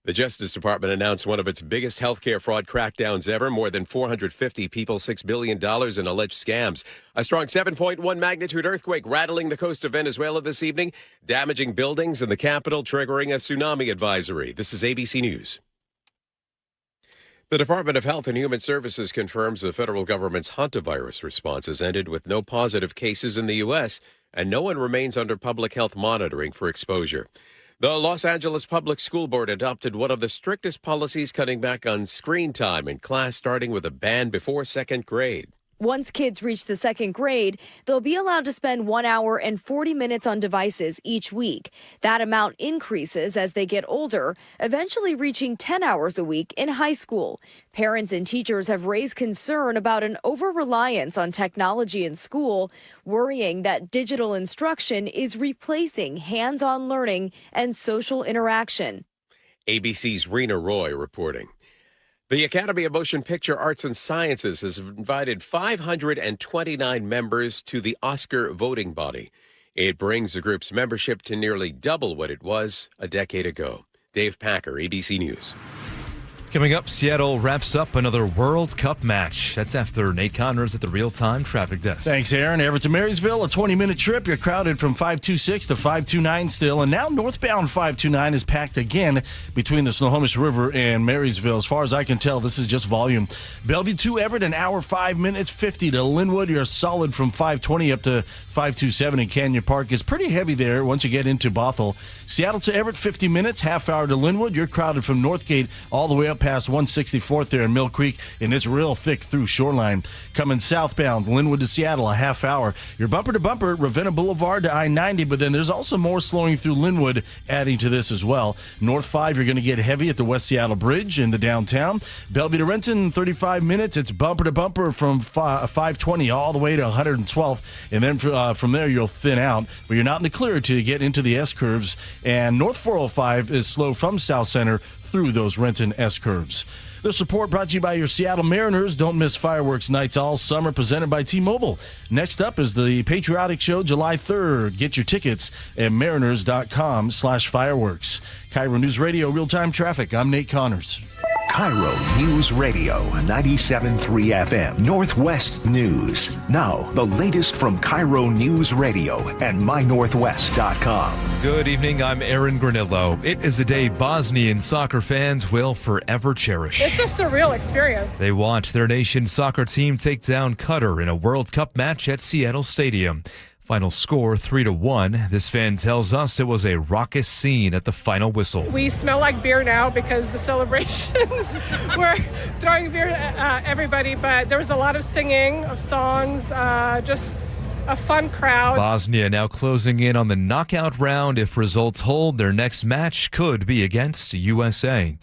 The Justice Department announced one of its biggest healthcare fraud crackdowns ever. More than 450 people, $6 billion in alleged scams. A strong 7.1 magnitude earthquake rattling the coast of Venezuela this evening, damaging buildings in the capital, triggering a tsunami advisory. This is ABC News. The Department of Health and Human Services confirms the federal government's hantavirus response has ended with no positive cases in the U.S., and no one remains under public health monitoring for exposure. The Los Angeles Public School Board adopted one of the strictest policies cutting back on screen time in class, starting with a ban before second grade. Once kids reach the second grade, they'll be allowed to spend 1 hour and 40 minutes on devices each week. That amount increases as they get older, eventually reaching 10 hours a week in high school. Parents and teachers have raised concern about an over-reliance on technology in school, worrying that digital instruction is replacing hands-on learning and social interaction. ABC's Rena Roy reporting. The Academy of Motion Picture Arts and Sciences has invited 529 members to the Oscar voting body. It brings the group's membership to nearly double what it was a decade ago. Dave Packer, ABC News. Coming up, Seattle wraps up another World Cup match. That's after Nate Connors at the real-time traffic desk. Thanks, Aaron. Everett to Marysville, a 20-minute trip. You're crowded from 526 to 529 still. And now northbound 529 is packed again between the Snohomish River and Marysville. As far as I can tell, this is just volume. Bellevue to Everett, an hour, 5 minutes. 50 to Linwood. You're solid from 520 up to 527 in Canyon Park. It's pretty heavy there once you get into Bothell. Seattle to Everett, 50 minutes. Half hour to Linwood. You're crowded from Northgate all the way up past 164th there in Mill Creek, and it's real thick through Shoreline. Coming southbound, Linwood to Seattle, a half hour. You're bumper to bumper, Ravenna Boulevard to I-90, but then there's also more slowing through Linwood, adding to this as well. North 5, you're going to get heavy at the West Seattle Bridge in the downtown. Bellevue to Renton, 35 minutes. It's bumper to bumper from 520 all the way to 112th, and then from there you'll thin out, but you're not in the clear till you get into the S-curves, and North 405 is slow from South Center through those Renton S-curves. The support brought to you by your Seattle Mariners. Don't miss fireworks nights all summer, presented by T-Mobile. Next up is the Patriotic Show, July 3rd. Get your tickets at mariners.com/fireworks. KIRO News Radio, real-time traffic. I'm Nate Connors. KIRO News Radio, 97.3 FM, Northwest News. Now, the latest from KIRO News Radio and mynorthwest.com. Good evening, I'm Aaron Granillo. It is a day Bosnian soccer fans will forever cherish. It's a surreal experience. They watched their nation's soccer team take down Qatar in a World Cup match at Seattle Stadium. Final score 3-1. This fan tells us it was a raucous scene at the final whistle. We smell like beer now because the celebrations were throwing beer at everybody, but there was a lot of singing of songs, just a fun crowd. Bosnia now closing in on the knockout round. If results hold, their next match could be against USA.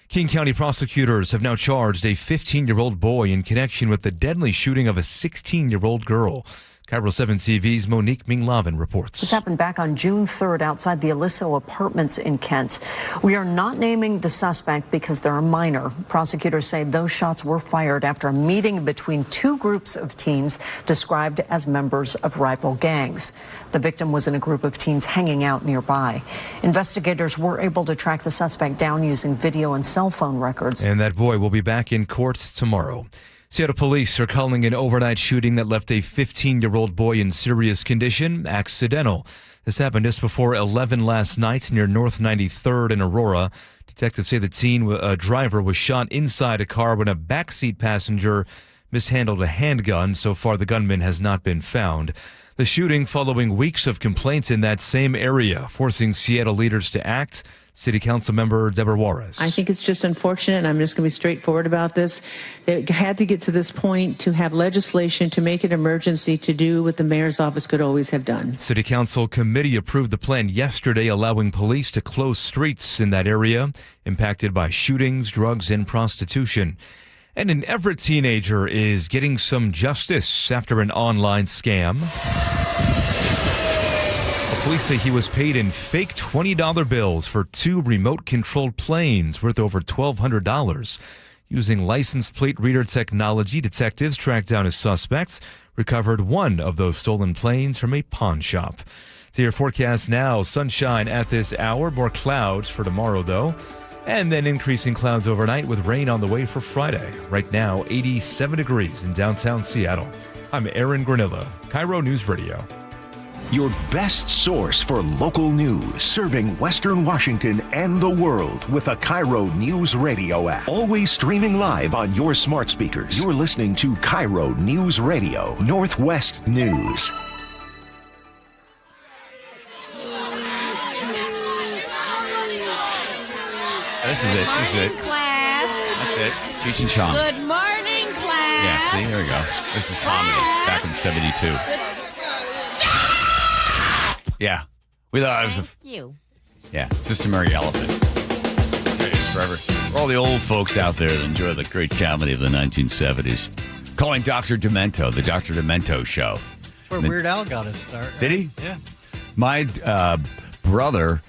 King County prosecutors have now charged a 15-year-old boy in connection with the deadly shooting of a 16-year-old girl. KIRO 7 TV's Monique Minglavin reports. This happened back on June 3rd outside the Aliso Apartments in Kent. We are not naming the suspect because they're a minor. Prosecutors say those shots were fired after a meeting between two groups of teens described as members of rival gangs. The victim was in a group of teens hanging out nearby. Investigators were able to track the suspect down using video and cell phone records. And that boy will be back in court tomorrow. Seattle police are calling an overnight shooting that left a 15-year-old boy in serious condition accidental. This happened just before 11 last night near North 93rd in Aurora. Detectives say the driver was shot inside a car when a backseat passenger mishandled a handgun. So far, the gunman has not been found. The shooting following weeks of complaints in that same area, forcing Seattle leaders to act. City Council member Deborah Juarez. I think it's just unfortunate, and I'm just going to be straightforward about this. They had to get to this point to have legislation to make it emergency to do what the mayor's office could always have done. City Council committee approved the plan yesterday, allowing police to close streets in that area impacted by shootings, drugs, and prostitution. And an Everett teenager is getting some justice after an online scam. Police say he was paid in fake $20 bills for 2 remote-controlled planes worth over $1,200. Using license plate reader technology, detectives tracked down his suspects, recovered one of those stolen planes from a pawn shop. To your forecast now, sunshine at this hour, more clouds for tomorrow, though, and then increasing clouds overnight with rain on the way for Friday. Right now, 87 degrees in downtown Seattle. I'm Aaron Granillo, KIRO News Radio. Your best source for local news, serving Western Washington and the world with a KIRO News Radio app. Always streaming live on your smart speakers. You're listening to KIRO News Radio, Northwest News. This is it. This is it. Class. That's it. Cheech and Chong. Good morning, class. Yeah, see, there we go. This is comedy back in 72. Yeah. We thought it was Yeah, Sister Mary Elephant. There it is forever. For all the old folks out there that enjoy the great comedy of the 1970s. Calling Dr. Demento, the Dr. Demento Show. That's where Weird Al got his start. Right? Did he? Yeah. My brother,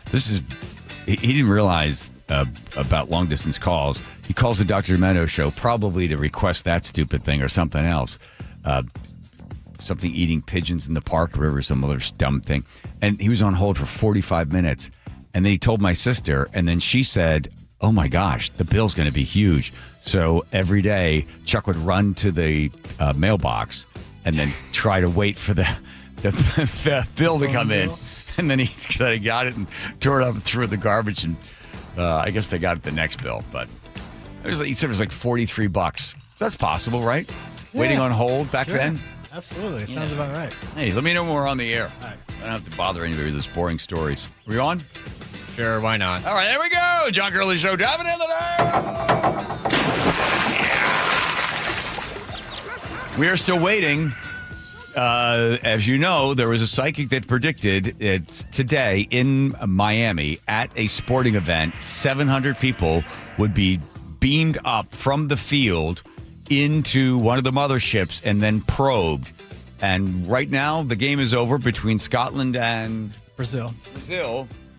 he didn't realize about long-distance calls. He calls the Dr. Demento Show probably to request that stupid thing or something else. something eating pigeons in the park or whatever, some other dumb thing. And he was on hold for 45 minutes. And then he told my sister, and then she said, oh my gosh, the bill's going to be huge. So every day, Chuck would run to the mailbox and then try to wait for the bill to come in. And then he got it and tore it up and threw it in the garbage. And I guess they got it the next bill. But he said it was like $43. That's possible, right? Yeah. Waiting on hold back then? Absolutely. It sounds about right. Hey, let me know when we're on the air. All right. I don't have to bother anybody with those boring stories. Are we on? Sure, why not? All right, there we go. John Curley Show, driving in the day. We are still waiting. As you know, there was a psychic that predicted it's today in Miami at a sporting event, 700 people would be beamed up from the field into one of the motherships and then probed. And right now, the game is over between Scotland and Brazil.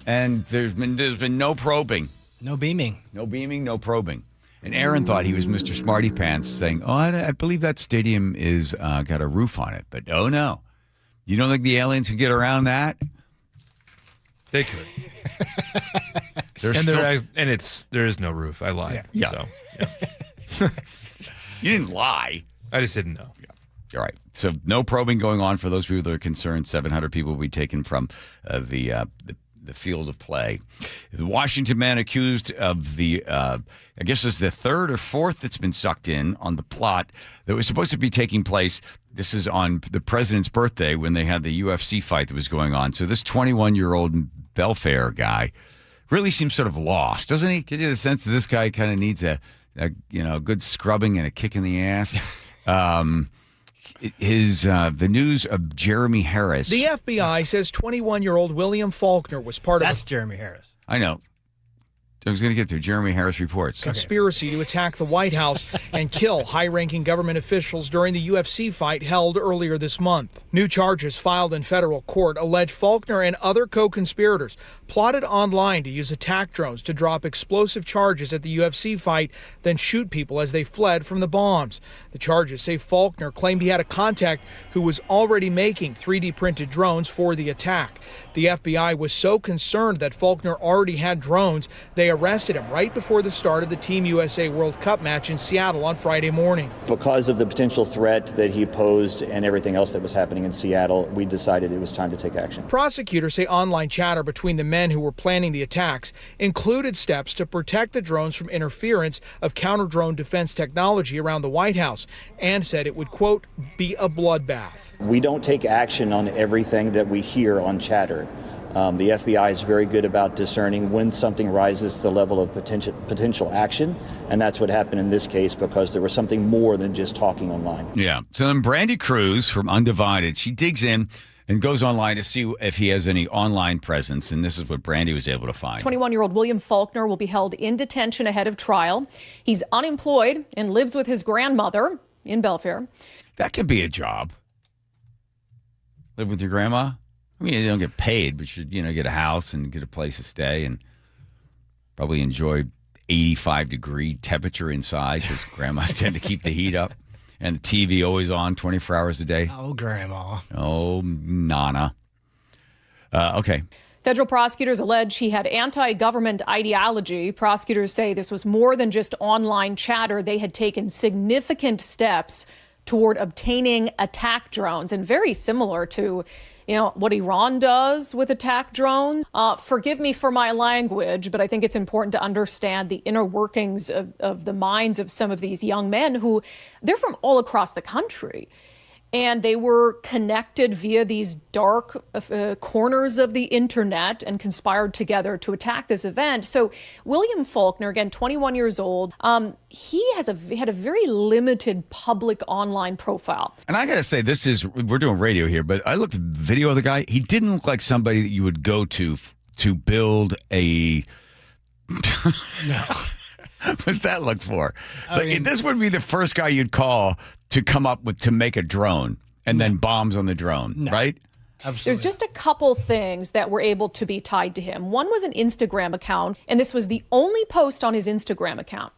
And there's been no probing. No beaming. No beaming, no probing. And Aaron thought he was Mr. Smarty Pants saying, I believe that stadium is got a roof on it. But oh, no. You don't think the aliens can get around that? They could. There is no roof. I lied. Yeah. So, You didn't lie. I just didn't know. All right. So no probing going on for those people that are concerned. 700 people will be taken from the field of play. The Washington man accused of I guess it's the third or fourth that's been sucked in on the plot that was supposed to be taking place. This is on the president's birthday when they had the UFC fight that was going on. So this 21-year-old Belfair guy really seems sort of lost, doesn't he? Get you the sense that this guy kind of needs a good scrubbing and a kick in the ass. The news of Jeremy Harris. The FBI says 21-year-old William Faulkner was part of That's Jeremy Harris. I know. I was going to get to Jeremy Harris reports. Conspiracy to attack the White House and kill high-ranking government officials during the UFC fight held earlier this month. New charges filed in federal court allege Faulkner and other co-conspirators plotted online to use attack drones to drop explosive charges at the UFC fight, then shoot people as they fled from the bombs. The charges say Faulkner claimed he had a contact who was already making 3D printed drones for the attack. The FBI was so concerned that Faulkner already had drones, they arrested him right before the start of the Team USA World Cup match in Seattle on Friday morning. Because of the potential threat that he posed and everything else that was happening in Seattle, we decided it was time to take action. Prosecutors say online chatter between the men who were planning the attacks included steps to protect the drones from interference of counter-drone defense technology around the White House, and said it would, quote, be a bloodbath. We don't take action on everything that we hear on chatter. The FBI is very good about discerning when something rises to the level of potential action, and that's what happened in this case because there was something more than just talking online. Yeah. So then Brandy Cruz from Undivided, she digs in and goes online to see if he has any online presence, and this is what Brandy was able to find. 21-year-old William Faulkner will be held in detention ahead of trial. He's unemployed and lives with his grandmother in Belfair. That could be a job. Live with your grandma? I mean, you don't get paid, but you get a house and get a place to stay and probably enjoy 85-degree temperature inside because grandmas tend to keep the heat up and the TV always on 24 hours a day. Oh, grandma. Oh, Nana. Okay. Federal prosecutors allege he had anti-government ideology. Prosecutors say this was more than just online chatter. They had taken significant steps toward obtaining attack drones, and very similar to what Iran does with attack drones. Forgive me for my language, but I think it's important to understand the inner workings of the minds of some of these young men who they're from all across the country. And they were connected via these dark corners of the internet and conspired together to attack this event. So William Faulkner, again, 21 years old, he had a very limited public online profile. And I got to say, we're doing radio here, but I looked at the video of the guy. He didn't look like somebody that you would go to build a... No. What's that look for? This would be the first guy you'd call to come up with to make a drone and then bombs on the drone, right? Absolutely. There's just a couple things that were able to be tied to him. One was an Instagram account, and this was the only post on his Instagram account.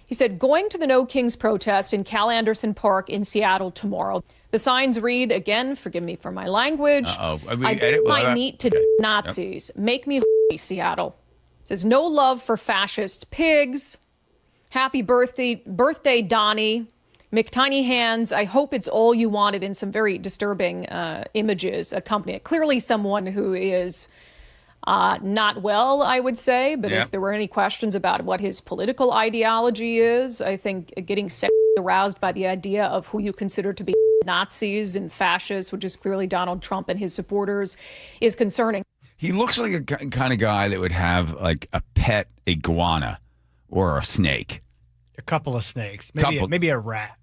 He said, going to the No Kings protest in Cal Anderson Park in Seattle tomorrow. The signs read, again, forgive me for my language, I bring my meat to Nazis. Yep. Make me Seattle. It says, no love for fascist pigs. Happy birthday, Donnie. McTiny Hands, I hope it's all you wanted, in some very disturbing images accompanying it. Clearly someone who is not well, I would say, but if there were any questions about what his political ideology is, I think getting aroused by the idea of who you consider to be Nazis and fascists, which is clearly Donald Trump and his supporters, is concerning. He looks like a kind of guy that would have like a pet iguana or a snake. A couple of snakes, maybe a rat.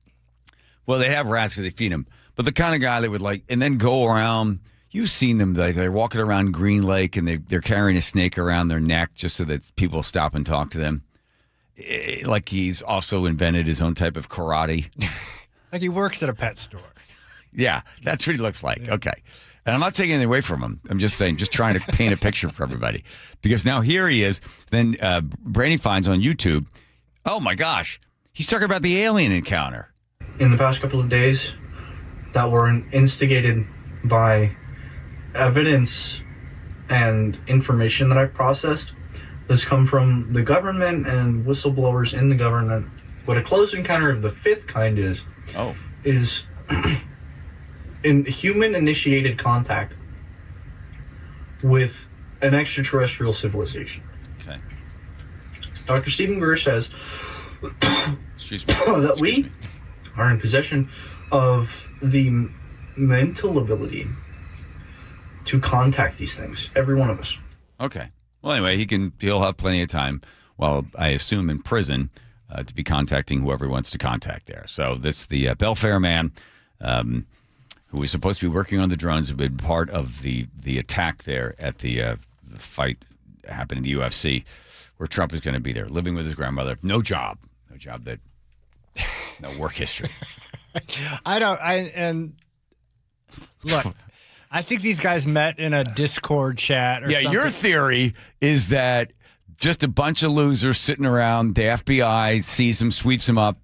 Well, they have rats because they feed them, but the kind of guy that would and then go around. You've seen them, they're walking around Green Lake and they're carrying a snake around their neck just so that people stop and talk to them. Like he's also invented his own type of karate. Like he works at a pet store. Yeah, that's what he looks like. Yeah. Okay. And I'm not taking anything away from him. I'm just saying, just trying to paint a picture for everybody. Because now here he is. Then Brady finds on YouTube, oh my gosh, he's talking about the alien encounter. In the past couple of days that were instigated by evidence and information that I've processed that's come from the government and whistleblowers in the government. What a close encounter of the fifth kind is in human-initiated contact with an extraterrestrial civilization. Okay. Dr. Stephen Greer says that we are in possession of the mental ability to contact these things, every one of us. Okay. Well, anyway, he'll have plenty of time, while I assume in prison, to be contacting whoever he wants to contact there. So this the Belfair man, who was supposed to be working on the drones, had been part of the attack there at the fight happened in the UFC, where Trump is going to be there, living with his grandmother, no job that, no work history. Look. I think these guys met in a Discord chat or something. Your theory is that just a bunch of losers sitting around, the FBI sees them, sweeps them up.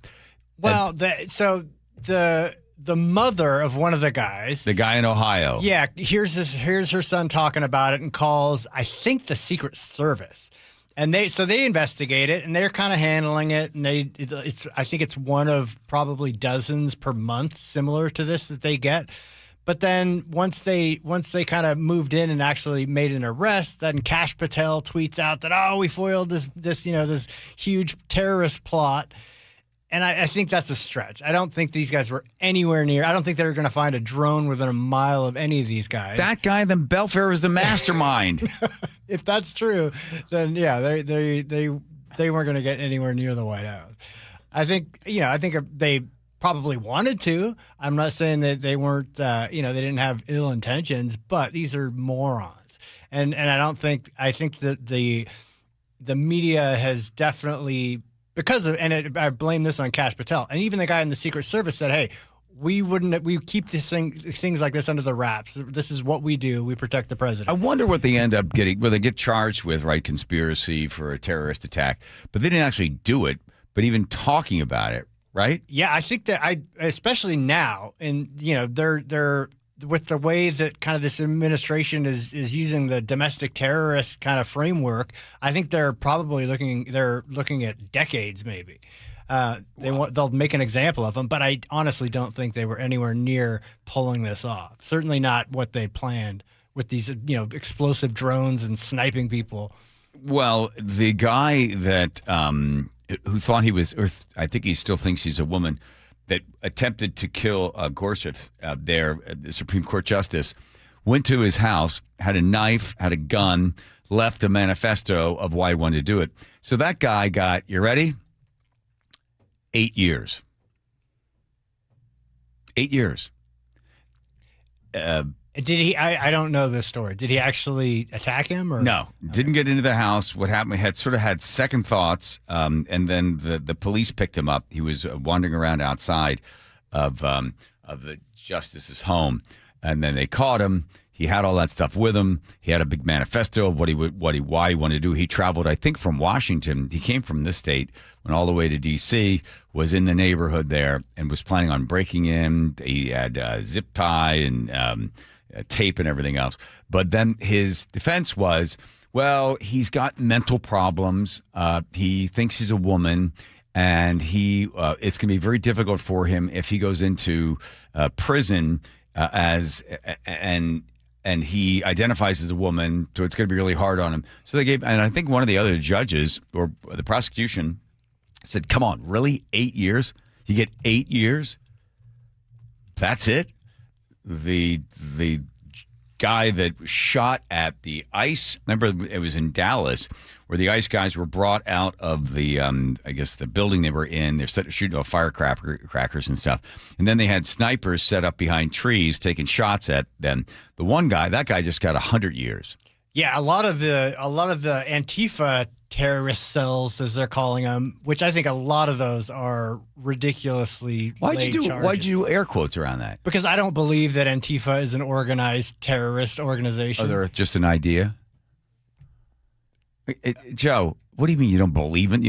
Well, so the mother of one of the guys. The guy in Ohio. Yeah, here's her son talking about it and calls, I think, the Secret Service. And they investigate it and they're kind of handling it. And I think it's one of probably dozens per month similar to this that they get. But then once they kind of moved in and actually made an arrest, then Kash Patel tweets out that, we foiled this huge terrorist plot. And I think that's a stretch. I don't think these guys were anywhere near. I don't think they were going to find a drone within a mile of any of these guys. That guy, then Belfair, was the mastermind. If that's true, then yeah, they weren't going to get anywhere near the White House. I think they probably wanted to. I'm not saying that they weren't, they didn't have ill intentions, but these are morons. And I think that the media has definitely, I blame this on Kash Patel. And even the guy in the Secret Service said, hey, we keep things like this under the wraps. This is what we do. We protect the president. I wonder what they end up getting, they get charged with, right? Conspiracy for a terrorist attack, but they didn't actually do it, but even talking about it, right? Yeah, I think that especially now, and they're with the way that kind of this administration is using the domestic terrorist kind of framework. I think they're probably looking at decades, maybe. They'll make an example of them, but I honestly don't think they were anywhere near pulling this off. Certainly not what they planned with these explosive drones and sniping people. Well, the guy that who thought he was, or I think he still thinks he's a woman, that attempted to kill Gorsuch there, the Supreme Court Justice, went to his house, had a knife, had a gun, left a manifesto of why he wanted to do it. So that guy got, you ready? 8 years. 8 years. Did he? I don't know this story. Did he actually attack him? Or no? Didn't get into the house. What happened? He had second thoughts, and then the police picked him up. He was wandering around outside of the justice's home, and then they caught him. He had all that stuff with him. He had a big manifesto of why he wanted to do. He traveled, I think, from Washington. He came from this state, went all the way to D.C., was in the neighborhood there, and was planning on breaking in. He had zip tie and tape and everything else. But then his defense was, well, he's got mental problems. He thinks he's a woman, and it's going to be very difficult for him if he goes into prison and he identifies as a woman, so it's going to be really hard on him. So they gave, and I think one of the other judges or the prosecution said, "Come on, really? 8 years? You get 8 years? That's it?" The guy that shot at the ICE, remember it was in Dallas, where the ICE guys were brought out of the, I guess the building they were in. They're shooting off firecrackers and stuff. And then they had snipers set up behind trees taking shots at them. The one guy, that guy just got 100 years. Yeah, a lot of the Antifa terrorist cells, as they're calling them, which I think a lot of those are ridiculously Why'd you do air quotes around that? Because I don't believe that Antifa is an organized terrorist organization. Oh, they're just an idea? Joe, what do you mean you don't believe in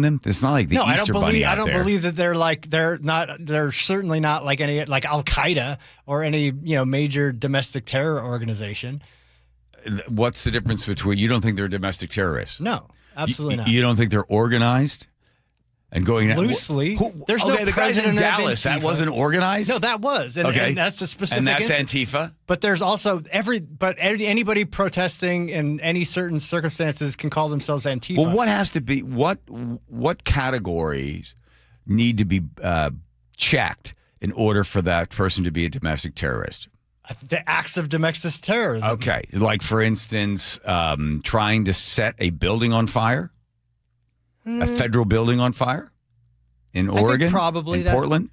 them? It's not like the Easter Bunny out there. I don't believe that they're certainly not like any like Al Qaeda or any major domestic terror organization. What's the difference between, you don't think they're domestic terrorists? No, absolutely not. You don't think they're organized and going loosely? There's no the guys in Dallas, that wasn't organized? No, that was. And that's a specific. And that's Antifa? But there's also anybody protesting in any certain circumstances can call themselves Antifa. Well, what has to be, what categories need to be checked in order for that person to be a domestic terrorist? The acts of domestic terrorism. Okay. Like, for instance, trying to set a building on fire, a federal building on fire in Oregon, probably in Portland.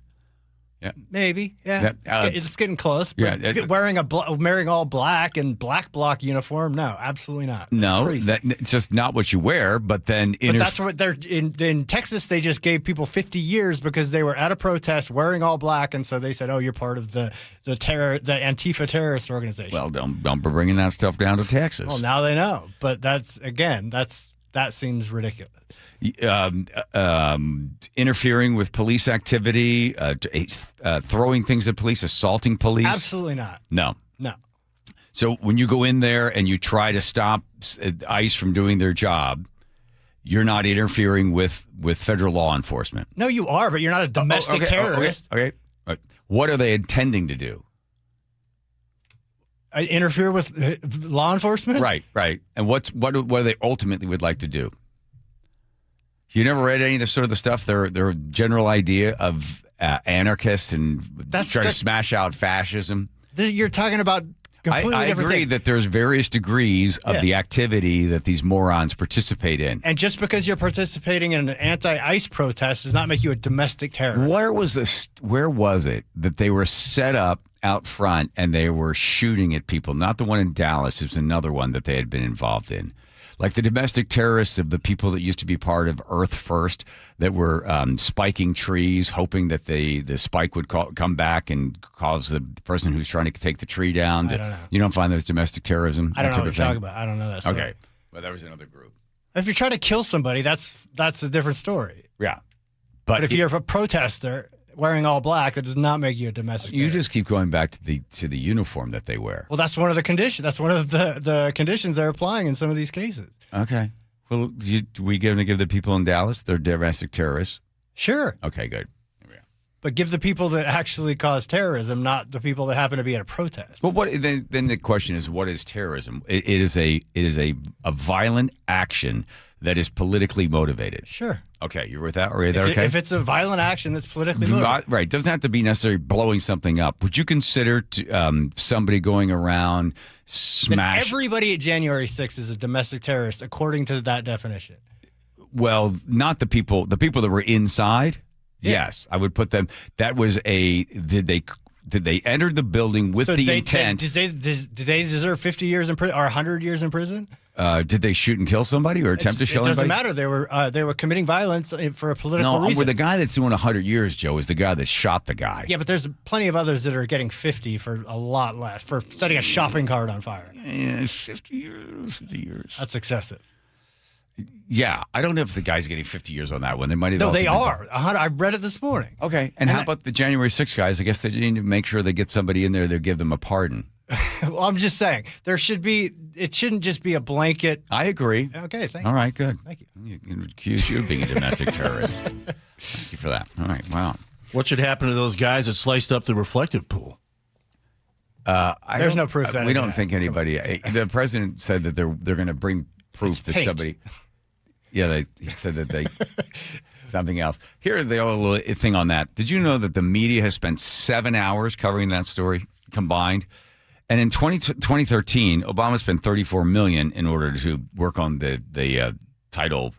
Yeah, maybe. Yeah, it's getting close. But wearing all black and black bloc uniform, no, absolutely not. It's just not what you wear. But then, but that's what they're in Texas. They just gave people 50 years because they were at a protest wearing all black, and so they said, "Oh, you're part of the Antifa terrorist organization." Well, don't be bringing that stuff down to Texas. Well, now they know. But that seems ridiculous. Interfering with police activity, throwing things at police, assaulting police. Absolutely not. No. So when you go in there and you try to stop ICE from doing their job, you're not interfering with federal law enforcement. No, you are, but you're not a domestic terrorist. Okay. What are they intending to do? Interfere with law enforcement? Right. And what do they ultimately would like to do? You never read any of the sort of the stuff, their general idea of anarchists and trying to smash out fascism? You're talking about completely I different agree things. that there's various degrees of the activity that these morons participate in. And just because you're participating in an anti-ICE protest does not make you a domestic terrorist. Where was it that they were set up out front and they were shooting at people? Not the one in Dallas. It was another one that they had been involved in. Like the domestic terrorists of the people that used to be part of Earth First that were spiking trees, hoping that the spike would come back and cause the person who's trying to take the tree down. I don't know. You don't find those domestic terrorism? I don't know what you're talking about. I don't know that story. Okay. Well, that was another group. If you're trying to kill somebody, that's a different story. Yeah. But if you're a protester wearing all black, that does not make you a domestic terrorist. You just keep going back to the uniform that they wear. Well, that's one of the conditions. That's one of the conditions they're applying in some of these cases. Okay. Well, we going to give the people in Dallas they're domestic terrorists? Sure. Okay, good. But give the people that actually cause terrorism, not the people that happen to be at a protest. Well, then the question is, what is terrorism? It is a violent action that is politically motivated. Sure. Okay, you're with that? Are you there? Okay. If it's a violent action that's politically motivated, right? Doesn't have to be necessarily blowing something up. Would you consider somebody going around smash? Then everybody at January 6th is a domestic terrorist, according to that definition. Well, not the people. The people that were inside. Yeah. Yes, I would put them. That was Did they enter the building with the intent? Did they deserve 50 years in prison or 100 years in prison? Did they shoot and kill somebody or attempt to kill anybody? It anybody? doesn't matter. They were committing violence for a political No, reason. the guy that's doing 100 years, Joe, is the guy that shot the guy. Yeah, but there's plenty of others that are getting 50 for a lot less, for setting a shopping cart on fire. Yeah, 50 years, 50 years. That's excessive. Yeah, I don't know if the guy's getting 50 years on that one. They might have. No, also they been- are. I read it this morning. Okay, and how about the January 6th guys? I guess they need to make sure they get somebody in there. They give them a pardon. Well, I'm just saying it shouldn't just be a blanket. I agree. Okay, thank you. All right, good. Thank you. You can accuse you of being a domestic terrorist. Thank you for that. All right, wow. What should happen to those guys that sliced up the reflective pool? There's no proof that we don't think anybody. The president said that they're going to bring proof that paint. somebody. Yeah, he said that they something else. Here's the other little thing on that. Did you know that the media has spent 7 hours covering that story combined? And in 2013, Obama spent $34 million in order to work on the title,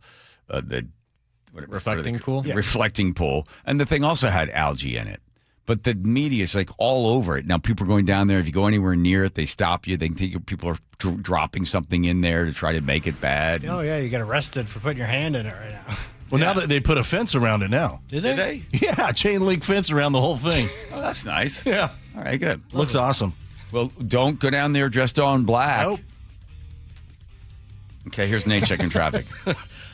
Reflecting pool? Yeah. Reflecting pool, and the thing also had algae in it. But the media is like all over it now. People are going down there. If you go anywhere near it, they stop you. They think people are dropping something in there to try to make it bad. Oh yeah, you get arrested for putting your hand in it right now. Well, now that they put a fence around it now. Did they? Yeah, chain link fence around the whole thing. Oh, that's nice. Yeah. All right, good. Looks awesome. Well, don't go down there dressed all in black. Nope. Okay, here's Nate checking traffic.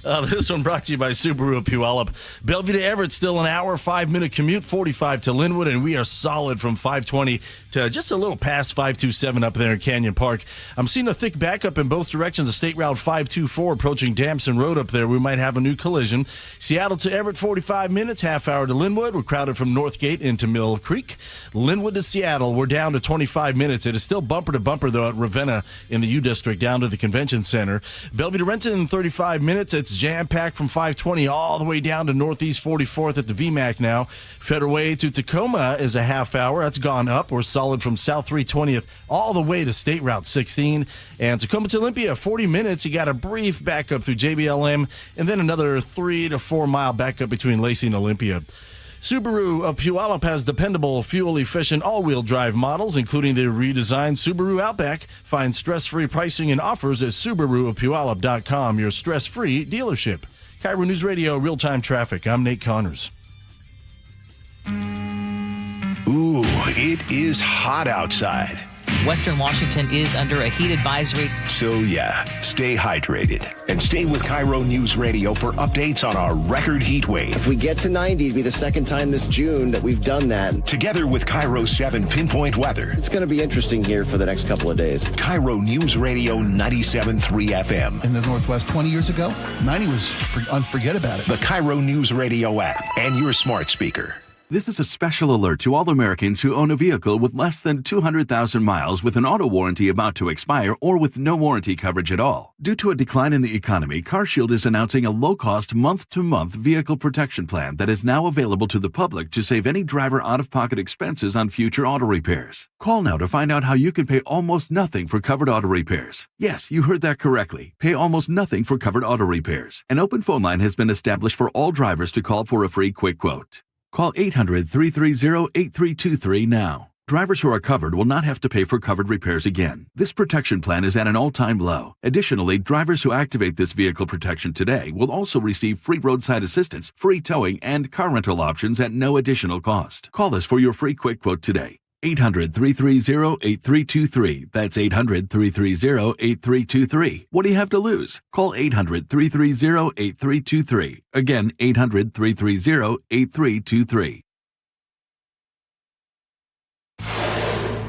This one brought to you by Subaru of Puyallup. Bellevue to Everett, still an hour, 5-minute commute, 45 to Linwood, and we are solid from 520 to just a little past 527 up there in Canyon Park. I'm seeing a thick backup in both directions of State Route 524 approaching Damson Road up there. We might have a new collision. Seattle to Everett, 45 minutes, half hour to Linwood. We're crowded from Northgate into Mill Creek. Linwood to Seattle, we're down to 25 minutes. It is still bumper to bumper, though, at Ravenna in the U District down to the Convention Center. Bellevue to Renton, 35 minutes. It's jam-packed from 520 all the way down to Northeast 44th at the VMAC now. Federal Way to Tacoma is a half hour. That's gone up. We're solid from South 320th all the way to State Route 16. And Tacoma to Olympia, 40 minutes. You got a brief backup through JBLM and then another 3 to 4 mile backup between Lacey and Olympia. Subaru of Puyallup has dependable, fuel-efficient, all-wheel drive models, including the redesigned Subaru Outback. Find stress-free pricing and offers at SubaruofPuyallup.com, your stress-free dealership. KIRO News Radio, real-time traffic. I'm Nate Connors. Ooh, it is hot outside. Western Washington is under a heat advisory. So yeah, stay hydrated and stay with KIRO News Radio for updates on our record heat wave. If we get to 90, it'd be the second time this June that we've done that. Together with KIRO 7 Pinpoint Weather. It's going to be interesting here for the next couple of days. KIRO News Radio 97.3 FM. In the Northwest 20 years ago, 90 was unforget about it. The KIRO News Radio app and your smart speaker. This is a special alert to all Americans who own a vehicle with less than 200,000 miles with an auto warranty about to expire or with no warranty coverage at all. Due to a decline in the economy, CarShield is announcing a low-cost month-to-month vehicle protection plan that is now available to the public to save any driver out-of-pocket expenses on future auto repairs. Call now to find out how you can pay almost nothing for covered auto repairs. Yes, you heard that correctly. Pay almost nothing for covered auto repairs. An open phone line has been established for all drivers to call for a free quick quote. Call 800-330-8323 now. Drivers who are covered will not have to pay for covered repairs again. This protection plan is at an all-time low. Additionally, drivers who activate this vehicle protection today will also receive free roadside assistance, free towing, and car rental options at no additional cost. Call us for your free quick quote today. 800-330-8323. That's 800-330-8323. What do you have to lose? Call 800-330-8323. Again, 800-330-8323.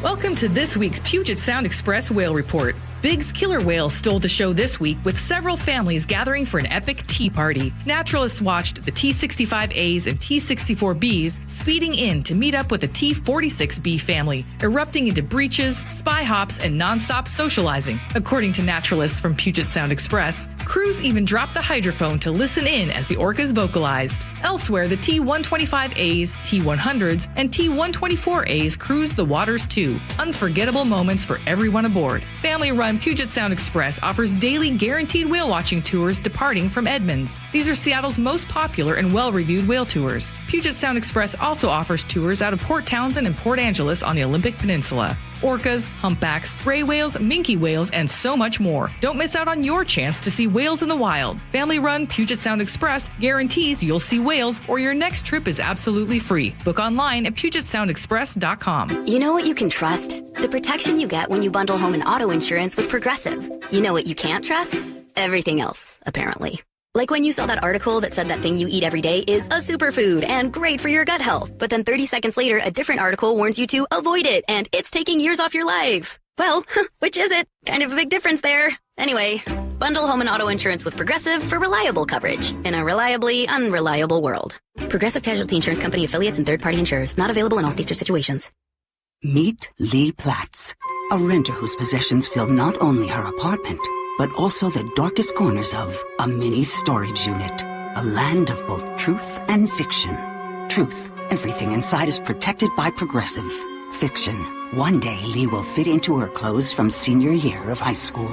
Welcome to this week's Puget Sound Express Whale Report. Big's killer whale stole the show this week with several families gathering for an epic tea party. Naturalists watched the T-65As and T-64Bs speeding in to meet up with the T-46B family, erupting into breaches, spy hops, and nonstop socializing. According to naturalists from Puget Sound Express, crews even dropped the hydrophone to listen in as the orcas vocalized. Elsewhere, the T-125As, T-100s, and T-124As cruised the waters too. Unforgettable moments for everyone aboard. Family-run Puget Sound Express offers daily guaranteed whale watching tours departing from Edmonds. These are Seattle's most popular and well-reviewed whale tours. Puget Sound Express also offers tours out of Port Townsend and Port Angeles on the Olympic Peninsula. orcas, humpbacks, gray whales, minke whales, and so much more. Don't miss out on your chance to see whales in the wild. Family-run Puget Sound Express guarantees you'll see whales or your next trip is absolutely free. Book online at PugetSoundExpress.com. You know what you can trust? The protection you get when you bundle home and auto insurance with Progressive. You know what you can't trust? Everything else, apparently. Like when you saw that article that said that thing you eat every day is a superfood and great for your gut health. But then 30 seconds later, a different article warns you to avoid it and it's taking years off your life. Well, which is it? Kind of a big difference there. Anyway, bundle home and auto insurance with Progressive for reliable coverage in a reliably unreliable world. Progressive Casualty Insurance Company affiliates and third-party insurers. Not available in all states or situations. Meet Lee Platts, a renter whose possessions fill not only her apartment, but also the darkest corners of a mini storage unit. A land of both truth and fiction. Truth, everything inside is protected by Progressive. Fiction, one day Lee will fit into her clothes from senior year of high school.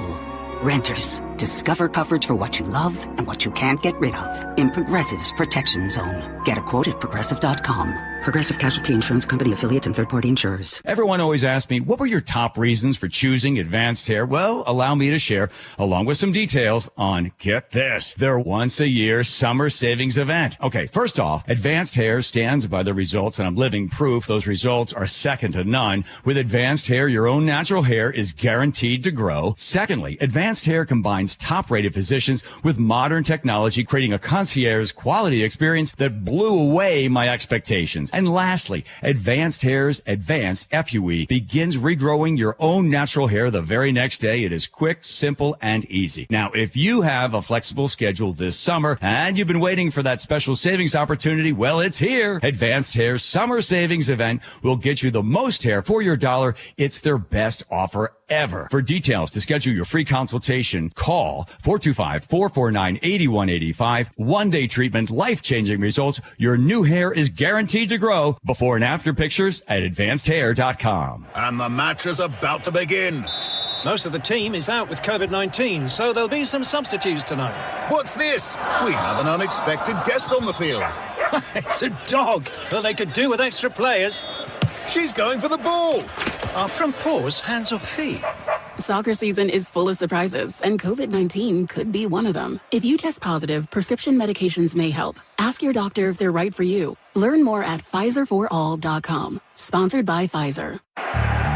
Renters, discover coverage for what you love and what you can't get rid of in Progressive's Protection Zone. Get a quote at Progressive.com. Progressive Casualty Insurance Company affiliates and third-party insurers. Everyone always asks me, what were your top reasons for choosing Advanced Hair? Well, allow me to share, along with some details on, get this, their once-a-year summer savings event. Okay, first off, Advanced Hair stands by the results, and I'm living proof those results are second to none. With Advanced Hair, your own natural hair is guaranteed to grow. Secondly, Advanced Hair combines top-rated physicians with modern technology, creating a concierge quality experience that blew away my expectations. And lastly, Advanced Hair's Advanced FUE begins regrowing your own natural hair the very next day. It is quick, simple, and easy. Now, if you have a flexible schedule this summer and you've been waiting for that special savings opportunity, well, it's here. Advanced Hair's Summer Savings Event will get you the most hair for your dollar. It's their best offer ever. For details to schedule your free consultation, call 425-449-8185. One-day treatment, life-changing results. Your new hair is guaranteed to grow. Before and after pictures at advancedhair.com. And the match is about to begin. Most of the team is out with COVID-19, so there'll be some substitutes tonight. What's this? We have an unexpected guest on the field. It's a dog. Well, they could do with extra players. She's going for the ball. Are front paws hands or feet? Soccer season is full of surprises, and COVID-19 could be one of them. If you test positive, prescription medications may help. Ask your doctor if they're right for you. Learn more at PfizerForAll.com. Sponsored by Pfizer.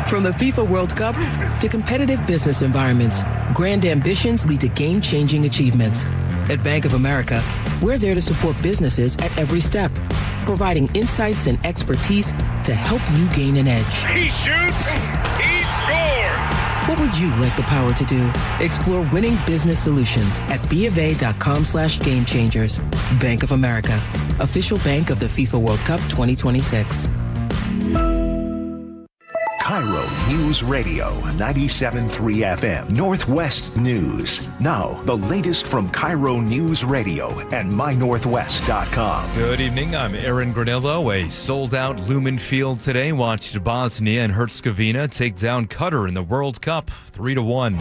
From the FIFA World Cup to competitive business environments, grand ambitions lead to game-changing achievements. At Bank of America, we're there to support businesses at every step, providing insights and expertise to help you gain an edge. He shoots, he scores! What would you like the power to do? Explore winning business solutions at BofA.com/gamechangers. Bank of America, official bank of the FIFA World Cup 2026. KIRO News Radio 97.3 FM, Northwest News. Now, the latest from KIRO News Radio and mynorthwest.com. Good evening, I'm Aaron Granillo. A sold-out Lumen Field today watched Bosnia and Herzegovina take down Qatar in the World Cup 3-1.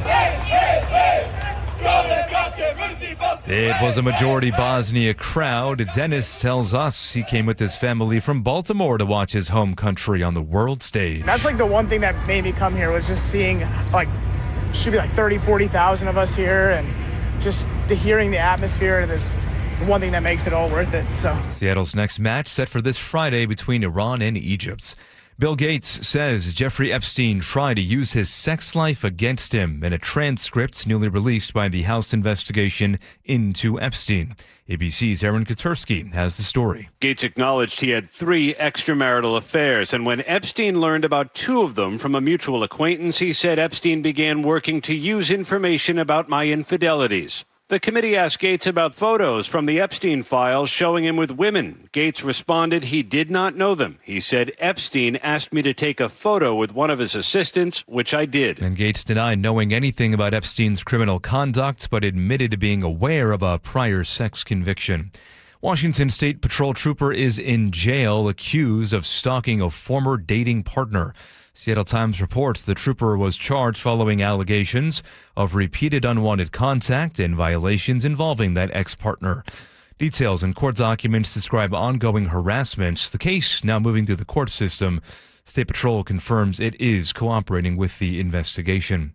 It was a majority Bosnia crowd. Dennis tells us he came with his family from Baltimore to watch his home country on the world stage. That's like the one thing that made me come here was just seeing should be 40,000 of us here, and just hearing the atmosphere. This one thing that makes it all worth it. So Seattle's next match set for this Friday between Iran and Egypt. Bill Gates says Jeffrey Epstein tried to use his sex life against him in a transcript newly released by the House investigation into Epstein. ABC's Aaron Katursky has the story. Gates acknowledged he had 3 extramarital affairs, and when Epstein learned about 2 of them from a mutual acquaintance, he said Epstein began working to use information about my infidelities. The committee asked Gates about photos from the Epstein files showing him with women. Gates responded he did not know them. He said Epstein asked me to take a photo with one of his assistants, which I did. And Gates denied knowing anything about Epstein's criminal conduct, but admitted to being aware of a prior sex conviction. Washington State Patrol trooper is in jail accused of stalking a former dating partner. Seattle Times reports the trooper was charged following allegations of repeated unwanted contact and violations involving that ex-partner. Details in court documents describe ongoing harassment. The case now moving through the court system. State Patrol confirms it is cooperating with the investigation.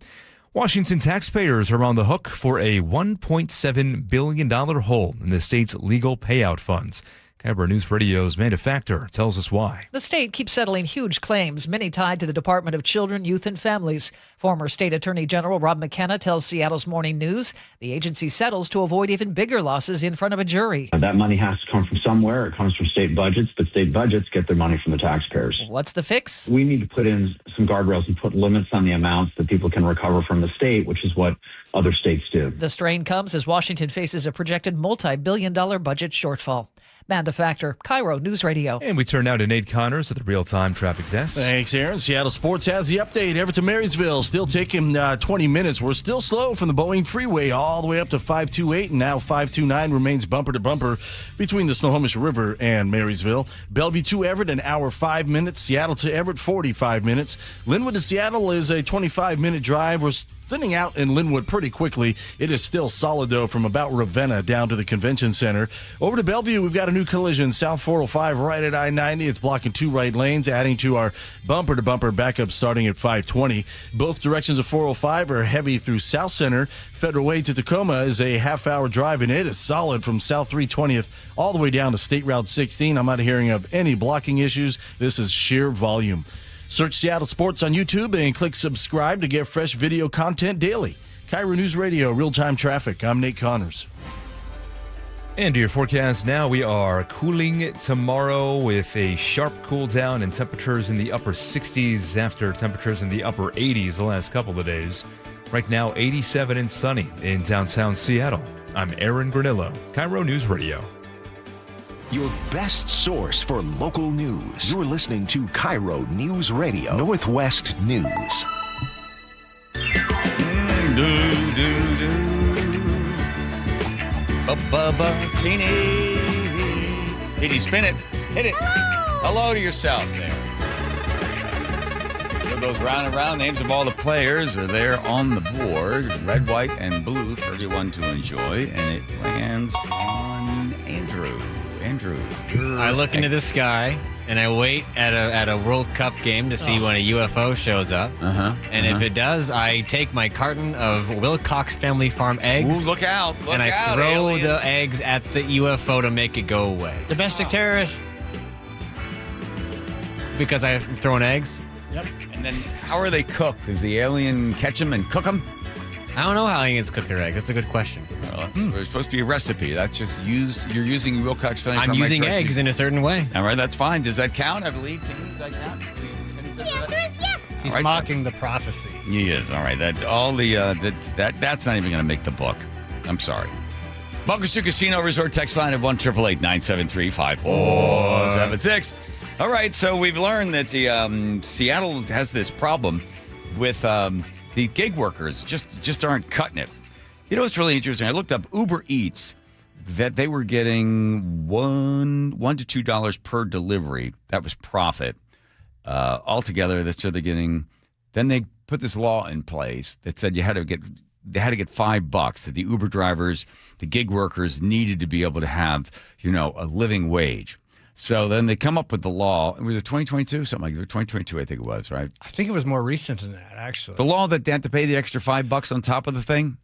Washington taxpayers are on the hook for a $1.7 billion hole in the state's legal payout funds. KIRO Newsradio's Amanda Factor tells us why. The state keeps settling huge claims, many tied to the Department of Children, Youth, and Families. Former State Attorney General Rob McKenna tells Seattle's Morning News the agency settles to avoid even bigger losses in front of a jury. That money has to come from somewhere. It comes from state budgets, but state budgets get their money from the taxpayers. What's the fix? We need to put in some guardrails and put limits on the amounts that people can recover from the state, which is what other states do. The strain comes as Washington faces a projected multi-billion-dollar budget shortfall. Amanda Factor, KIRO News Radio. And we turn now to Nate Connors at the real-time traffic desk. Thanks, Aaron. Seattle Sports has the update. Everett to Marysville still taking 20 minutes. We're still slow from the Boeing Freeway all the way up to 528, and now 529 remains bumper to bumper between the Snohomish River and Marysville. Bellevue to Everett, an hour 5 minutes. Seattle to Everett, 45 minutes. Linwood to Seattle is a 25-minute drive. We're thinning out in Linwood pretty quickly. It is still solid, though, from about Ravenna down to the Convention Center. Over to Bellevue, we've got a new collision. South 405 right at I-90. It's blocking 2 right lanes, adding to our bumper-to-bumper backup starting at 520. Both directions of 405 are heavy through South Center. Federal Way to Tacoma is a half-hour drive, and it is solid from South 320th all the way down to State Route 16. I'm not hearing of any blocking issues. This is sheer volume. Search Seattle Sports on YouTube and click subscribe to get fresh video content daily. KIRO News Radio, real-time traffic. I'm Nate Connors. And to your forecast now, we are cooling tomorrow with a sharp cool down and temperatures in the upper 60s after temperatures in the upper 80s the last couple of days. Right now, 87 and sunny in downtown Seattle. I'm Aaron Granillo, KIRO News Radio. Your best source for local news. You're listening to KIRO News Radio, Northwest News. Did you spin it? Hit it. Hello to yourself there. So it goes round and round. Names of all the players are there on the board. Red, white, and blue for everyone to enjoy. And it lands on Andrew. Andrew, I look into the sky and I wait at a World Cup game to see when a UFO shows up. And if it does, I take my carton of Wilcox Family Farm eggs. Ooh, look out! And I throw the eggs at the UFO to make it go away. Domestic terrorist. Because I'm throwing eggs. Yep. And then how are they cooked? Does the alien catch them and cook them? I don't know how aliens cook their eggs. That's a good question. Well, it's supposed to be a recipe. That's just used. You're using Wilcox Family Farm. I'm using eggs in a certain way. All right, that's fine. Does that count? I believe. Does that count? The answer is yes. He's mocking the prophecy. He is. All right. That's not even going to make the book. I'm sorry. Bunkersu Casino Resort text line at 1-888-973-5476. All right. So we've learned that the Seattle has this problem with the gig workers just aren't cutting it. You know what's really interesting? I looked up Uber Eats, that they were getting $1 to $2 per delivery. That was profit. Altogether, they're getting. Then they put this law in place that said they had to get $5. That the Uber drivers, the gig workers, needed to be able to have a living wage. So then they come up with the law. Was it 2022? Something like that. 2022, I think it was, right? I think it was more recent than that, actually. The law that they had to pay the extra $5 on top of the thing?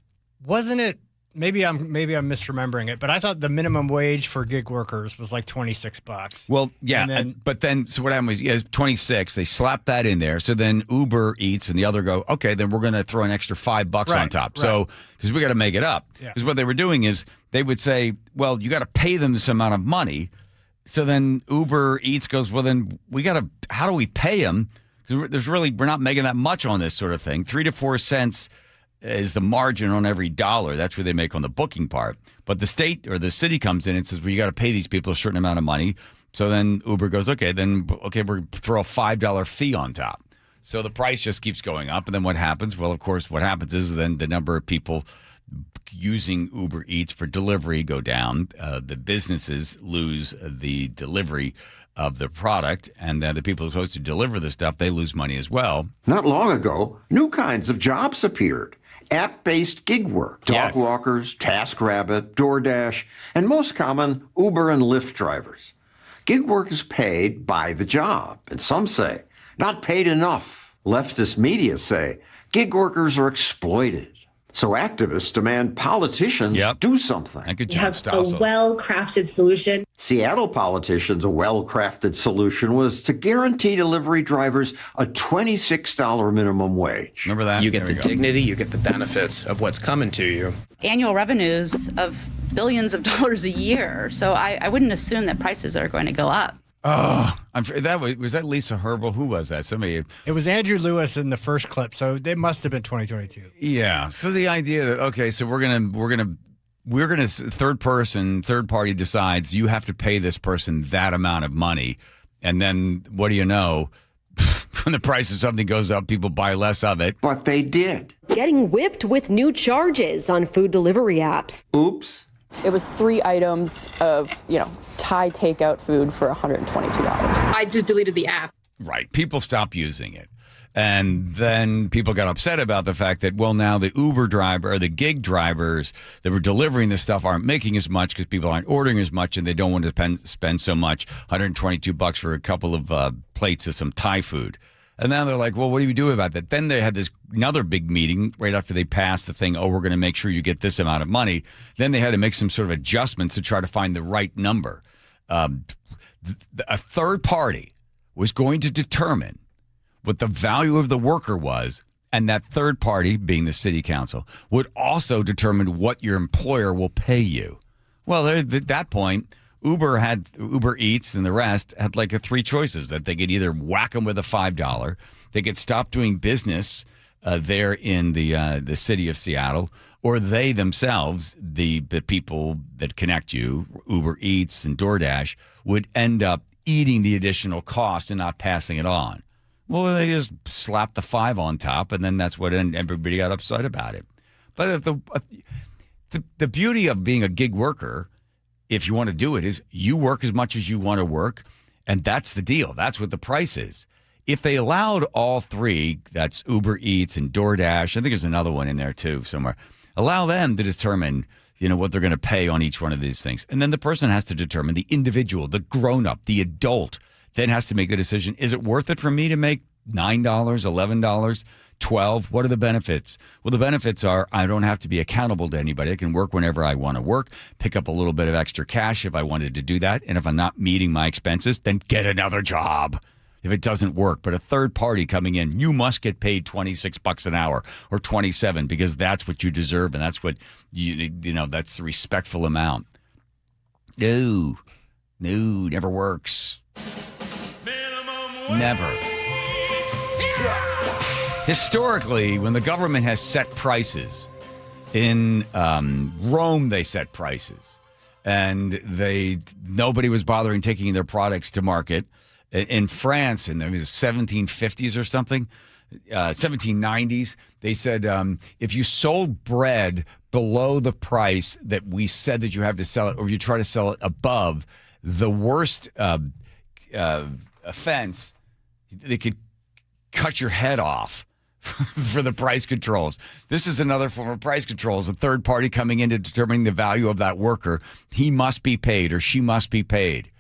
Wasn't it? Maybe I'm misremembering it, but I thought the minimum wage for gig workers was like $26. Well, yeah, but then so what happened was 26. They slapped that in there. So then Uber Eats and the other go, okay, then we're going to throw an extra $5 on top. Right. So because we got to make it up. Because what they were doing is they would say, well, you got to pay them this amount of money. So then Uber Eats goes, well, then how do we pay them? Because we're not making that much on this sort of thing. 3 to 4 cents is the margin on every dollar. That's what they make on the booking part. But the state or the city comes in and says, well, you got to pay these people a certain amount of money. So then Uber goes, we're throw a $5 fee on top. So the price just keeps going up. And then what happens? Well, of course, what happens is then the number of people using Uber Eats for delivery go down. The businesses lose the delivery of the product, and the people who are supposed to deliver the stuff, they lose money as well. Not long ago, new kinds of jobs appeared. App-based gig work, dog walkers, TaskRabbit, DoorDash, and most common, Uber and Lyft drivers. Gig work is paid by the job, and some say not paid enough. Leftist media say gig workers are exploited. So activists demand politicians do something. You have a well-crafted solution. Seattle politicians' a well-crafted solution was to guarantee delivery drivers a $26 minimum wage. Remember that? You get the dignity, you get the benefits of what's coming to you. Annual revenues of billions of dollars a year. So I wouldn't assume that prices are going to go up. Oh, was that Lisa Herbal? Who was that? Somebody. It was Andrew Lewis in the first clip, so it must have been 2022. Yeah. So the idea that so we're gonna third party decides you have to pay this person that amount of money, and then what do you know? When the price of something goes up, people buy less of it. But they did. Getting whipped with new charges on food delivery apps. Oops. It was 3 items of, Thai takeout food for $122. I just deleted the app. Right. People stopped using it. And then people got upset about the fact that, now the Uber driver or the gig drivers that were delivering this stuff aren't making as much because people aren't ordering as much and they don't want to spend so much, $122 for a couple of plates of some Thai food. And now they're like, well, what do we do about that? Then they had another big meeting right after they passed the thing, we're going to make sure you get this amount of money. Then they had to make some sort of adjustments to try to find the right number. A third party was going to determine what the value of the worker was, and that third party, being the city council, would also determine what your employer will pay you. Well, at that point, Uber Eats and the rest had like 3 choices that they could either whack them with a $5, they could stop doing business there in the city of Seattle, or they themselves, the people that connect you, Uber Eats and DoorDash, would end up eating the additional cost and not passing it on. Well, they just slapped the 5 on top, and then that's what everybody got upset about it. But the beauty of being a gig worker, if you want to do it, is you work as much as you want to work, and that's the deal. That's what the price is. If they allowed all 3, that's Uber Eats and DoorDash, I think there's another one in there too somewhere, allow them to determine, what they're going to pay on each one of these things. And then the person has to determine, the individual, the grown-up, the adult, then has to make the decision, is it worth it for me to make $9, $11, $12? What are the benefits? Well, the benefits are I don't have to be accountable to anybody. I can work whenever I want to work, pick up a little bit of extra cash if I wanted to do that. And if I'm not meeting my expenses, then get another job if it doesn't work. But a third party coming in, you must get paid $26 an hour or $27 because that's what you deserve. And that's what, that's the respectful amount. No, never works. Never. Historically, when the government has set prices, in Rome they set prices, and nobody was bothering taking their products to market. In France, in the 1750s or something, 1790s, they said if you sold bread below the price that we said that you have to sell it, or you try to sell it above, the worst offense, they could cut your head off for the price controls. This is another form of price controls. A third party coming in to determining the value of that worker. He must be paid or she must be paid.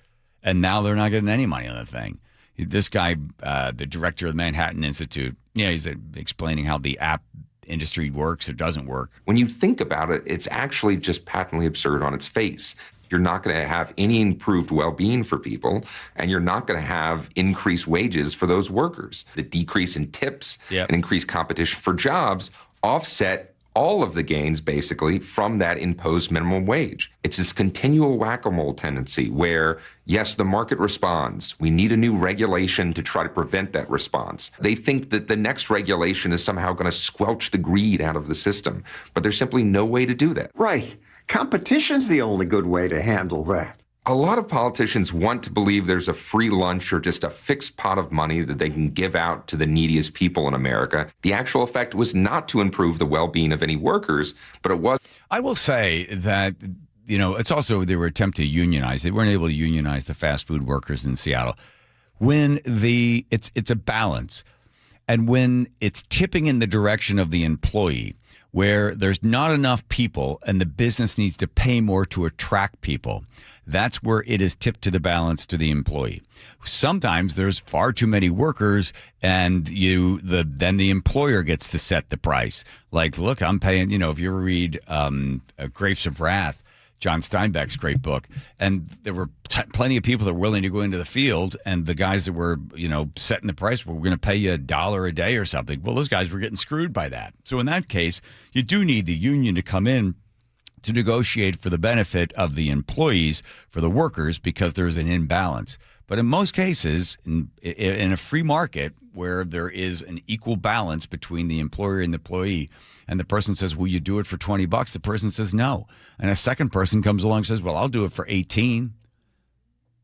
And now they're not getting any money on the thing. This guy, the director of the Manhattan Institute, he's explaining how the app industry works or doesn't work. When you think about it, it's actually just patently absurd on its face. You're not going to have any improved well-being for people, and you're not going to have increased wages for those workers. The decrease in tips and increased competition for jobs offset all of the gains, basically, from that imposed minimum wage. It's this continual whack-a-mole tendency where, yes, the market responds. We need a new regulation to try to prevent that response. They think that the next regulation is somehow going to squelch the greed out of the system, but there's simply no way to do that. Right. Competition's the only good way to handle that. A lot of politicians want to believe there's a free lunch or just a fixed pot of money that they can give out to the neediest people in America. The actual effect was not to improve the well-being of any workers, but it was. I will say that, it's also they were attempting to unionize. They weren't able to unionize the fast food workers in Seattle. When it's a balance. And when it's tipping in the direction of the employee, where there's not enough people and the business needs to pay more to attract people, that's where it is tipped to the balance to the employee. Sometimes there's far too many workers, and then the employer gets to set the price. Like, look, I'm paying. If you ever read Grapes of Wrath, John Steinbeck's great book, and there were plenty of people that were willing to go into the field, and the guys that were setting the price were going to pay you $1 a day or something. Well, those guys were getting screwed by that. So in that case, you do need the union to come in to negotiate for the benefit of the employees, for the workers, because there's an imbalance. But in most cases, in a free market where there is an equal balance between the employer and the employee, and the person says, will you do it for $20? The person says no. And a second person comes along and says, well, I'll do it for 18.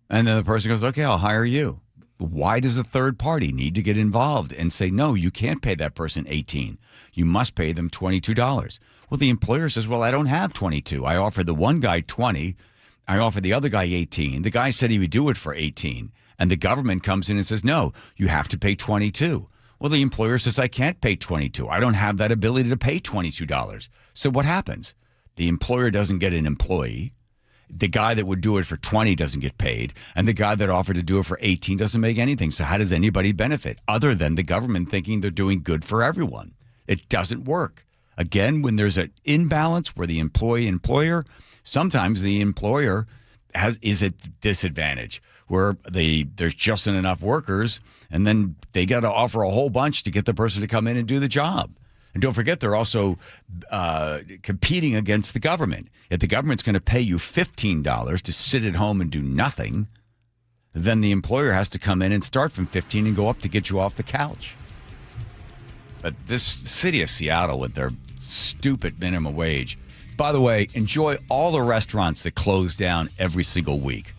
And then the person goes, okay, I'll hire you. Why does the third party need to get involved and say, no, you can't pay that person 18. You must pay them $22. Well, the employer says, well, I don't have 22. I offered the one guy 20. I offered the other guy 18. The guy said he would do it for 18. And the government comes in and says, no, you have to pay 22. Well, the employer says, I can't pay 22. I don't have that ability to pay $22. So what happens? The employer doesn't get an employee. The guy that would do it for 20 doesn't get paid. And the guy that offered to do it for 18 doesn't make anything. So how does anybody benefit other than the government thinking they're doing good for everyone? It doesn't work. Again, when there's an imbalance where the employer, sometimes the employer is at disadvantage where there's just enough workers, and then they got to offer a whole bunch to get the person to come in and do the job. And don't forget, they're also competing against the government. If the government's going to pay you $15 to sit at home and do nothing, then the employer has to come in and start from $15 and go up to get you off the couch. But this city of Seattle with their stupid minimum wage. By the way, enjoy all the restaurants that close down every single week.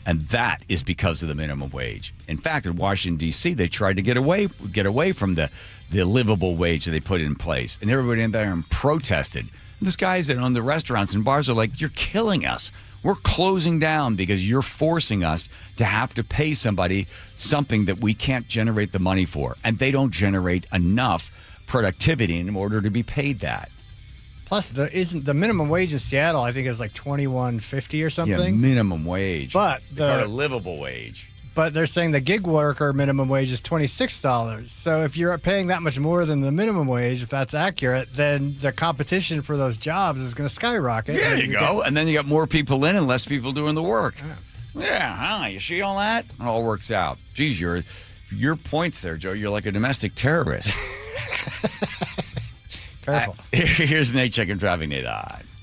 And that is because of the minimum wage. In fact, in Washington, D.C., they tried to get away from the livable wage that they put in place. And everybody in there protested. And this guys that own the restaurants and bars are like, you're killing us. We're closing down because you're forcing us to have to pay somebody something that we can't generate the money for. And they don't generate enough productivity in order to be paid that. Plus, the minimum wage in Seattle, I think, is like $21.50 or something. Yeah, minimum wage. But a livable wage. But they're saying the gig worker minimum wage is $26. So if you're paying that much more than the minimum wage, if that's accurate, then the competition for those jobs is going to skyrocket. There you go. And then you got more people in and less people doing the work. Yeah, you see all that? It all works out. Geez, your points there, Joe. You're like a domestic terrorist. Careful. Here's Nate checking traffic. Nate.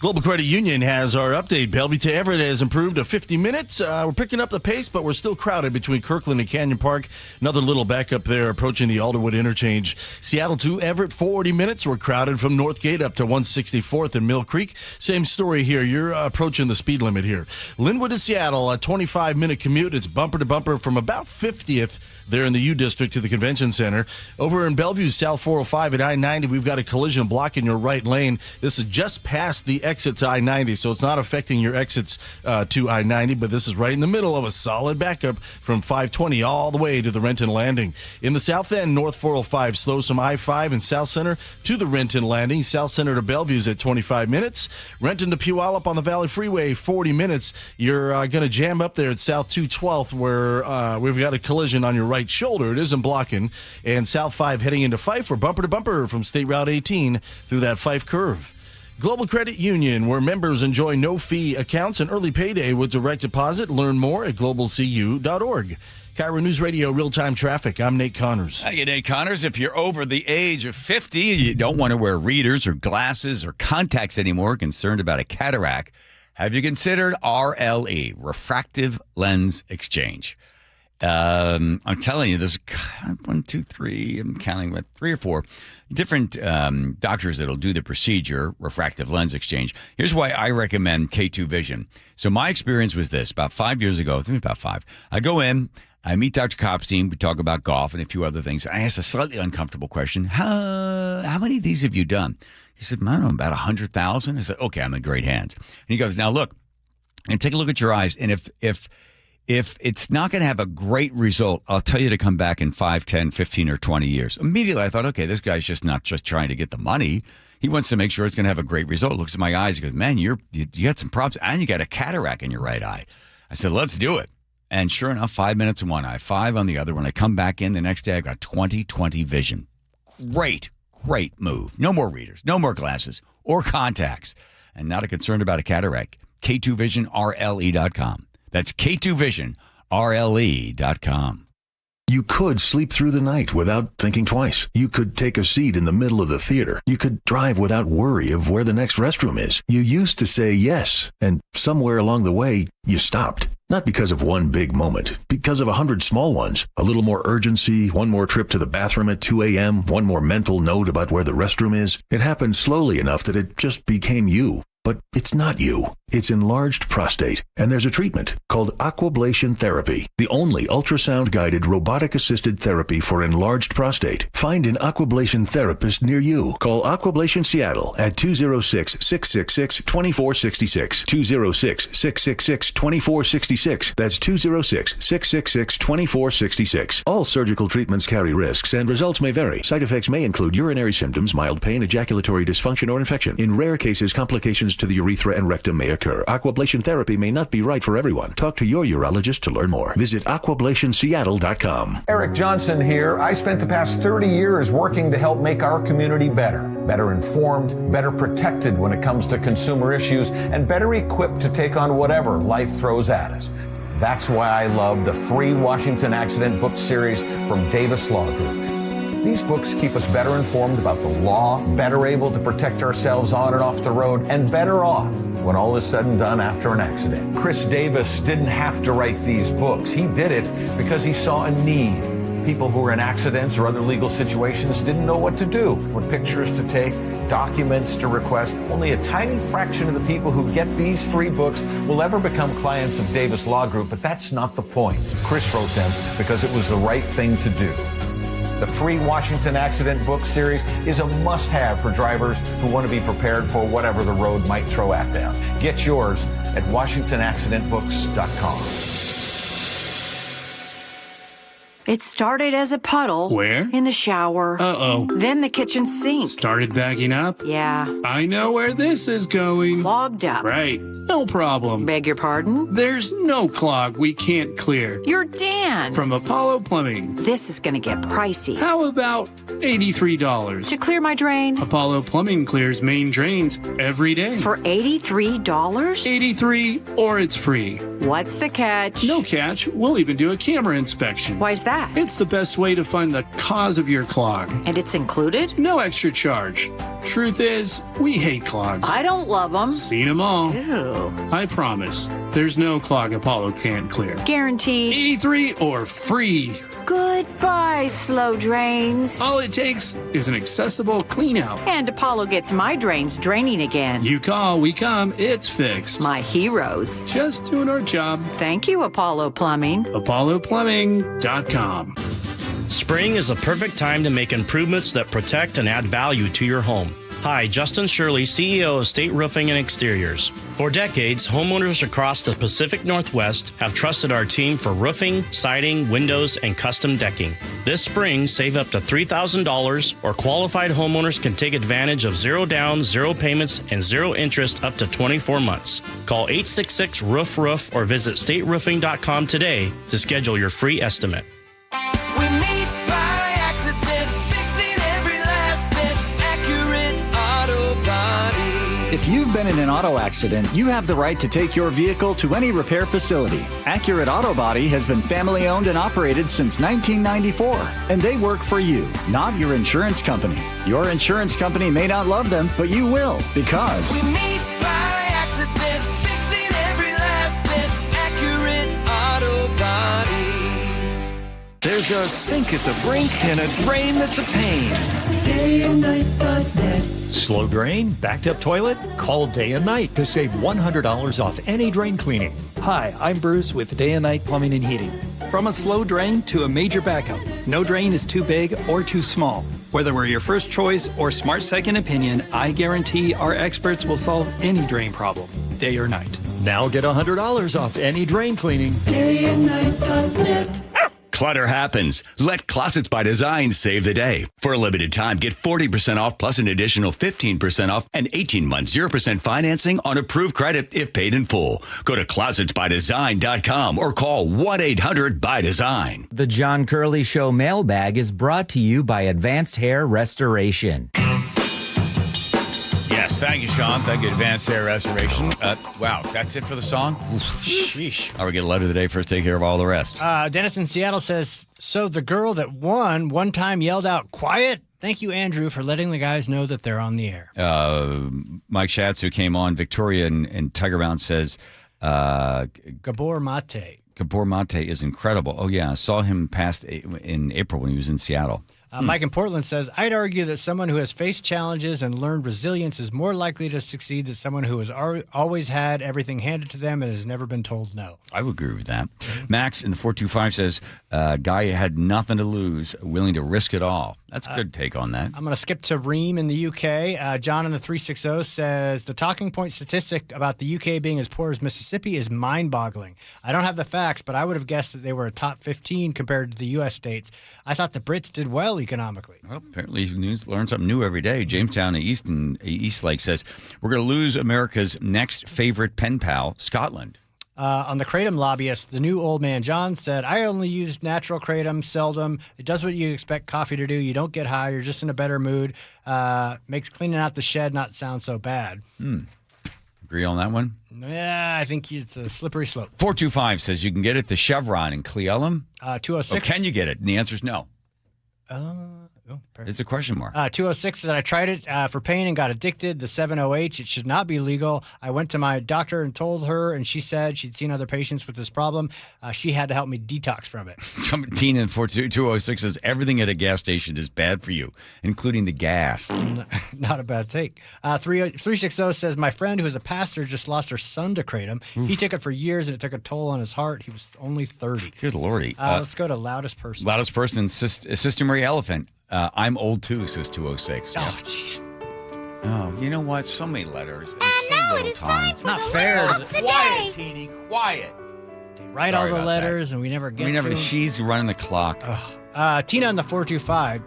Global Credit Union has our update. Bellevue to Everett has improved to 50 minutes. We're picking up the pace, but we're still crowded between Kirkland and Canyon Park. Another little backup there approaching the Alderwood interchange. Seattle to Everett, 40 minutes. We're crowded from Northgate up to 164th and Mill Creek. Same story here. You're approaching the speed limit here. Linwood to Seattle, a 25-minute commute. It's bumper to bumper from about 50th there in the U District to the Convention Center. Over in Bellevue, South 405 at I-90, we've got a collision blocking your right lane. This is just past the exit to I-90, so it's not affecting your exits to I-90, but this is right in the middle of a solid backup from 520 all the way to the Renton Landing. In the South End, North 405 slows from I-5 and South Center to the Renton Landing. South Center to Bellevue's at 25 minutes. Renton to Puyallup on the Valley Freeway, 40 minutes. You're going to jam up there at South 212th where we've got a collision on your right shoulder. It isn't blocking. And South 5 heading into Fife, we're bumper to bumper from State Route 18 through that Fife curve. Global Credit Union, where members enjoy no-fee accounts and early payday with direct deposit. Learn more at globalcu.org. KIRO Newsradio real-time traffic. I'm Nate Connors. Hey, Nate Connors. If you're over the age of 50, you don't want to wear readers or glasses or contacts anymore, concerned about a cataract, have you considered RLE, Refractive Lens Exchange? I'm telling you, there's 1, 2, 3, I'm counting about 3 or 4 different doctors that'll do the procedure, refractive lens exchange. Here's why I recommend K2 Vision. So my experience was this, about 5 years ago, I think about 5, I go in, I meet Dr. Kopstein, we talk about golf and a few other things. I asked a slightly uncomfortable question, how many of these have you done? He said, I don't know, about 100,000. I said, okay, I'm in great hands. And he goes, now look, and take a look at your eyes, and if If it's not going to have a great result, I'll tell you to come back in 5, 10, 15, or 20 years. Immediately, I thought, okay, this guy's just not just trying to get the money. He wants to make sure it's going to have a great result. Looks at my eyes. He goes, man, you got some problems, and you got a cataract in your right eye. I said, let's do it. And sure enough, 5 minutes in one eye, 5 on the other. When I come back in the next day, I've got 20/20 vision. Great move. No more readers, no more glasses or contacts, and not a concern about a cataract. K2VisionRLE.com. That's K2VisionRLE.com. You could sleep through the night without thinking twice. You could take a seat in the middle of the theater. You could drive without worry of where the next restroom is. You used to say yes, and somewhere along the way, you stopped. Not because of one big moment, because of 100 small ones. A little more urgency, one more trip to the bathroom at 2 a.m., one more mental note about where the restroom is. It happened slowly enough that it just became you. But it's not you. It's enlarged prostate, and there's a treatment called aquablation therapy, the only ultrasound-guided robotic-assisted therapy for enlarged prostate. Find an aquablation therapist near you. Call Aquablation Seattle at 206-666-2466, 206-666-2466. That's 206-666-2466. All surgical treatments carry risks, and results may vary. Side effects may include urinary symptoms, mild pain, ejaculatory dysfunction, or infection. In rare cases, complications to the urethra and rectum may occur. Aquablation therapy may not be right for everyone. Talk to your urologist to learn more. Visit aquablationseattle.com. Eric Johnson here. I spent the past 30 years working to help make our community better informed, better protected when it comes to consumer issues, and better equipped to take on whatever life throws at us. That's why I love the free Washington Accident book series from Davis Law Group. These books keep us better informed about the law, better able to protect ourselves on and off the road, and better off when all is said and done after an accident. Chris Davis didn't have to write these books. He did it because he saw a need. People who were in accidents or other legal situations didn't know what to do, what pictures to take, documents to request. Only a tiny fraction of the people who get these free books will ever become clients of Davis Law Group, but that's not the point. Chris wrote them because it was the right thing to do. The free Washington Accident book series is a must-have for drivers who want to be prepared for whatever the road might throw at them. Get yours at WashingtonAccidentBooks.com. It started as a puddle. Where? In the shower. Uh-oh. Then the kitchen sink. Started backing up? Yeah. I know where this is going. Clogged up. Right. No problem. Beg your pardon? There's no clog we can't clear. You're Dan. From Apollo Plumbing. This is going to get pricey. How about $83? To clear my drain? Apollo Plumbing clears main drains every day. For $83? $83 or it's free. What's the catch? No catch. We'll even do a camera inspection. Why's that? It's the best way to find the cause of your clog. And it's included? No extra charge. Truth is, we hate clogs. I don't love them. Seen them all. Ew. I promise, there's no clog Apollo can't clear. Guaranteed. 83 or free. Goodbye, slow drains. All it takes is an accessible clean out. And Apollo gets my drains draining again. You call, we come, it's fixed. My heroes. Just doing our job. Thank you, Apollo Plumbing. ApolloPlumbing.com. Spring is the perfect time to make improvements that protect and add value to your home. Hi, Justin Shirley, CEO of State Roofing and Exteriors. For decades, homeowners across the Pacific Northwest have trusted our team for roofing, siding, windows, and custom decking. This spring, save up to $3,000, or qualified homeowners can take advantage of 0 down, 0 payments, and 0 interest up to 24 months. Call 866-ROOF-ROOF or visit stateroofing.com today to schedule your free estimate. We meet by accident, fixing every last bit, Accurate Auto Body. If you've been in an auto accident, you have the right to take your vehicle to any repair facility. Accurate Auto Body has been family owned and operated since 1994, and they work for you, not your insurance company. Your insurance company may not love them, but you will, because We meet by accident, fixing every last bit, Accurate Auto Body. There's a sink at the brink and a drain that's a pain. DayandNight.net. Slow drain? Backed up toilet? Call Day and Night to save $100 off any drain cleaning. Hi, I'm Bruce with Day and Night Plumbing and Heating. From a slow drain to a major backup, no drain is too big or too small. Whether we're your first choice or smart second opinion, I guarantee our experts will solve any drain problem, day or night. Now get $100 off any drain cleaning. Day-and-night.net. Clutter happens. Let Closets by Design save the day. For a limited time, get 40% off plus an additional 15% off and 18 months 0% financing on approved credit if paid in full. Go to closetsbydesign.com or call 1-800-BY-DESIGN. The John Curley Show mailbag is brought to you by Advanced Hair Restoration. Yes, thank you, Sean. Thank you, Advanced Hair Restoration. Wow, that's it for the song? Sheesh. All right, we get a letter of the day. First, take care of all the rest. Dennis in Seattle says, so the girl that won one time yelled out, quiet. Thank you, Andrew, for letting the guys know that they're on the air. Mike Schatz, who came on, Victoria and Tiger Mountain says, Gabor Mate. Gabor Mate is incredible. Oh, yeah, I saw him past in April when he was in Seattle. Mike in Portland says, I'd argue that someone who has faced challenges and learned resilience is more likely to succeed than someone who has always had everything handed to them and has never been told no. I would agree with that. Max in the 425 says, guy had nothing to lose, willing to risk it all. That's a good take on that. I'm going to skip to Reem in the UK. John in the 360 says, the talking point statistic about the UK being as poor as Mississippi is mind-boggling. I don't have the facts, but I would have guessed that they were a top 15 compared to the U.S. states. I thought the Brits did well economically. Well, apparently learn something new every day. Jamestown Eastlake says, we're going to lose America's next favorite pen pal, Scotland. On the Kratom lobbyist, the new old man John said, I only use natural Kratom, seldom. It does what you expect coffee to do. You don't get high. You're just in a better mood. Makes cleaning out the shed not sound so bad. Agree on that one? Yeah, I think it's a slippery slope. 425 says you can get it at the Chevron in Cle Elum. 206. Oh, can you get it? And the answer is no. It's a question mark. 206 said I tried it for pain and got addicted. The 7OH, it should not be legal. I went to my doctor and told her, and she said she'd seen other patients with this problem. She had to help me detox from it. 17 and 206 says everything at a gas station is bad for you, including the gas. Not a bad take. 360 says my friend who is a pastor just lost her son to Kratom. He took it for years and it took a toll on his heart. He was only 30. Good lordy. Let's go to loudest person. Loudest person, Sister Marie Elephant. I'm old too, says 206. Oh, jeez. Oh, you know what? So many letters. And so little time. It's not fair. Quiet, Teeny, quiet. They write all the letters and we never get to them. She's running the clock. Tina in the 425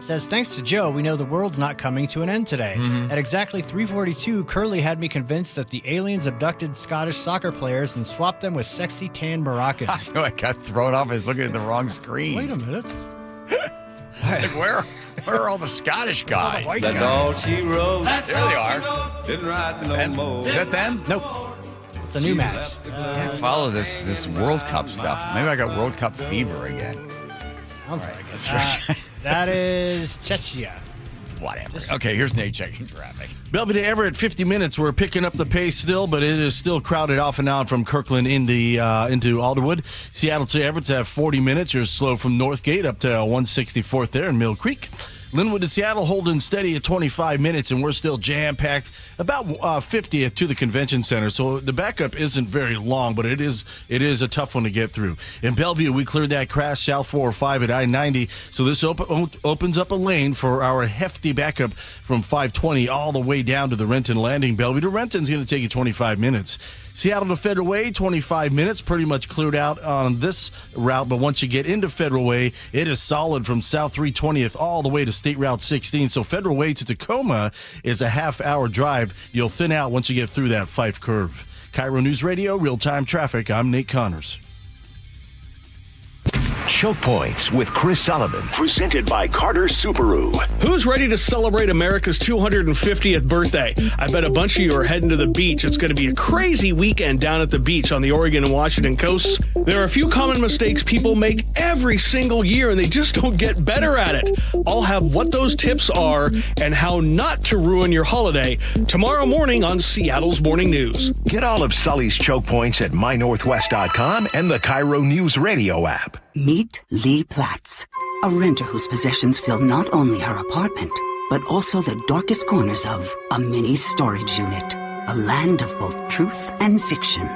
says, thanks to Joe, we know the world's not coming to an end today. At exactly 3:42, Curly had me convinced that the aliens abducted Scottish soccer players and swapped them with sexy tan Moroccans. I know I got thrown off. I was looking at the wrong screen. Wait a minute. Like, where are all the Scottish guys? That's all she wrote. There they are. Didn't write no more. Is that them? Nope. It's a new match. I can't follow this World Cup stuff. Maybe I got World Cup fever again. Sounds like it. That is Chechnya. Whatever. Okay, here's Nate checking traffic. Belvedere Everett, 50 minutes. We're picking up the pace still, but it is still crowded off and on from Kirkland into Alderwood. Seattle to Everett's at 40 minutes. You're slow from Northgate up to 164th there in Mill Creek. Linwood to Seattle holding steady at 25 minutes, and we're still jam-packed about 50th to the convention center. So the backup isn't very long, but it is a tough one to get through. In Bellevue, we cleared that crash south 405 at I-90, so this opens up a lane for our hefty backup from 520 all the way down to the Renton Landing. Bellevue to Renton's going to take you 25 minutes. Seattle to Federal Way, 25 minutes, pretty much cleared out on this route, but once you get into Federal Way, it is solid from South 320th all the way to State Route 16. So Federal Way to Tacoma is a half-hour drive. You'll thin out once you get through that Fife curve. KIRO News Radio, real-time traffic. I'm Nate Connors. Choke Points with Chris Sullivan, presented by Carter Subaru. Who's ready to celebrate America's 250th birthday? I bet a bunch of you are heading to the beach. It's going to be a crazy weekend down at the beach on the Oregon and Washington coasts. There are a few common mistakes people make every single year, and they just don't get better at it. I'll have what those tips are and how not to ruin your holiday tomorrow morning on Seattle's Morning News. Get all of Sully's Choke Points at mynorthwest.com and the KIRO Newsradio app. Meet Lee Platts, a renter whose possessions fill not only her apartment, but also the darkest corners of a mini storage unit. A land of both truth and fiction.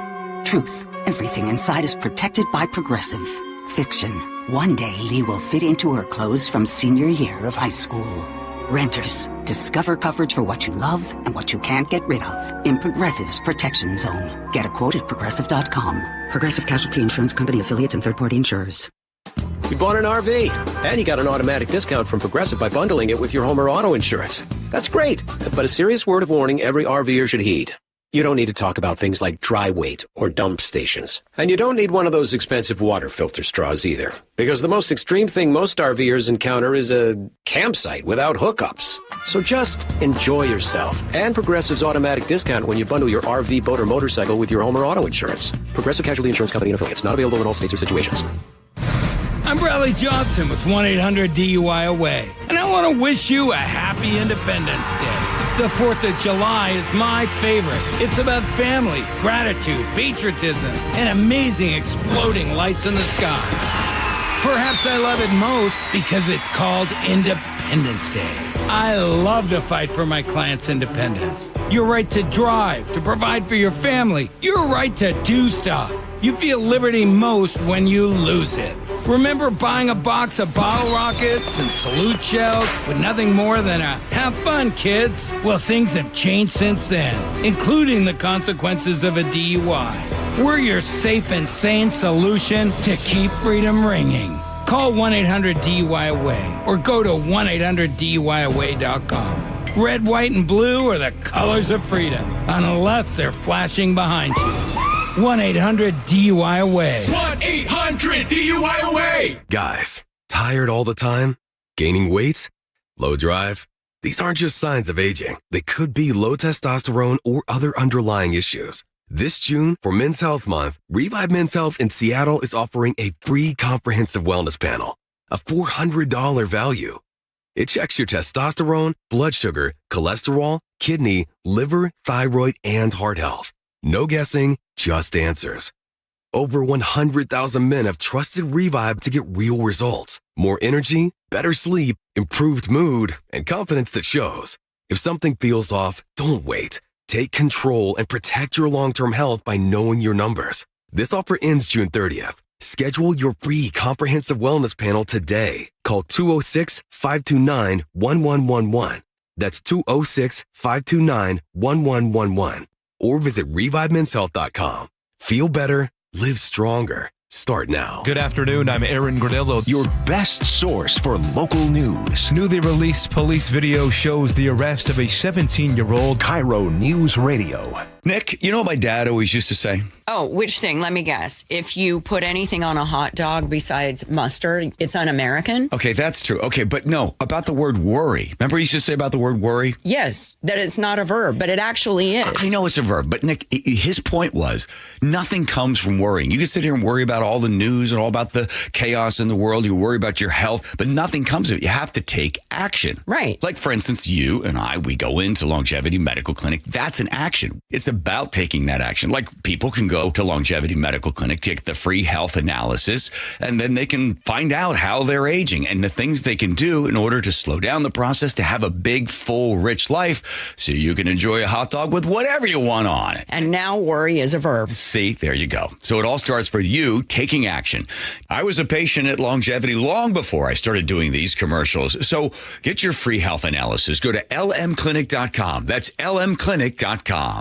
Truth, everything inside is protected by Progressive. Fiction, one day Lee will fit into her clothes from senior year of high school. Renters, discover coverage for what you love and what you can't get rid of in Progressive's Protection Zone. Get a quote at Progressive.com. Progressive Casualty Insurance Company, affiliates, and third-party insurers. You bought an RV, and you got an automatic discount from Progressive by bundling it with your home or auto insurance. That's great, but a serious word of warning every RVer should heed. You don't need to talk about things like dry weight or dump stations. And you don't need one of those expensive water filter straws either. Because the most extreme thing most RVers encounter is a campsite without hookups. So just enjoy yourself. And Progressive's automatic discount when you bundle your RV, boat, or motorcycle with your home or auto insurance. Progressive Casualty Insurance Company and affiliates. Not available in all states or situations. I'm Bradley Johnson with 1-800-DUI-AWAY. And I want to wish you a happy Independence Day. The 4th of July is my favorite. It's about family, gratitude, patriotism, and amazing exploding lights in the sky. Perhaps I love it most because it's called Independence Day. I love to fight for my clients' independence. Your right to drive, to provide for your family, your right to do stuff. You feel liberty most when you lose it. Remember buying a box of bottle rockets and salute shells with nothing more than a "have fun, kids"? Well, things have changed since then, including the consequences of a DUI. We're your safe and sane solution to keep freedom ringing. Call 1-800-DUI-AWAY or go to 1-800-DUI-AWAY.com. Red, white, and blue are the colors of freedom, unless they're flashing behind you. 1-800-DUI-AWAY. 1-800-DUI-AWAY. Guys, tired all the time? Gaining weight? Low drive? These aren't just signs of aging. They could be low testosterone or other underlying issues. This June, for Men's Health Month, Revive Men's Health in Seattle is offering a free comprehensive wellness panel, a $400 value. It checks your testosterone, blood sugar, cholesterol, kidney, liver, thyroid, and heart health. No guessing, just answers. Over 100,000 men have trusted Revive to get real results. More energy, better sleep, improved mood, and confidence that shows. If something feels off, don't wait. Take control and protect your long-term health by knowing your numbers. This offer ends June 30th. Schedule your free comprehensive wellness panel today. Call 206-529-1111. That's 206-529-1111. Or visit ReviveMen'sHealth.com. Feel better, live stronger. Start now. Good afternoon. I'm Aaron Granillo. Your best source for local news. Newly released police video shows the arrest of a 17-year-old. KIRO Newsradio. Nick, you know what my dad always used to say? Oh, which thing? Let me guess. If you put anything on a hot dog besides mustard, it's un-American? Okay, that's true. Okay, but no, about the word worry. Remember he used to say about the word worry? Yes, that it's not a verb, but it actually is. I know it's a verb, but Nick, his point was nothing comes from worrying. You can sit here and worry about all the news and all about the chaos in the world. You worry about your health, but nothing comes of it. You have to take action. Right. Like, for instance, you and I, we go into Longevity Medical Clinic. That's an action. It's about taking that action. Like, people can go to Longevity Medical Clinic, take the free health analysis, and then they can find out how they're aging and the things they can do in order to slow down the process to have a big, full, rich life so you can enjoy a hot dog with whatever you want on it. And now worry is a verb. See, there you go. So it all starts for you taking action. I was a patient at Longevity long before I started doing these commercials. So get your free health analysis. Go to lmclinic.com. That's lmclinic.com.